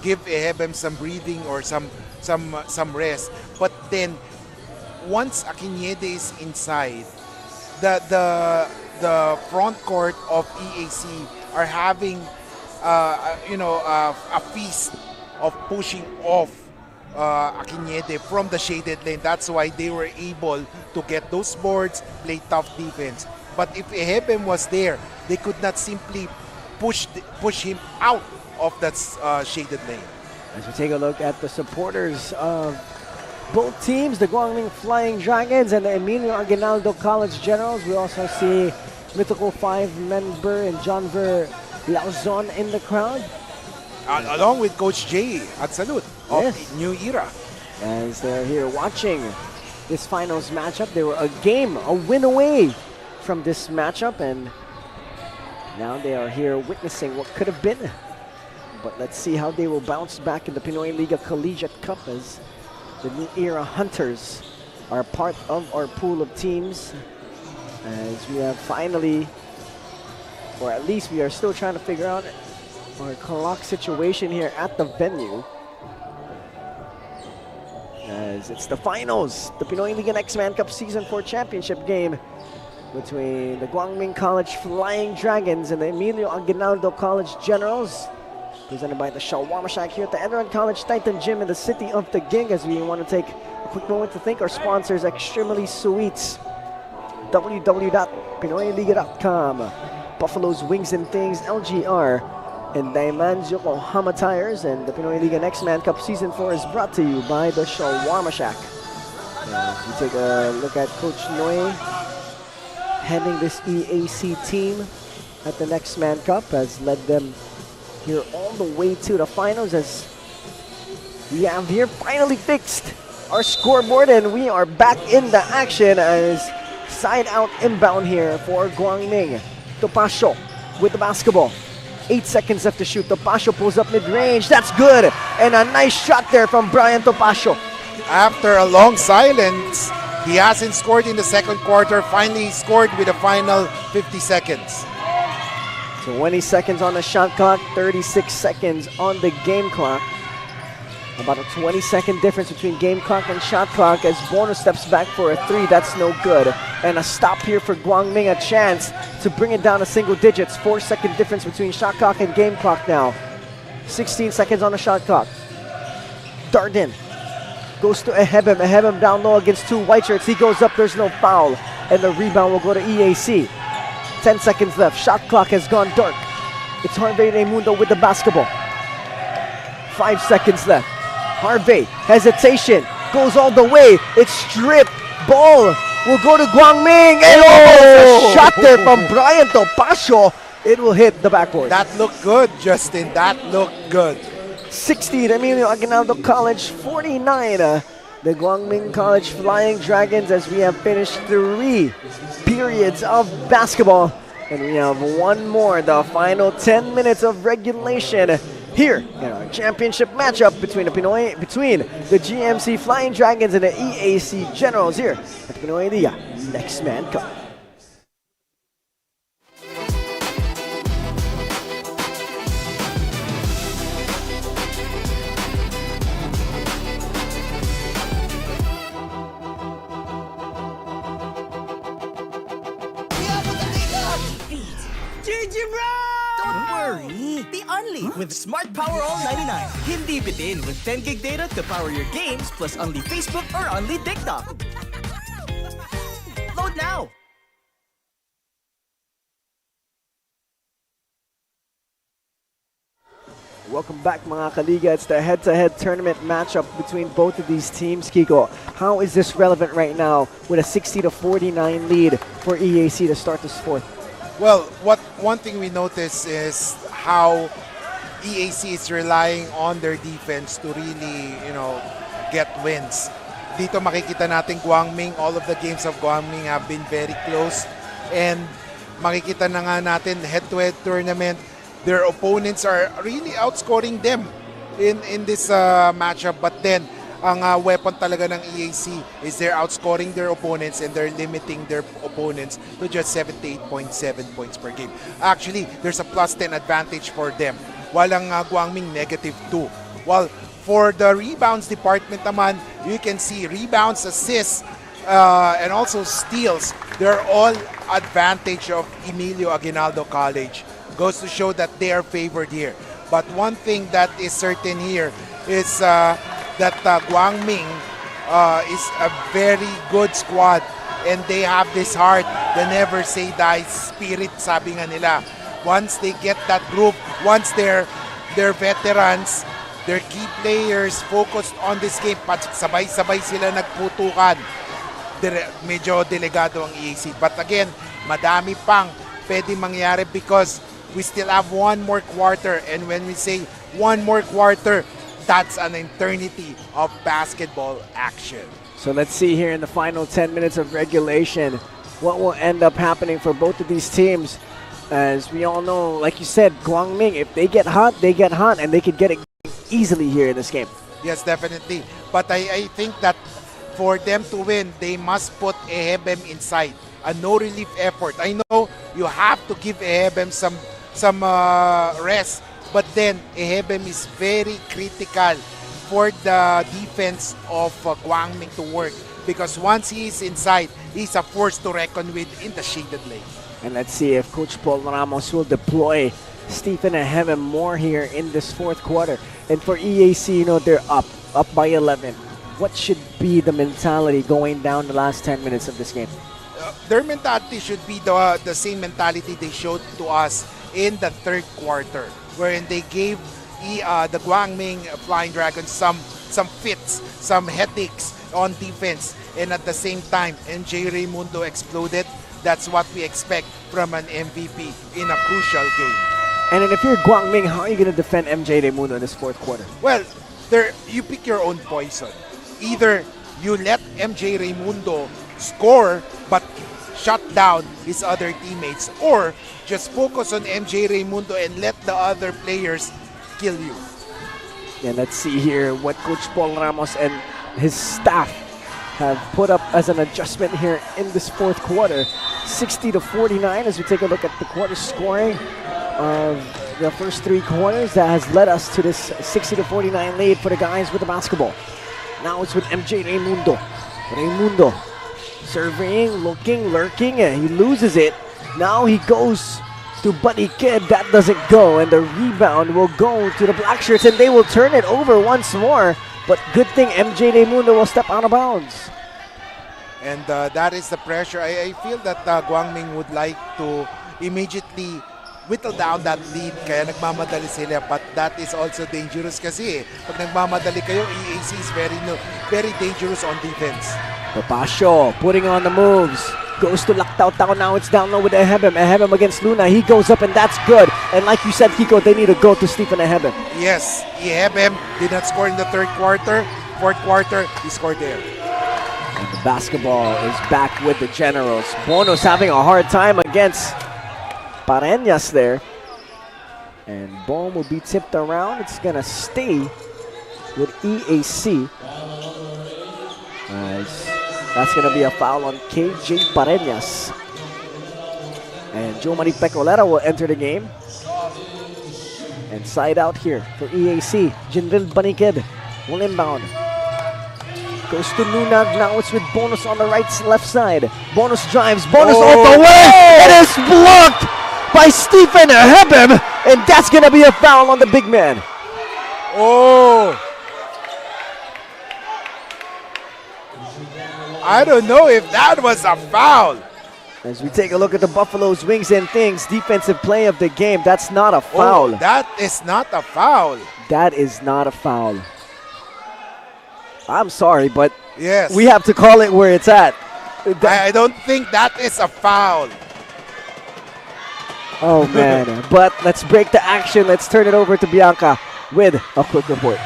give Ehebem some breathing or some rest. But then once Akinede is inside, the front court of EAC are having a feast of pushing off Akinede from the shaded lane. That's why they were able to get those boards, play tough defense. But if Ehebem was there, they could not simply push him out of that shaded lane. As we take a look at the supporters of both teams, the Guangming Flying Dragons and the Emilio Aguinaldo College Generals, we also see Mythical 5 member and John Ver Lauzon in the crowd. Along with Coach Jay at Salute of New Era. As they're here watching this finals matchup, they were a win away from this matchup, and now they are here witnessing what could have been. But let's see how they will bounce back in the Pinoyliga Collegiate Cup, as the New Era Hunters are part of our pool of teams, as we have finally, or at least we are still trying to figure out our clock situation here at the venue, as it's the finals, the Pinoyliga Nextman Cup Season 4 Championship game between the Guangming College Flying Dragons and the Emilio Aguinaldo College Generals, presented by the Shawarma Shack here at the ENDERUN College Titan Gym in the city of Taguig. As we want to take a quick moment to thank our sponsors, Extremely Sweets, www.pinoyliga.com, Buffalo's Wings and Things, LGR, and Diamond Yokohama Tires. And the Pinoyliga Nextman Cup Season 4 is brought to you by the Shawarma Shack. As we take a look at Coach Noy heading this EAC team at the Nextman Cup, has led them here all the way to the finals, as we have here finally fixed our scoreboard and we are back in the action, as side out inbound here for Guangming. Topacio with the basketball. 8 seconds left to shoot. Topacio pulls up mid-range. That's good. And a nice shot there from Brian Topacio. After a long silence, he hasn't scored in the second quarter. Finally scored with the final 50 seconds. 20 seconds on the shot clock, 36 seconds on the game clock. About a 20-second difference between game clock and shot clock, as Bono steps back for a three. That's no good. And a stop here for Guangming, a chance to bring it down to single digits. 4-second difference between shot clock and game clock now. 16 seconds on the shot clock. Darden goes to Ehebem. Ehebem down low against two white shirts. He goes up, there's no foul. And the rebound will go to EAC. 10 seconds left. Shot clock has gone dark. It's Harvey Raimundo with the basketball. 5 seconds left. Harvey, hesitation, goes all the way. It's stripped. Ball will go to Guangming. And a shot there from Brian Topacio. It will hit the backboard. That looked good, Justin. That looked good. 60 to Emilio Aguinaldo College, 49. The Guangming College Flying Dragons, as we have finished 3 periods of basketball. And we have one more, the final 10 minutes of regulation here in our championship matchup between the GMC Flying Dragons and the EAC Generals here at the Pinoyliga Nextman Cup. Don't worry, the Only with Smart Power All 99. Hindi bitin with 10 gig data to power your games plus only Facebook or only TikTok. Load now! Welcome back, mga kaliga. It's the head-to-head tournament matchup between both of these teams. Kiko, how is this relevant right now with a 60-49 lead for EAC to start this fourth? Well, one thing we notice is how EAC is relying on their defense to really, get wins. Dito makikita natin Guangming, all of the games of Guangming have been very close. And makikita na nga natin head-to-head tournament, their opponents are really outscoring them in this matchup. But then, ang weapon talaga ng EAC is they're outscoring their opponents and they're limiting their opponents to just 78.7 points per game. Actually, there's a plus 10 advantage for them. Walang Guangming -2 While for the rebounds department naman, you can see rebounds, assists, and also steals. They're all advantage of Emilio Aguinaldo College. Goes to show that they are favored here. But one thing that is certain here is that Guangming is a very good squad, and they have this heart, the never say die spirit, sabi nga nila. Once they get that group, once they're veterans, their key players focused on this game, sabay-sabay sila nagputukan. Medyo delegado ang EAC. But again, madami pang pwede mangyari because we still have one more quarter. And when we say one more quarter, that's an eternity of basketball action. So let's see here in the final 10 minutes of regulation what will end up happening for both of these teams. As we all know, like you said, Guangming, if they get hot, and they could get it easily here in this game. Yes, definitely. But I think that for them to win, they must put Ehebem inside. A no-relief effort. I know you have to give Ehebem some rest, but then Ehebem is very critical for the defense of Guangming to work, because once he is inside, he's a force to reckon with in the shaded lane. And let's see if Coach Paul Ramos will deploy Stephen Ehebem more here in this fourth quarter. And for EAC, you know, they're up by 11. What should be the mentality going down the last 10 minutes of this game? Their mentality should be the same mentality they showed to us in the third quarter, wherein they gave the Guangming Flying Dragons some fits, some headaches on defense, and at the same time, MJ Raimundo exploded. That's what we expect from an MVP in a crucial game. And then if you're Guangming, how are you going to defend MJ Raimundo in this fourth quarter? Well, you pick your own poison. Either you let MJ Raimundo score but shut down his other teammates, or just focus on MJ Raimundo and let the other players kill you. And let's see here what Coach Paul Ramos and his staff have put up as an adjustment here in this fourth quarter. 60-49 as we take a look at the quarter scoring of the first three quarters. That has led us to this 60-49 lead for the guys with the basketball. Now it's with MJ Raimundo. Raimundo surveying, looking, lurking, and he loses it. Now he goes to Buddy Kid. That doesn't go, and the rebound will go to the Black Shirts, and they will turn it over once more. But good thing MJ Raimundo will step out of bounds. And that is the pressure. I feel that Guangming would like to immediately whittle down that lead, kaya nagmamadali sila. But that is also dangerous kasi pag nagmamadali kayo, EAC is very dangerous on defense. Papasio putting on the moves. Goes to Lactao Tao. Now it's down low with Ehebem. Ehebem against Luna. He goes up, and that's good. And like you said, Kiko, they need to go to Stephen Ehebem. Yes, Ehebem did not score in the third quarter. Fourth quarter, he scored there. And the basketball is back with the Generals. Bono's having a hard time against Pareñas there. And ball will be tipped around. It's going to stay with EAC. That's going to be a foul on KJ Pareñas. And Joe Marie Pecolera will enter the game. And side out here for EAC. Jinril Banikid will inbound. Goes to Nunag. Now it's with Bonus on the left side. Bonus drives. Bonus all the way. It is blocked by Stephen Ehebem. And that's going to be a foul on the big man. Oh! I don't know if that was a foul. As we take a look at the Buffalo's Wings and Things defensive play of the game, that's not a foul. Oh, that is not a foul. That is not a foul. I'm sorry, but yes, we have to call it where it's at. I don't think that is a foul. Oh, man. But let's break the action. Let's turn it over to Bianca with a quick report.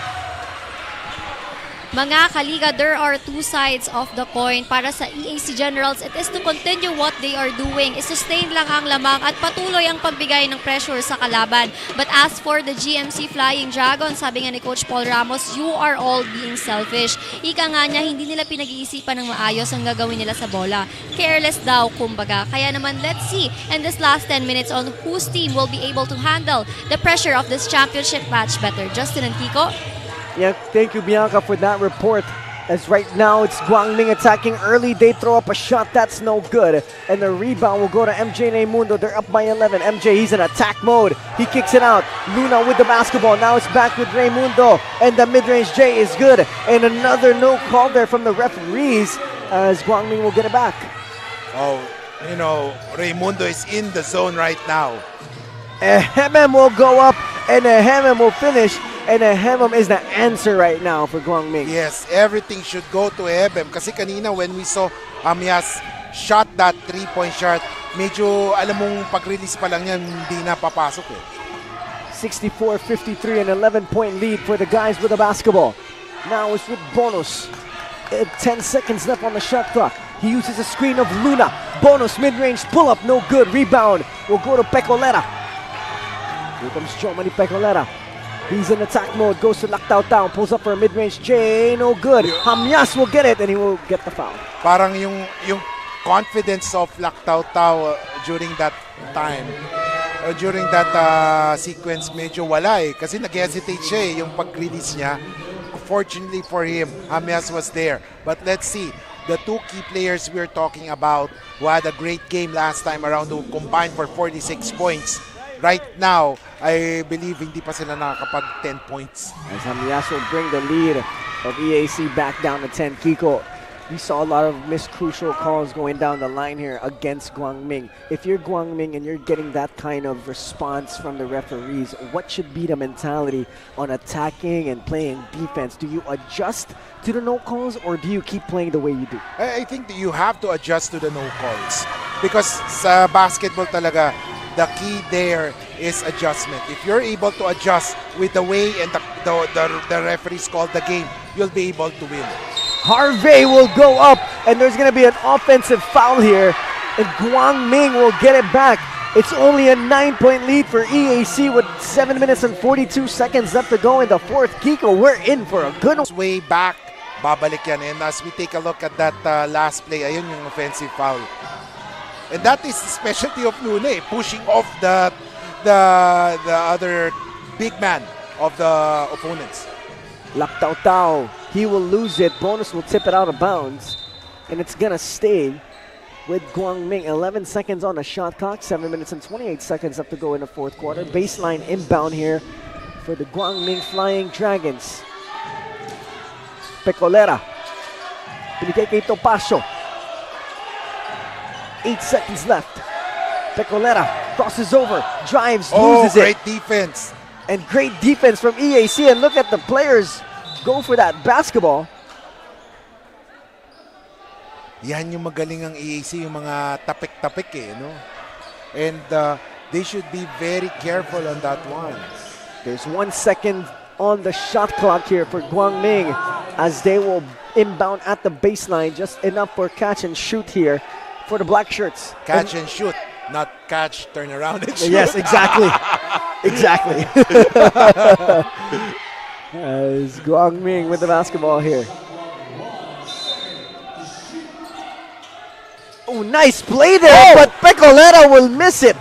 Mga kaliga, there are two sides of the coin. Para sa EAC Generals, it is to continue what they are doing. I-sustain lang ang lamang at patuloy ang pagbigay ng pressure sa kalaban. But as for the GMC Flying Dragons, sabi nga ni Coach Paul Ramos, you are all being selfish. Ika nga niya, hindi nila pinag-iisipan ng maayos ang gagawin nila sa bola. Careless daw, kumbaga. Kaya naman, let's see in this last 10 minutes on whose team will be able to handle the pressure of this championship match better. Justin and Kiko? Yeah, thank you, Bianca, for that report. As right now, it's Guangming attacking early. They throw up a shot. That's no good. And the rebound will go to MJ Raymundo. They're up by 11. MJ, he's in attack mode. He kicks it out. Luna with the basketball. Now it's back with Raymundo. And the mid-range J is good. And another no call there from the referees as Guangming will get it back. Oh, you know, Raymundo is in the zone right now. Ehemem will go up. And Ehemem will finish. And Ehemem is the answer right now for Guangming. Yes, everything should go to Ehemem. Kasi kanina when we saw Hamyas shot that 3-point shot, medyo alam mong pag-release pa lang yan, hindi na papasok eh. 64-53, an 11-point lead for the guys with the basketball. Now it's with Bonus. 10 seconds left on the shot clock. He uses a screen of Luna. Bonus mid-range pull-up, no good. Rebound will go to Pecolera. Here comes Jomani Pecolera. He's in attack mode, goes to Lactao Tao, pulls up for a mid-range J, no good. Hamyas will get it and he will get the foul. Parang yung confidence of Lactao Tao during that time, during that sequence medyo wala eh. Kasi nag-hesitate siya eh, yung pag-release niya. Fortunately for him, Hamyas was there. But let's see, the two key players we're talking about who had a great game last time around who combined for 46 points. Right now, I believe hindi pa sila nakakapag 10 points. As Hamyas will bring the lead of EAC back down to 10. Kiko, we saw a lot of missed crucial calls going down the line here against Guangming. If you're Guangming and you're getting that kind of response from the referees, what should be the mentality on attacking and playing defense? Do you adjust to the no calls or do you keep playing the way you do? I think that you have to adjust to the no calls. Because sa basketball talaga, the key there is adjustment. If you're able to adjust with the way and the referees call the game, you'll be able to win. Harvey will go up, and there's going to be an offensive foul here, and Guangming will get it back. It's only a 9-point lead for EAC with 7 minutes and 42 seconds left to go in the fourth. Kiko, we're in for a good way back. Babalik yan. And as we take a look at that last play, ayun yung offensive foul. And that is the specialty of Luna, pushing off the other big man of the opponents. Lactao Tao, he will lose it. Bonus will tip it out of bounds. And it's going to stay with Guangming. 11 seconds on the shot clock. 7 minutes and 28 seconds left to go in the fourth quarter. Baseline inbound here for the Guangming Flying Dragons. Pecolera. Pinigay kay Topacio. 8 seconds left. Pecolera crosses over, drives, loses great defense. And great defense from EAC. And look at the players go for that basketball. Yan yung magaling ang EAC, yung mga tapik-tapik eh, no? And they should be very careful on that one. There's 1 second on the shot clock here for Guangming as they will inbound at the baseline, just enough for catch and shoot here for the black shirts. Catch and shoot, not catch, turn around and shoot. Yes, exactly. Exactly. As Guangming with the basketball here. Oh, nice play there, but Pecolera will miss it.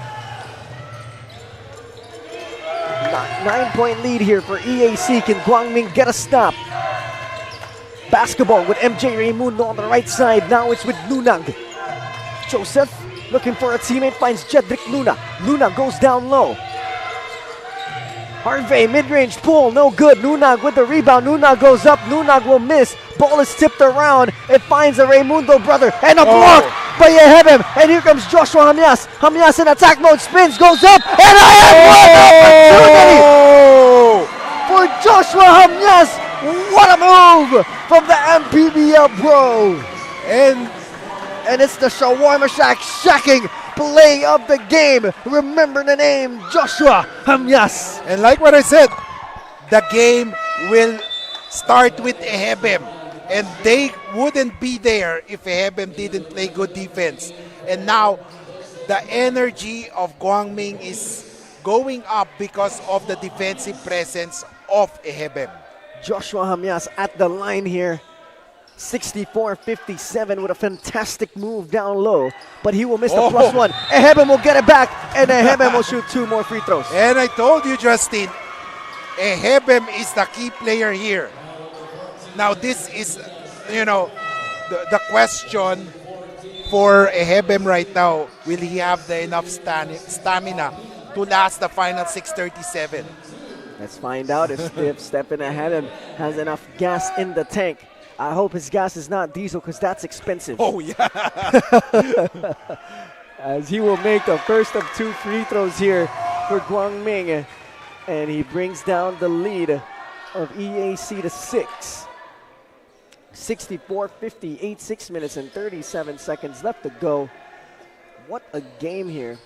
9-point lead here for EAC. Can Guangming get a stop? Basketball with MJ Raymundo on the right side. Now it's with Lunag. Joseph looking for a teammate, finds Jedrick Luna. Luna goes down low. Harvey, mid-range pull, no good. Lunag with the rebound. Lunag goes up. Lunag will miss. Ball is tipped around. It finds the Raymundo brother. And a block by Ehebem. And here comes Joshua Hamyas. Hamyas in attack mode, spins, goes up. And I have one opportunity for Joshua Hamyas. What a move from the MPBL bro. And it's the Shawarma Shack shacking play of the game. Remember the name, Joshua Hamyas. And like what I said, the game will start with Ehebem. And they wouldn't be there if Ehebem didn't play good defense. And now, the energy of Guangming is going up because of the defensive presence of Ehebem. Joshua Hamyas at the line here. 64-57 with a fantastic move down low, but he will miss the plus one. Ehebem will get it back, and Ehebem will shoot 2 more free throws. And I told you, Justin, Ehebem is the key player here. Now this is, the question for Ehebem right now. Will he have the enough stamina to last the final 6:37? Let's find out if Stephen Ehebem has enough gas in the tank. I hope his gas is not diesel because that's expensive. Oh, yeah. As he will make the first of 2 free throws here for Guangming. And he brings down the lead of EAC to 6. 64-58, 6 minutes and 37 seconds left to go. What a game here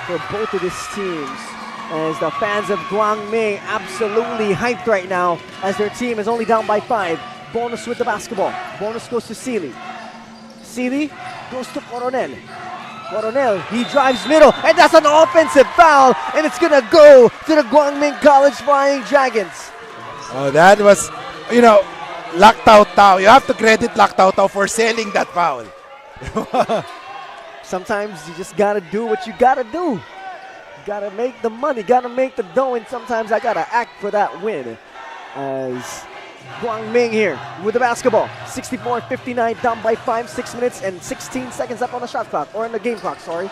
for both of these teams. As the fans of Guangming absolutely hyped right now as their team is only down by 5. Bonus with the basketball. Bonus goes to Sealy. Sealy goes to Coronel. Coronel, he drives middle, and that's an offensive foul, and it's gonna go to the Guangming College Flying Dragons. Oh, that was, Lak Tao Tao. You have to credit Lak Tao Tao for selling that foul. Sometimes you just gotta do what you gotta do. Gotta make the money, gotta make the dough, and sometimes I gotta act for that win. As Guangming here with the basketball. 64-59, down by 5, 6 minutes and 16 seconds up on the shot clock, or on the game clock, sorry.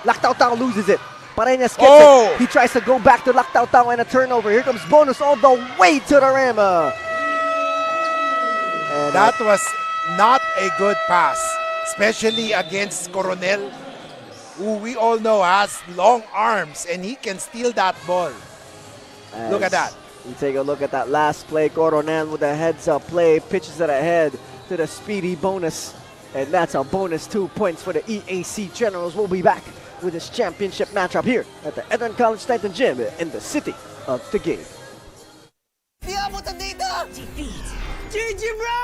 Lak Tao Tao loses it. Pareñas gets it. He tries to go back to Lak Tao Tao and a turnover. Here comes Bonus all the way to the rim. And that was not a good pass, especially against Coronel, who we all know has long arms, and he can steal that ball. Look at that. You take a look at that last play. Coronel with a heads-up play, pitches it ahead to the speedy Bonus. And that's a bonus 2 points for the EAC Generals. We'll be back with this championship matchup here at the ENDERUN College Titan Gym in the city of Taguig. Defeat. GG bro!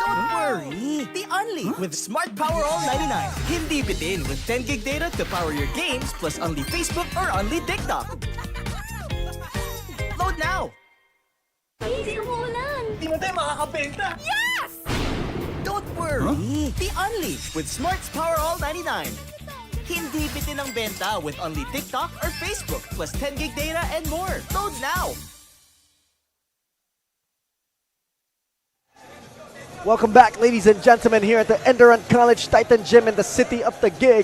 Don't worry. The Only with Smart Power All 99. Hindi bitin with 10 gig data to power your games plus only Facebook or only TikTok. Load now. Easy umuulan. Di mo tayo makakabenta. Yes! Don't worry. The Only with Smart's Power All 99. Hindi bitin ang benta with only TikTok or Facebook plus 10 gig data and more. Load now. Welcome back, ladies and gentlemen, here at the ENDERUN College Titan Gym in the city of Taguig.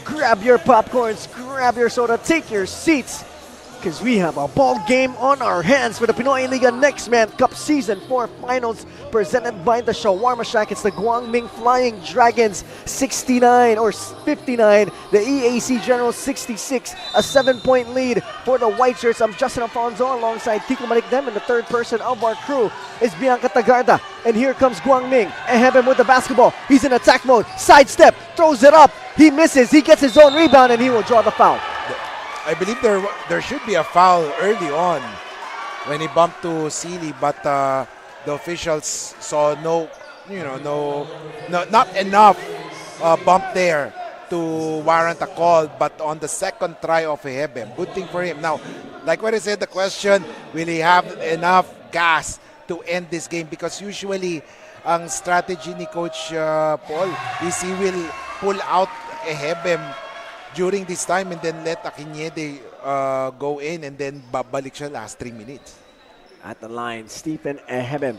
Grab your popcorns, grab your soda, take your seats, because we have a ball game on our hands for the Pinoyliga Nextman Cup Season 4 Finals presented by the Shawarma Shack. It's the Guangming Flying Dragons 69 or 59, the EAC Generals 66, a 7-point lead for the White Shirts. I'm Justin Alfonso alongside Kiko Malikdem, and the third person of our crew is Bianca Tagarda. And here comes Guangming. Ehebem with the basketball. He's in attack mode. Sidestep, throws it up. He misses. He gets his own rebound, and he will draw the foul. I believe there should be a foul early on when he bumped to Sealy, but the officials saw not enough bump there to warrant a call. But on the second try of Ehebem, good thing for him. Now, like what I said, the question, will he have enough gas to end this game? Because usually ang strategy ni Coach Paul is he will pull out Ehebem during this time and then let Akinyede go in and then babalik siya last 3 minutes. At the line, Stephen Ehebem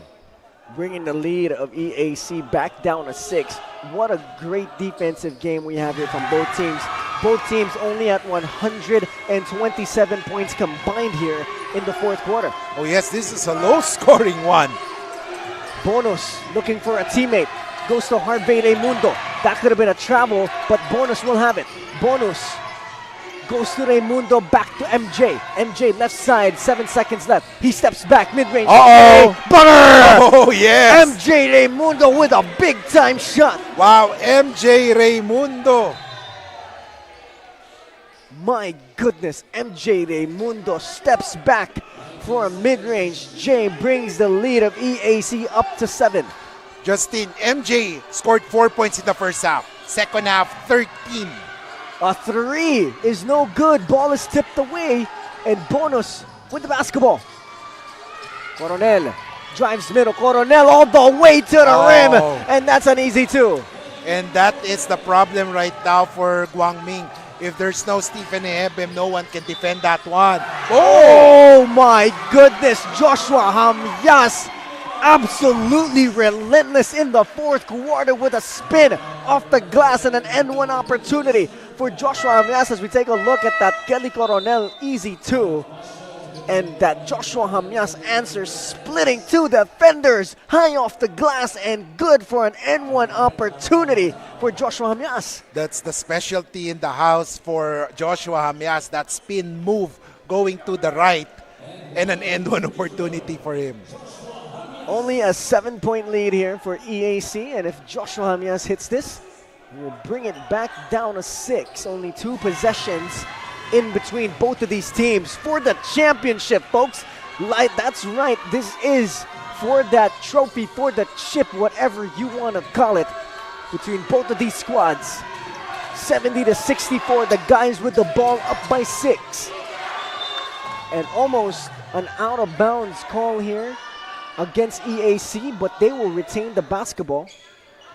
bringing the lead of EAC back down to 6. What a great defensive game we have here from both teams. Both teams only at 127 points combined here in the fourth quarter. Oh yes, this is a low-scoring one. Bonus looking for a teammate. Goes to Harvey Raimundo. That could have been a travel, but Bonus will have it. Bonus goes to Raimundo, back to MJ. MJ left side, 7 seconds left. He steps back, mid-range. Butter! Oh, yes! MJ Raimundo with a big-time shot. Wow, MJ Raimundo. My goodness, MJ Raimundo steps back for a mid-range. Jay brings the lead of EAC up to 7. Justin, MJ scored 4 points in the first half. Second half, 13. A 3 is no good. Ball is tipped away. And Bonus with the basketball. Coronel drives middle. Coronel all the way to the rim. And that's an easy 2. And that is the problem right now for Guangming. If there's no Stephen Ehebem, no one can defend that one. Oh my goodness, Joshua Hamyas absolutely relentless in the fourth quarter with a spin off the glass and an N1 opportunity for Joshua Hamyas as we take a look at that Kelly Coronel easy two. And that Joshua Hamyas answers splitting two defenders high off the glass and good for an N1 opportunity for Joshua Hamyas. That's the specialty in the house for Joshua Hamyas, that spin move going to the right and an end-one opportunity for him. Only a 7-point lead here for EAC, and if Joshua Hamyas hits this, we'll bring it back down to 6. Only 2 possessions in between both of these teams for the championship, folks. That's right, this is for that trophy, for the chip, whatever you want to call it, between both of these squads. 70-64, the guys with the ball up by 6. And almost an out-of-bounds call here against EAC, but they will retain the basketball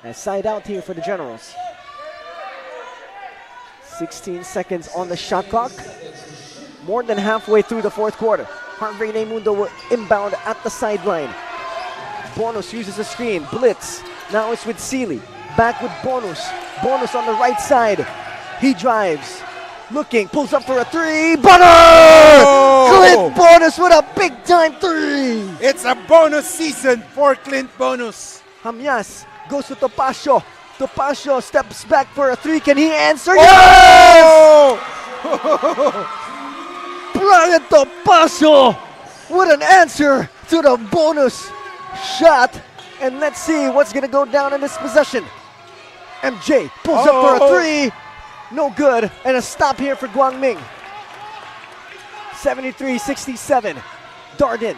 as side out here for the Generals. 16 seconds on the shot clock. More than halfway through the fourth quarter. Harvey Raimundo will inbound at the sideline. Bonus uses a screen. Blitz. Now it's with Sealy. Back with Bonus. Bonus on the right side. He drives. Looking. Pulls up for a three. Butter! Clint Bonus with a big-time three! It's a bonus season for Clint Bonus. Hamyas goes to Topacio. Topacio steps back for a three. Can he answer? Yes! Brian Topacio! What an answer to the bonus shot. And let's see what's going to go down in this possession. MJ pulls up for a three. No good. And a stop here for Guangming. 73-67. Darden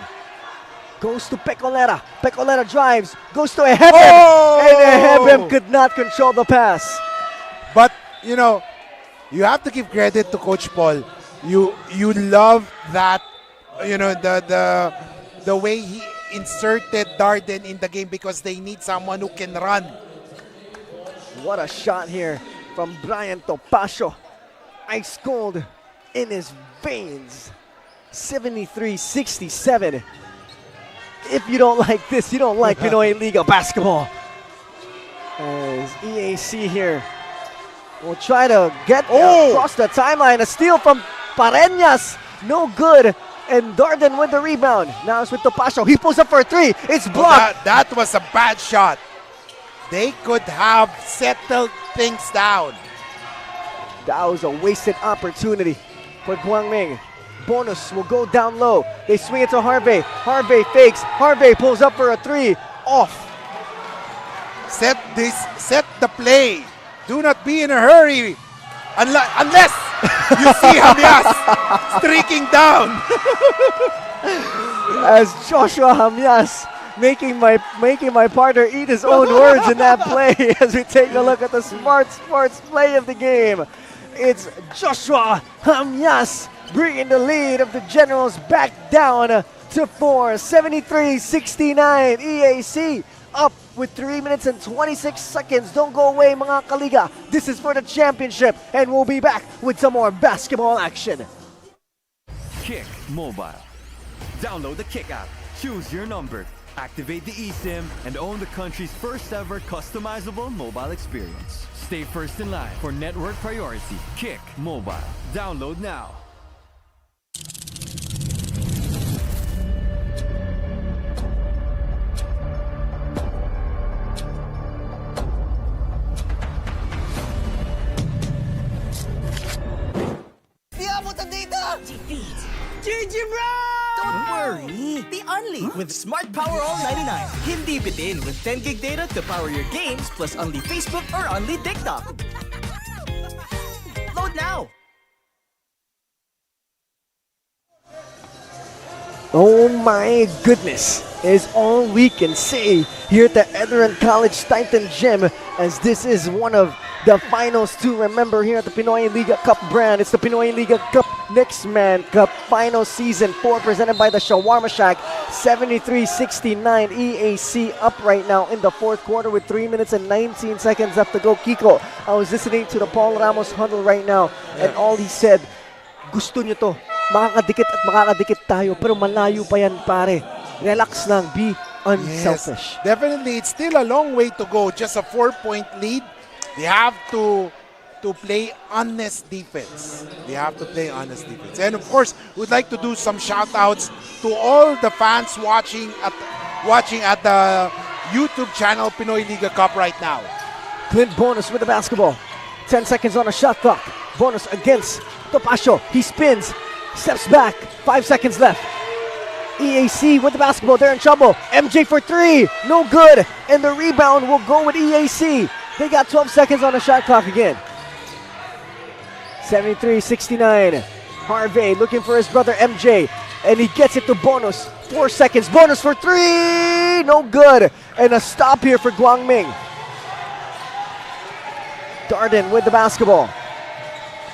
goes to Pecolera. Pecolera drives, goes to Ehebem, and Ehebem could not control the pass. But, you know, you have to give credit to Coach Paul. You love that, you know, the way he inserted Darden in the game because they need someone who can run. What a shot here from Brian Topacio. Ice cold in his veins. 73-67. If you don't like this, you don't like Pinoyliga basketball. As EAC here will try to get across the timeline. A steal from Pareñas. No good. And Darden with the rebound. Now it's with Topacio. He pulls up for a three. It's blocked. That was a bad shot. They could have settled things down. That was a wasted opportunity for Guangming. Bonus will go down low. They swing it to Harvey. Harvey fakes. Harvey pulls up for a three. Off. Set the play. Do not be in a hurry. Unless you see Hamyas streaking down. As Joshua Hamyas making my partner eat his own words in that play as we take a look at the Smart Sports play of the game. It's Joshua Hamyas bringing the lead of the Generals back down to 4. 73-69. EAC up with 3 minutes and 26 seconds. Don't go away, mga kaliga. This is for the championship, and we'll be back with some more basketball action. Kick Mobile. Download the Kick app. Choose your number. Activate the eSIM and own the country's first ever customizable mobile experience. Stay first in line for network priority. Kick Mobile. Download now. Defeat. GG bro! Don't worry. The Only with Smart Power All 99. Hindi bitin with 10 gig data to power your games plus only Facebook or only TikTok. Load now. Oh my goodness. is all we can say here at the ENDERUN College Titan Gym, as this is one of the finals to remember here at the Pinoyliga Cup brand. It's the Pinoyliga Cup Nextman Cup Final Season 4 presented by the Shawarma Shack. 73-69 EAC up right now in the fourth quarter with 3 minutes and 19 seconds left to go. Kiko, I was listening to the Paul Ramos huddle right now, and all he said, gusto nyo to, makakadikit at makakadikit tayo, pero malayo pa yan, pare. Relax lang, be unselfish. Yes, definitely, it's still a long way to go. Just a 4-point lead. They have to play honest defense. They have to play honest defense. And of course, we'd like to do some shout outs to all the fans watching at the YouTube channel Pinoyliga Cup right now. Clint Bonus with the basketball. 10 seconds on a shot clock. Bonus against Topacio. He spins, steps back. 5 seconds left. EAC with the basketball. They're in trouble. MJ for three. No good. And the rebound will go with EAC. They got 12 seconds on the shot clock again. 73-69. Harvey looking for his brother MJ. And he gets it to Bonus. 4 seconds. Bonus for three. No good. And a stop here for Guangming. Darden with the basketball.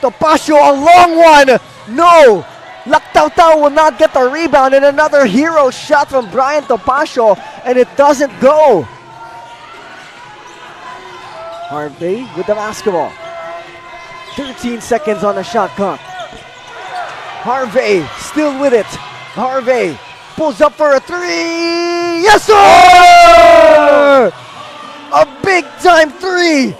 Topacio, a long one. No. Lactautau will not get the rebound. And another hero shot from Brian Topacio. And it doesn't go. Harvey with the basketball. 13 seconds on the shot clock. Harvey still with it. Harvey pulls up for a three. Yes, sir! A big time three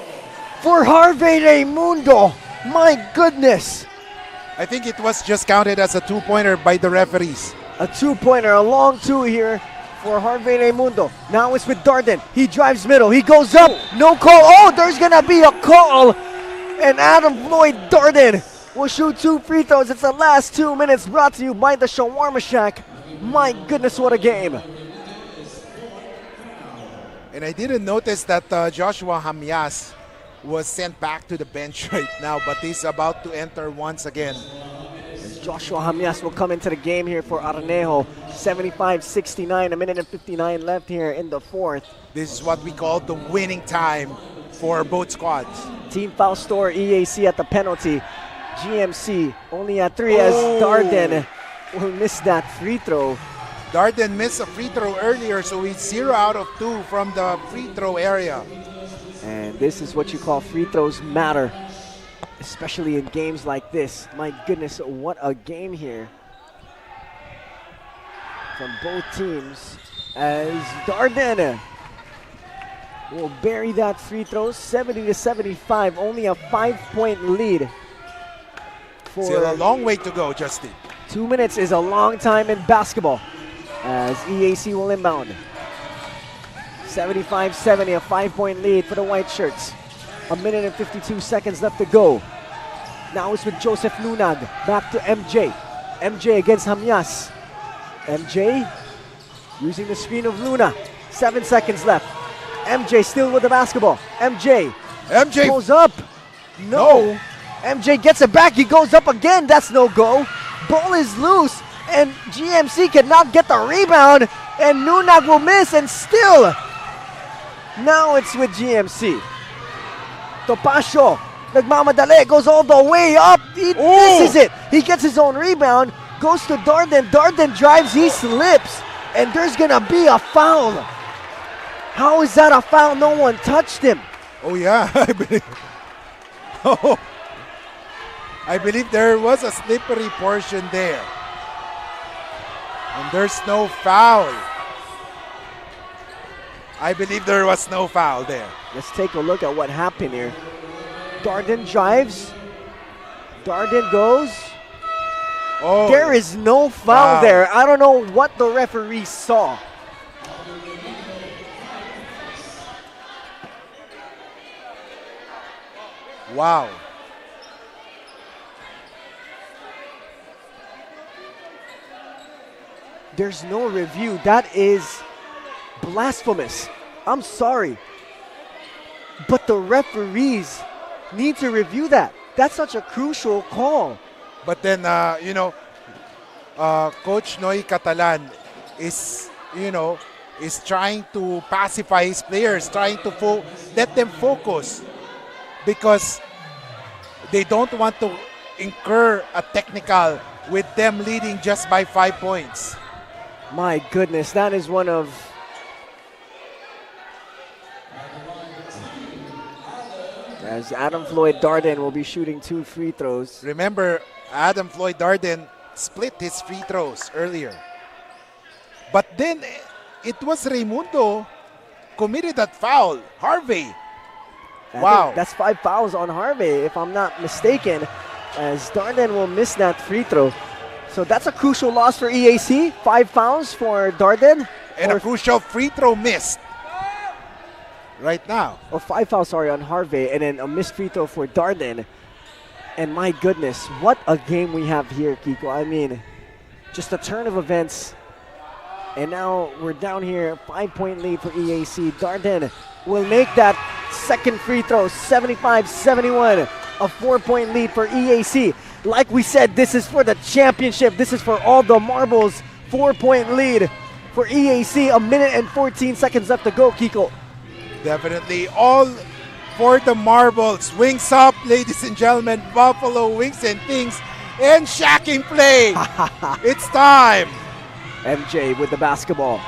for Harvey Raimundo. My goodness. I think it was just counted as a two-pointer by the referees. A two-pointer, a long two here for Harvey Raimundo. Now it's with Darden. He drives middle. He goes up. No call. Oh, there's going to be a call. And Adam Floyd Darden will shoot 2 free throws. It's the last 2 minutes, brought to you by the Shawarma Shack. My goodness, what a game. And I didn't notice that Joshua Hamyas was sent back to the bench right now, but he's about to enter once again. Joshua Hamyas will come into the game here for Arnejo. 75-69, a minute and 59 left here in the fourth. This is what we call the winning time for both squads. Team foul store EAC at the penalty. GMC only at 3 as Darden will miss that free throw. Darden missed a free throw earlier, so he's 0 out of 2 from the free throw area. And this is what you call free throws matter, especially in games like this. My goodness, what a game here from both teams, as Darden will bury that free throw. 70-75, only a 5-point lead. Still a long way to go, Justin. 2 minutes is a long time in basketball, as EAC will inbound. 75-70, a 5-point lead for the white shirts. A minute and 52 seconds left to go. Now it's with Joseph Lunag. Back to MJ. MJ against Hamyas. MJ using the screen of Luna. 7 seconds left. MJ still with the basketball. MJ goes up. No. MJ gets it back. He goes up again. That's no go. Ball is loose. And GMC cannot get the rebound. And Lunag will miss. And still, now it's with GMC. Topacio, nagmamadali, goes all the way up. He misses it. He gets his own rebound, goes to Darden. Darden drives, he slips, and there's gonna be a foul. How is that a foul? No one touched him. Oh yeah, I believe. Oh, I believe there was a slippery portion there, and there's no foul. I believe there was no foul there. Let's take a look at what happened here. Darden drives. Darden goes. Oh, there is no foul there. I don't know what the referee saw. Wow. There's no review. That is blasphemous. I'm sorry. But the referees need to review that. That's such a crucial call. But then, Coach Noy Catalan is is trying to pacify his players, trying to let them focus because they don't want to incur a technical with them leading just by 5 points. My goodness, that is one of... As Adam Floyd Darden will be shooting 2 free throws. Remember, Adam Floyd Darden split his free throws earlier. But then it was Raimundo committed that foul. Harvey. Wow. That's 5 fouls on Harvey, if I'm not mistaken, as Darden will miss that free throw. So that's a crucial loss for EAC. 5 fouls for Darden. And a crucial free throw missed right now. Or 5 fouls, sorry, on Harvey, and then a missed free throw for Darden. And my goodness, what a game we have here, Kiko. I mean, just a turn of events. And now we're down here, 5-point lead for EAC. Darden will make that second free throw, 75-71. A 4-point lead for EAC. Like we said, this is for the championship. This is for all the marbles. 4-point lead for EAC. A minute and 14 seconds left to go, Kiko. Definitely all for the marbles. Wings up, ladies and gentlemen. Buffalo Wings and Things. And shacking play. It's time. MJ with the basketball.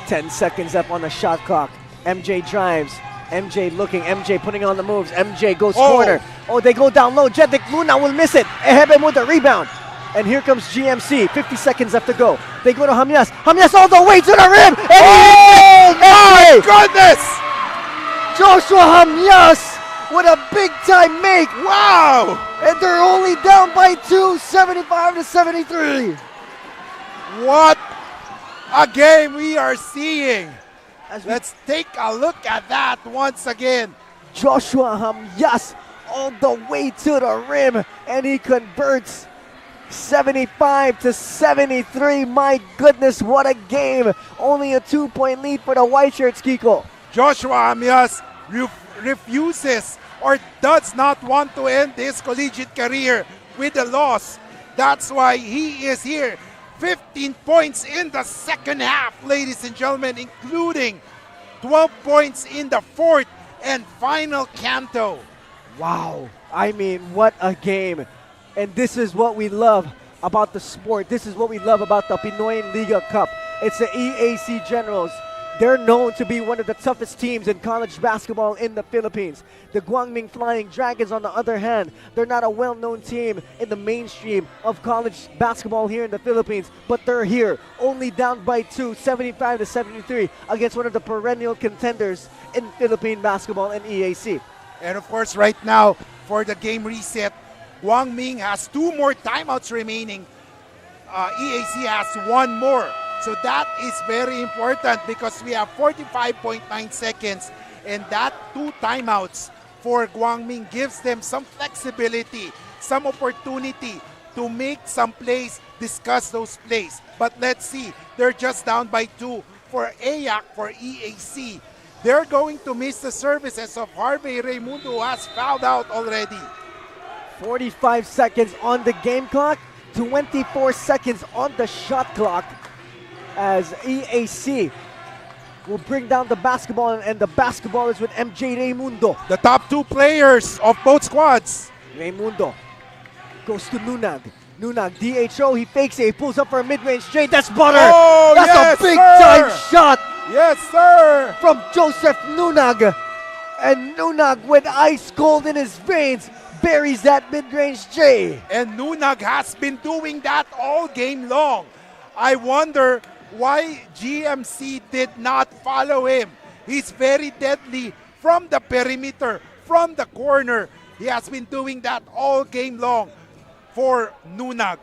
10 seconds up on the shot clock. MJ drives. MJ looking. MJ putting on the moves. MJ goes corner. Oh, they go down low. Jedrick Luna will miss it. Eheben with the rebound. And here comes GMC. 50 seconds left to go. They go to Hamyas. Hamyas all the way to the rim. And oh, my goodness! Joshua Hamyas with a big-time make. Wow! And they're only down by 2, 75-73. What a game we are seeing. Let's take a look at that once again. Joshua Hamyas all the way to the rim, and he converts 75-73. My goodness, what a game. Only a 2-point lead for the White Shirts, Kiko. Joshua Hamyas refuses or does not want to end his collegiate career with a loss. That's why he is here. 15 points in the second half, ladies and gentlemen, including 12 points in the fourth and final canto. Wow. I mean, what a game. And this is what we love about the sport. This is what we love about the Pinoyliga Cup. It's the EAC Generals. They're known to be one of the toughest teams in college basketball in the Philippines. The Guangming Flying Dragons, on the other hand, they're not a well-known team in the mainstream of college basketball here in the Philippines, but they're here, only down by 2, 75-73, against one of the perennial contenders in Philippine basketball and EAC. And of course, right now, for the game reset, Guangming has 2 more timeouts remaining. EAC has 1 more. So that is very important because we have 45.9 seconds, and that 2 timeouts for Guangming gives them some flexibility, some opportunity to make some plays, discuss those plays. But let's see, they're just down by 2 for AYAC, for EAC. They're going to miss the services of Harvey Raimundo, who has fouled out already. 45 seconds on the game clock, 24 seconds on the shot clock, as EAC will bring down the basketball, and the basketball is with MJ Raimundo. The top 2 players of both squads. Raimundo goes to Nunag. Nunag, DHO, he fakes it, he pulls up for a mid-range straight. That's butter. Oh, that's yes, a big-time shot. Yes, sir. From Joseph Nunag. And Nunag, with ice cold in his veins, buries that mid-range J. And Nunag has been doing that all game long. I wonder why GMC did not follow him. He's very deadly from the perimeter, from the corner. He has been doing that all game long for Nunag.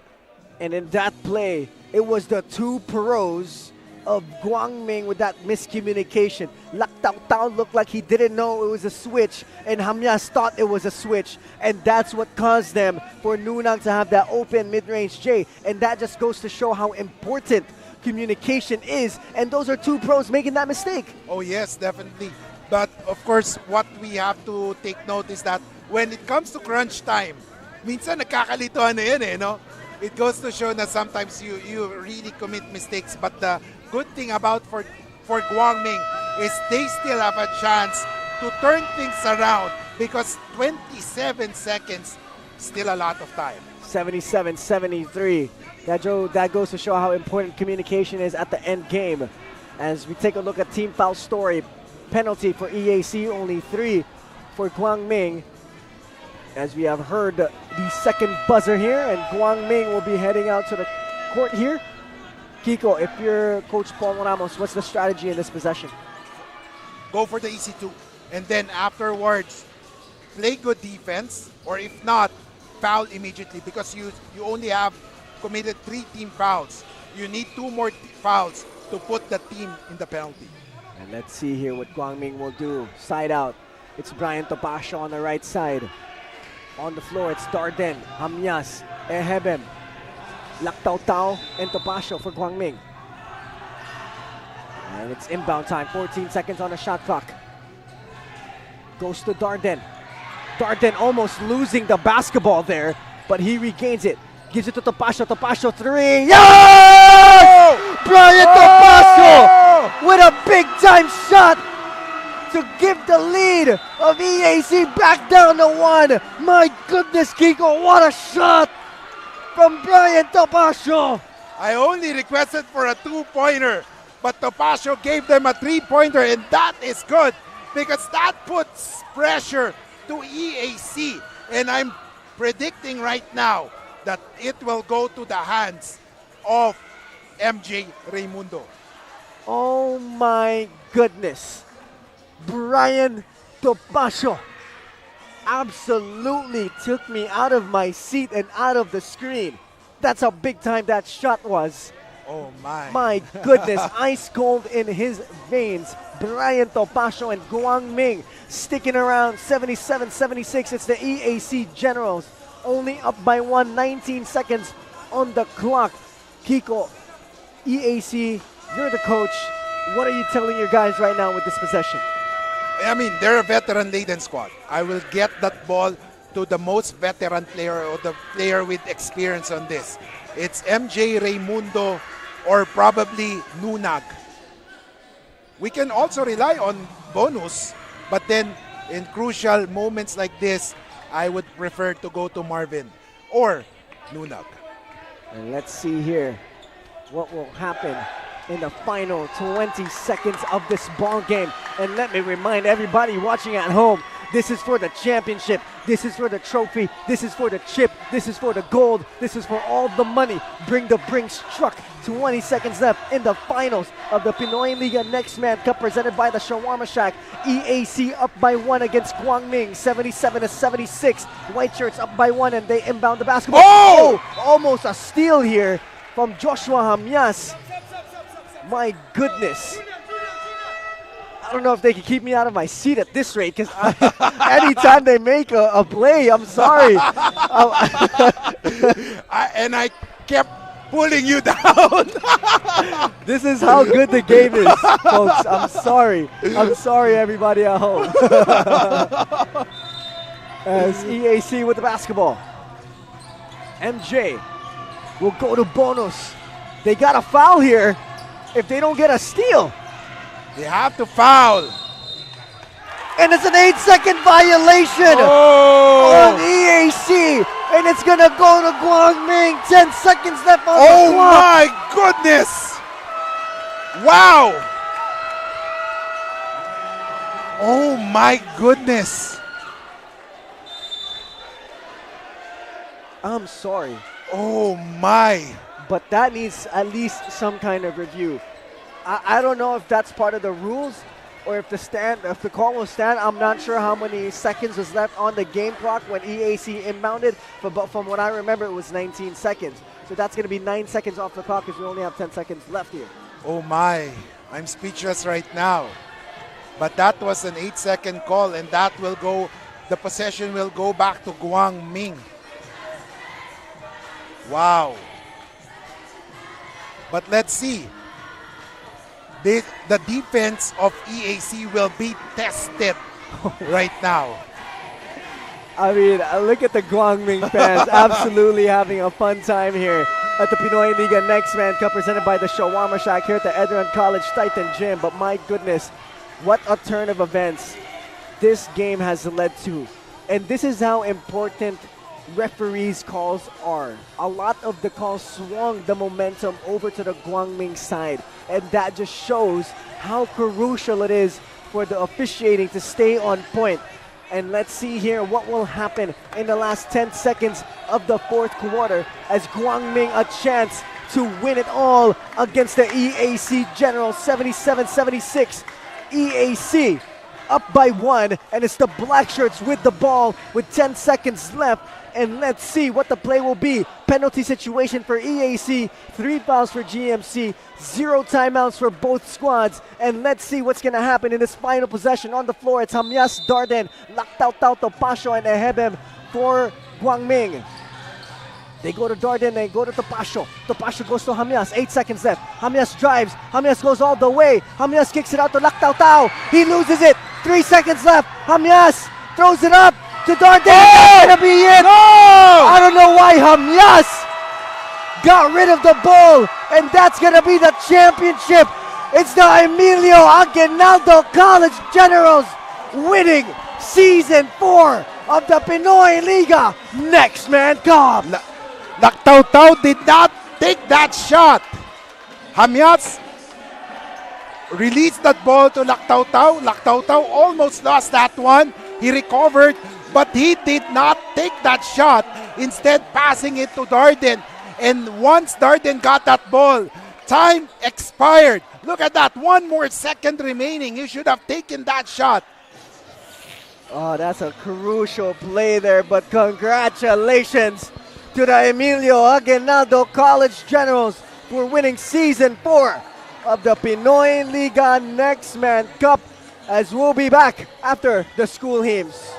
And in that play, it was the 2 pros of Guangming with that miscommunication. Lak Tao Tao looked like he didn't know it was a switch, and Hamyas thought it was a switch. And that's what caused them for Nunag to have that open mid-range J. And that just goes to show how important communication is, and those are 2 pros making that mistake. Oh yes, definitely. But of course, what we have to take note is that when it comes to crunch time, minsan nagkakalituhan na yan no? it goes to show that sometimes you really commit mistakes. But the good thing about for Guangming is they still have a chance to turn things around because 27 seconds, still a lot of time. 77-73. That goes to show how important communication is at the end game. As we take a look at team foul story, penalty for EAC, only 3 for Guangming. As we have heard the second buzzer here, and Guangming will be heading out to the court here. Kiko, if you're Coach Paul Ramos, what's the strategy in this possession? Go for the easy 2. And then afterwards, play good defense, or if not, foul immediately because you only have committed 3 team fouls. You need 2 more fouls to put the team in the penalty. And let's see here what Guangming will do. Side out. It's Brian Topacio on the right side. On the floor, it's Darden, Hamyas, Ehebem, Laktautao, and Topacio for Guangming. And it's inbound time. 14 seconds on the shot clock. Goes to Darden. Darden almost losing the basketball there, but he regains it. Gives it to Topacio. Topacio 3. Yes! Brian Topacio with a big-time shot to give the lead of EAC back down to 1. My goodness, Kiko, what a shot from Brian Topacio. I only requested for a 2-pointer, but Topacio gave them a 3-pointer, and that is good because that puts pressure to EAC. And I'm predicting right now that it will go to the hands of MJ Raimundo. Oh my goodness. Brian Topacio absolutely took me out of my seat and out of the screen. That's how big time that shot was. Oh my. My goodness, ice cold in his veins. Brian Topacio and Guangming sticking around 77-76. It's the EAC Generals only up by 1, 19 seconds on the clock. Kiko, EAC, you're the coach. What are you telling your guys right now with this possession? I mean, they're a veteran-laden squad. I will get that ball to the most veteran player or the player with experience on this. It's MJ Raimundo or probably Nunag. We can also rely on bonus, but then in crucial moments like this, I would prefer to go to Marvin or Nunag. And let's see here what will happen in the final 20 seconds of this ball game. And let me remind everybody watching at home, this is for the championship. This is for the trophy. This is for the chip. This is for the gold. This is for all the money. Bring the Brinks truck. 20 seconds left in the finals of the Pinoyliga Nextman Cup presented by the Shawarma Shack. EAC up by 1 against Guangming, 77-76. White shirts up by 1 and they inbound the basketball. Oh! Almost a steal here from Joshua Hamyas. My goodness. I don't know if they can keep me out of my seat at this rate because anytime they make a play, I'm sorry. And I kept pulling you down. This is how good the game is, folks. I'm sorry. I'm sorry, everybody at home. As EAC with the basketball. MJ will go to bonus. They got a foul here if they don't get a steal. They have to foul. And it's an 8-second violation on EAC. And it's going to go to Guangming. 10 seconds left on the clock. Oh my goodness. Wow. Oh my goodness. I'm sorry. Oh my. But that needs at least some kind of review. I don't know if that's part of the rules or if the call will stand. I'm not sure how many seconds was left on the game clock when EAC inbounded, but from what I remember, it was 19 seconds. So that's going to be 9 seconds off the clock because we only have 10 seconds left here. Oh my, I'm speechless right now. But that was an 8-second call, and that will go, the possession will go back to Guangming. Wow. But let's see. The defense of EAC will be tested right now. I mean, look at the Guangming fans absolutely having a fun time here at the Pinoyliga Nextman Cup presented by the Shawarma Shack here at the ENDERUN College Titan Gym. But my goodness, what a turn of events this game has led to. And this is how important referees' calls are. A lot of the calls swung the momentum over to the Guangming side. And that just shows how crucial it is for the officiating to stay on point. And let's see here what will happen in the last 10 seconds of the fourth quarter as Guangming a chance to win it all against the EAC General 77-76. EAC up by 1, and it's the Black Shirts with the ball with 10 seconds left. And let's see what the play will be. Penalty situation for EAC, 3 fouls for GMC, 0 timeouts for both squads. And let's see what's going to happen in this final possession on the floor. It's Hamyas, Darden, Laktaw-Taw, Topacio, and Ehebem for Guangming. They go to Darden, they go to Topacio. Topacio goes to Hamyas, 8 seconds left. Hamyas drives, Hamyas goes all the way. Hamyas kicks it out to Laktaw-Taw. He loses it, 3 seconds left. Hamyas throws it up to Darden. That's gonna be it. I don't know why Hamyas got rid of the ball, and that's gonna be the championship. It's the Emilio Aguinaldo College Generals winning Season 4 of the Pinoyliga Nextman Cup. Laktaw-Taw did not take that shot. Hamyas released that ball to Laktaw-Taw. Laktaw-Taw almost lost that one. He recovered, but he did not take that shot, instead passing it to Darden. And once Darden got that ball, time expired. Look at that, 1 more second remaining. You should have taken that shot. Oh, that's a crucial play there, but congratulations to the Emilio Aguinaldo College Generals for winning Season 4 of the Pinoyliga Nextman Cup, as we'll be back after the school hymns.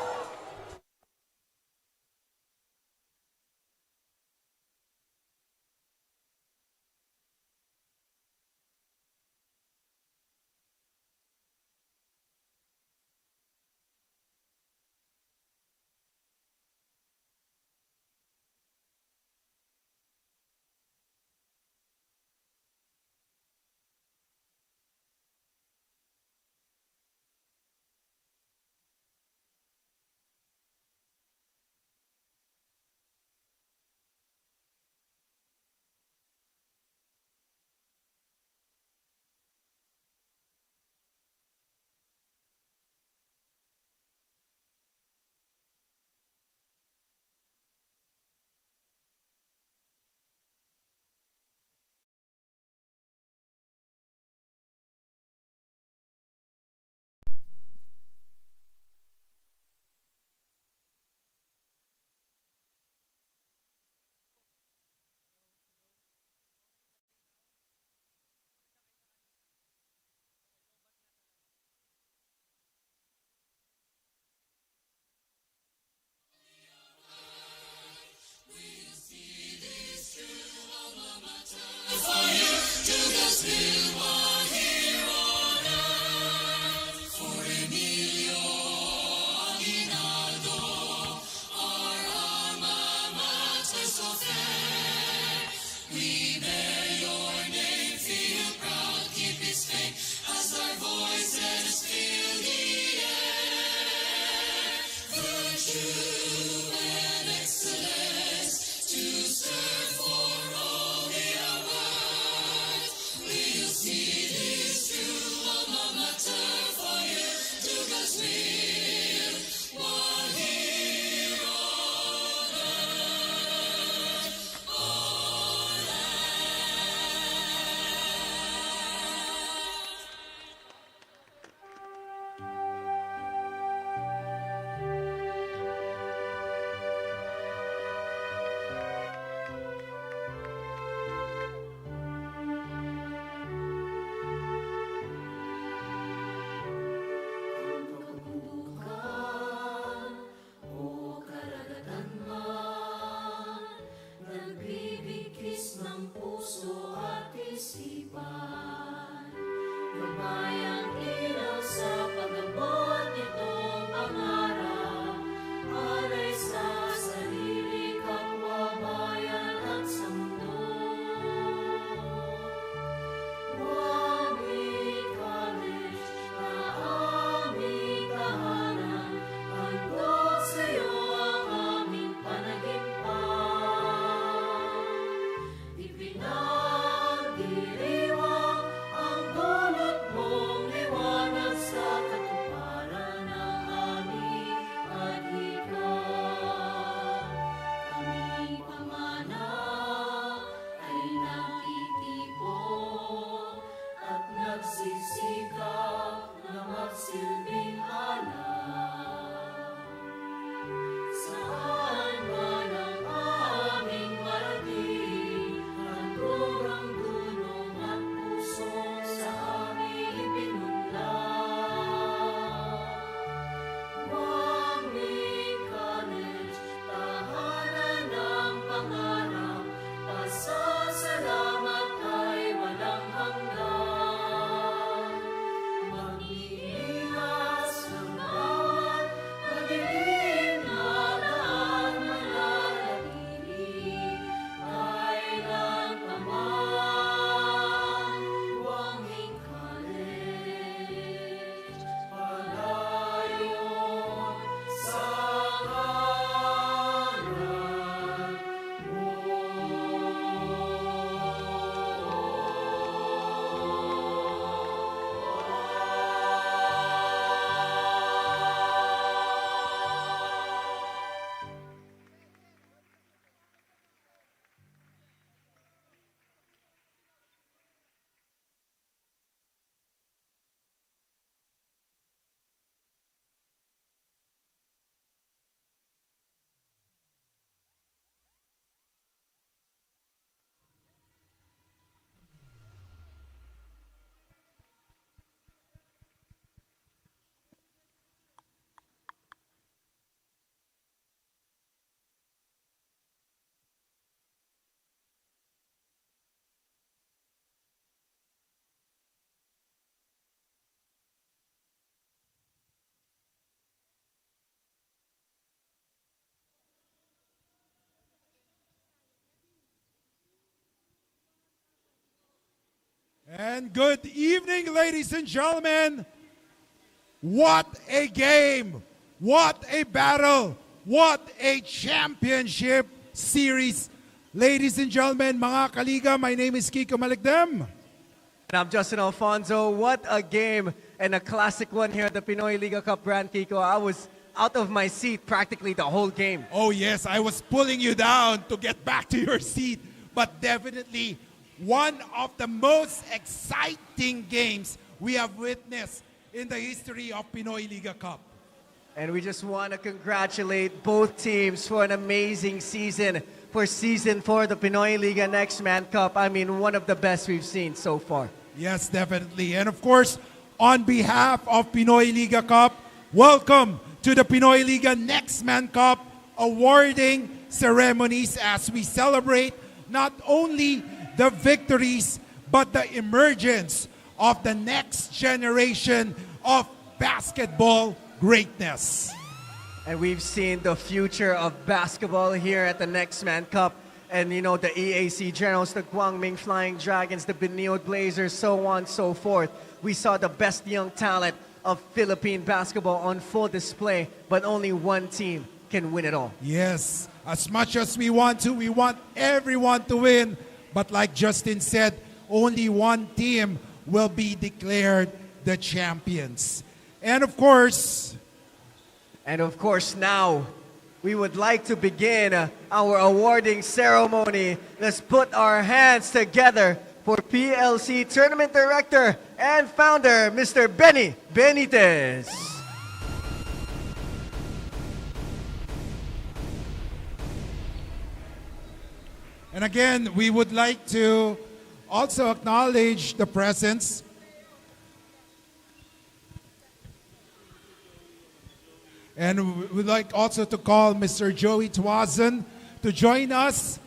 And good evening, ladies and gentlemen. What a game! What a battle! What a championship series! Ladies and gentlemen, mga kaliga, my name is Kiko Malikdem. And I'm Justin Alfonso. What a game and a classic one here at the Pinoyliga Cup, Brand Kiko. I was out of my seat practically the whole game. Oh yes, I was pulling you down to get back to your seat. But definitely one of the most exciting games we have witnessed in the history of Pinoyliga Cup. And we just want to congratulate both teams for an amazing season. For Season 4 of the Pinoyliga Nextman Cup. I mean, one of the best we've seen so far. Yes, definitely. And of course, on behalf of Pinoyliga Cup, welcome to the Pinoyliga Nextman Cup awarding ceremonies as we celebrate not only the victories, but the emergence of the next generation of basketball greatness. And we've seen the future of basketball here at the Nextman Cup. And you know, the EAC Generals, the Guangming Flying Dragons, the Benilde Blazers, so on and so forth. We saw the best young talent of Philippine basketball on full display, but only one team can win it all. Yes, as much as we want everyone to win. But like Justin said, only one team will be declared the champions. And of course, now, we would like to begin our awarding ceremony. Let's put our hands together for PLC Tournament Director and Founder, Mr. Benny Benitez. and again, we would like to also acknowledge the presence and we'd like also to call Mr. Joey Tuazon to join us,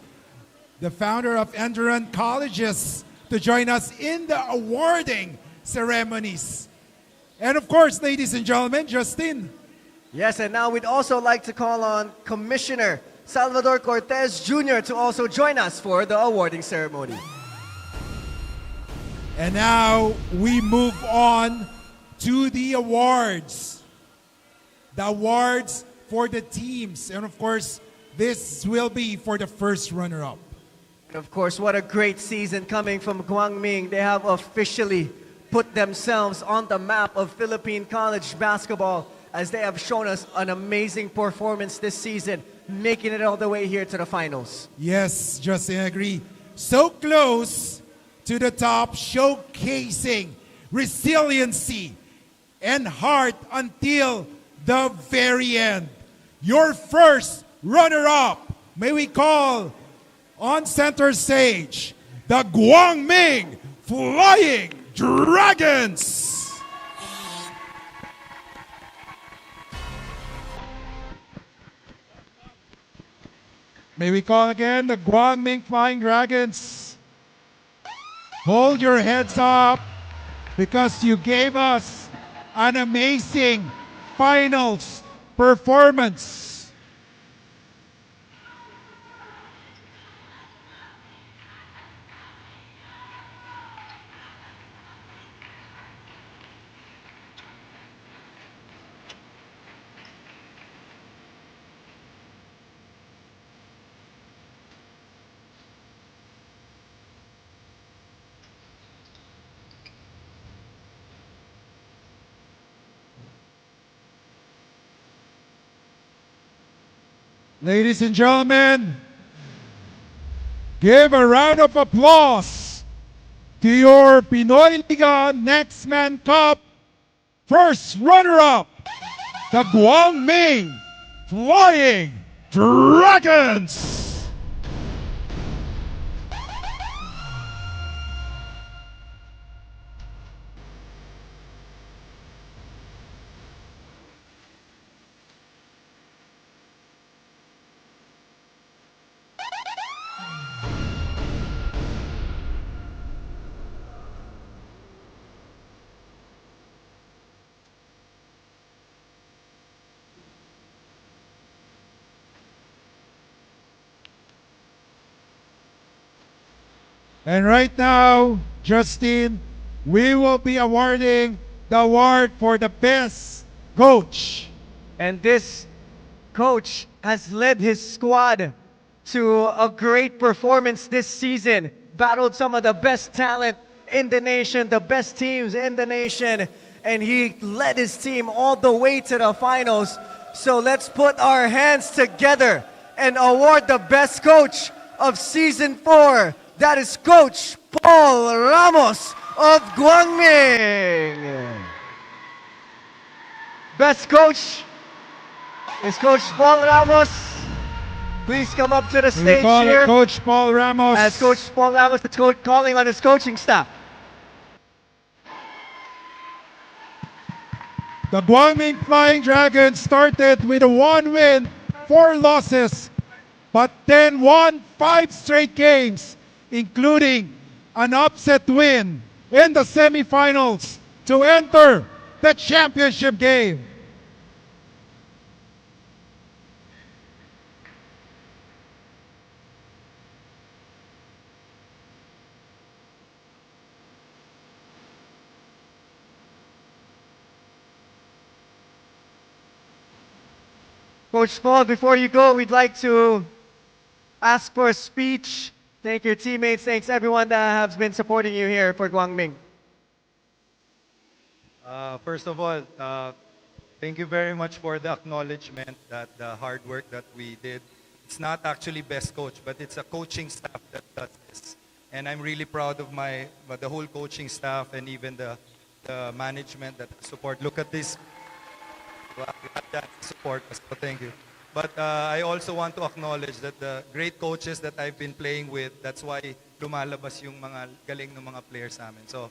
the founder of ENDERUN Colleges, to join us in the awarding ceremonies. And of course, ladies and gentlemen, Justin. Yes, and now we'd also like to call on Commissioner Salvador Cortez Jr. to also join us for the awarding ceremony. And now we move on to the awards. The awards for the teams. And of course, this will be for the first runner-up. Of course, what a great season coming from Guangming. They have officially put themselves on the map of Philippine college basketball as they have shown us an amazing performance this season, making it all the way here to the finals. Yes, Justin, I agree. So close to the top, showcasing resiliency and heart until the very end. Your first runner-up, may we call on center stage, the Guangming Flying Dragons. May we call again the Guangming Flying Dragons. Hold your heads up because you gave us an amazing finals performance. Ladies and gentlemen, give a round of applause to your Pinoyliga Nextman Cup first runner-up, the Guangming Flying Dragons. And right now, Justin, we will be awarding the award for the best coach. And this coach has led his squad to a great performance this season, battled some of the best talent in the nation, the best teams in the nation, and he led his team all the way to the finals. So let's put our hands together and award the best coach of season 4. That is Coach Paul Ramos of Guangming. Best coach is Coach Paul Ramos. Please come up to the stage here. Coach Paul Ramos. As Coach Paul Ramos is calling on his coaching staff. The Guangming Flying Dragons started with a 1 win, 4 losses, but then won 5 straight games, including an upset win in the semifinals to enter the championship game. Coach Paul, before you go, we'd like to ask for a speech. Thank your teammates. Thanks everyone that has been supporting you here for Guangming. First of all, thank you very much for the acknowledgement that the hard work that we did. It's not actually best coach, but it's a coaching staff that does this. And I'm really proud of the whole coaching staff and even the management that support. Look at this. Support us, so thank you. But I also want to acknowledge that the great coaches that I've been playing with, that's why lumalabas yung mga galing ng mga players namin. So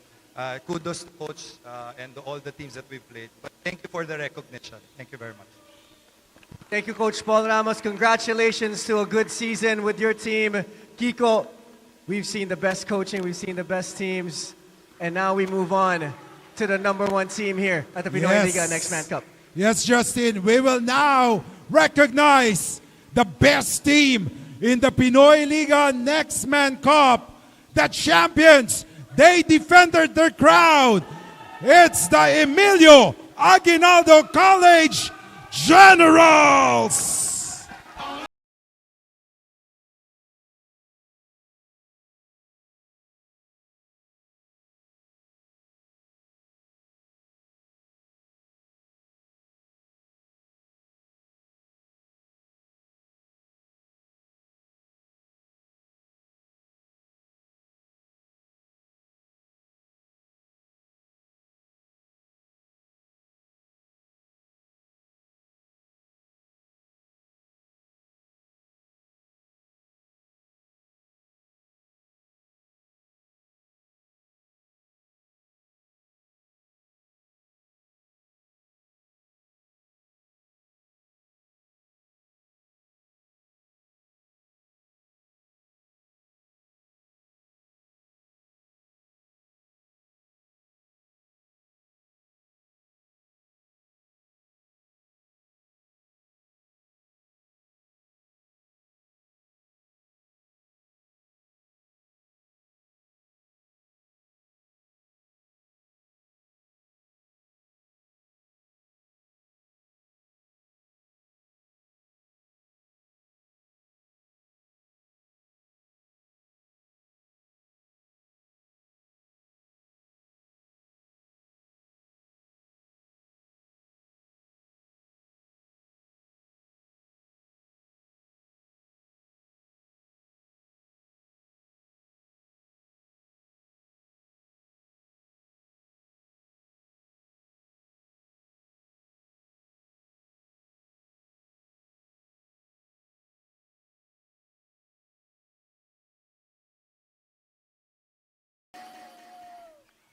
kudos to coach and all the teams that we've played. But thank you for the recognition. Thank you very much. Thank you, Coach Paul Ramos. Congratulations to a good season with your team. Kiko, we've seen the best coaching, we've seen the best teams, and now we move on to the #1 team here at the Pinoyliga Nextman Cup. Yes, Justin, we will now recognize the best team in the Pinoyliga Nextman Cup. The champions, they defended their crowd. It's the Emilio Aguinaldo College Generals.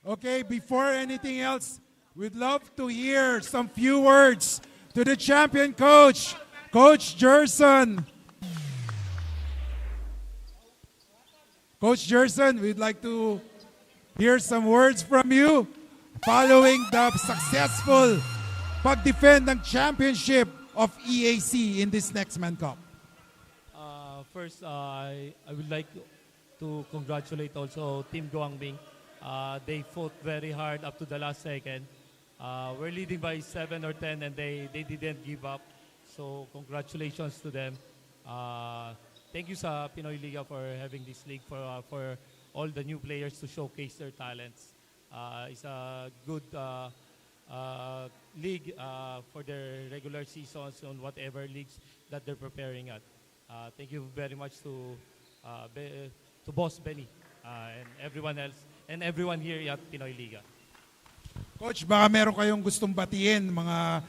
Okay, before anything else, we'd love to hear some few words to the champion coach, Coach Gerson. Coach Gerson, we'd like to hear some words from you following the successful pag-defend ng championship of EAC in this Nextman Cup. First, I would like to congratulate also Team Guangming. They fought very hard up to the last second. We're leading by 7 or 10 and they didn't give up. So congratulations to them. Thank you sa Pinoy Liga for having this league for all the new players to showcase their talents. It's a good league for their regular seasons on whatever leagues that they're preparing at. Thank you very much to Boss Benny and everyone else and everyone here at Pinoy Liga. Coach, baka meron kayong gustong batiin mga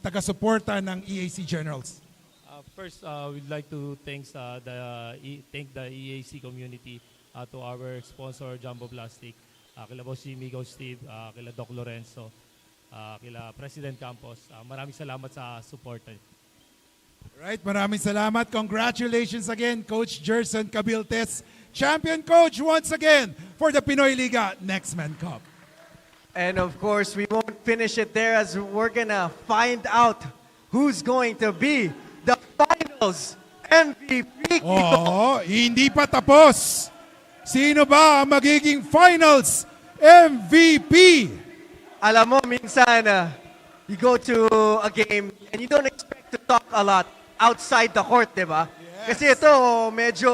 taga-suporta ng EAC Generals. First, we'd like to thank the EAC community, to our sponsor Jumbo Plastic, kila Boss Jimmy, Go Steve, kila Doc Lorenzo, kila President Campos. Maraming salamat sa support. Right, maraming salamat. Congratulations again, Coach Jerson Cabiltes, champion coach once again for the Pinoyliga Nextman Cup. And of course, we won't finish it there as we're gonna find out who's going to be the finals MVP. Oo, hindi pa tapos. Sino ba ang magiging finals MVP? Alam mo, minsan, you go to a game and you don't expect to talk a lot outside the court, di ba? Kasi ito, medyo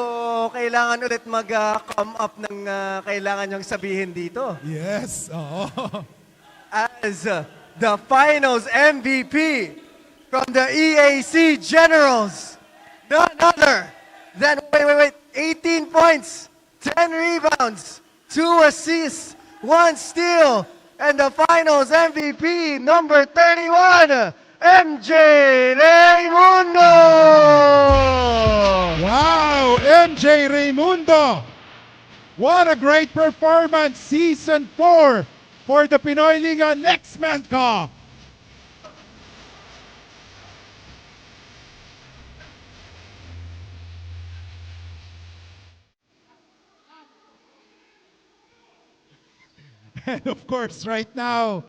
kailangan ulit mag-come up ng kailangan niyang sabihin dito. Yes, oo. As the finals MVP from the EAC Generals, none other than, 18 points, 10 rebounds, 2 assists, 1 steal, and the finals MVP, number 31, MJ Raimundo! Wow, MJ Raimundo! What a great performance, Season 4 for the Pinoyliga Nextman Cup! And of course, right now,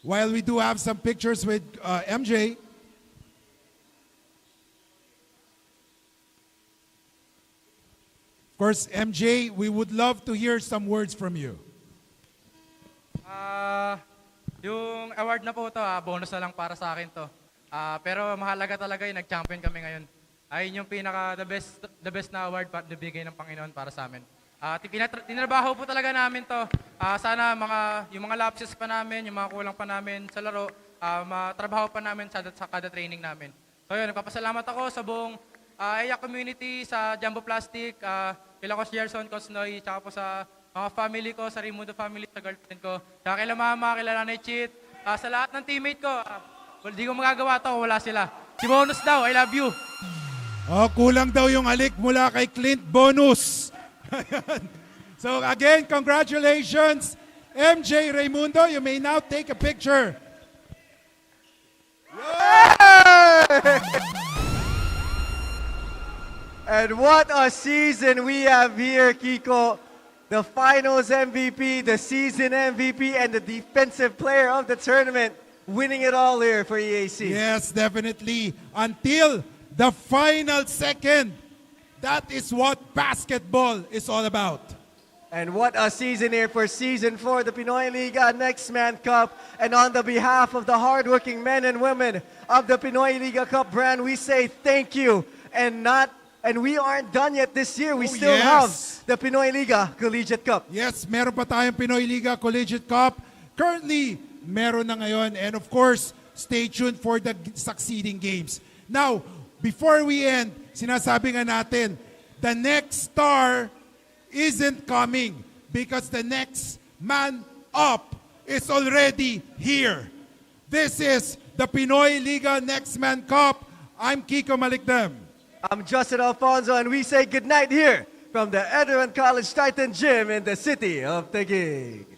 while we do have some pictures with MJ, of course, MJ, we would love to hear some words from you. Yung award na po ito, bonus na lang para sa akin to. Pero mahalaga talaga yung nag-champion kami ngayon. Ayun yung pinaka the best na award para nabigay ng Panginoon para sa amin. Tinrabaho po talaga namin to. Sana yung mga lapses pa namin, yung mga kulang pa namin sa laro, matrabaho pa namin sa kada training namin. So yun, nagpapasalamat ako sa buong EYAC community, sa Jumbo Plastic, kila Coach Gerson, Coach Noy, tsaka po sa mga family ko, sa Raimundo family, sa girlfriend ko, tsaka kila mama, kila nanay Chit, sa lahat ng teammate ko. Hindi ko magagawa to, wala sila. Si Bonus daw, I love you. Kulang daw yung halik mula kay Clint Bonus. So again, congratulations, MJ Raimundo. You may now take a picture. And what a season we have here, Kiko. The finals MVP, the season MVP, and the defensive player of the tournament, winning it all here for EAC. Yes, definitely. Until the final second. That is what basketball is all about. And what a season here for Season 4, the Pinoyliga Nextman Cup. And on the behalf of the hardworking men and women of the Pinoyliga Cup brand, we say thank you. And we aren't done yet this year. We still have the Pinoyliga Collegiate Cup. Yes, meron pa tayong Pinoyliga Collegiate Cup. Currently, meron na ngayon. And of course, stay tuned for the succeeding games. Now, before we end, sinasabi nga natin, the next star isn't coming because the next man up is already here. This is the Pinoyliga Nextman Cup. I'm Kiko Malikdem. I'm Justin Alfonso, and we say goodnight here from the ENDERUN College Titan Gym in the city of Taguig.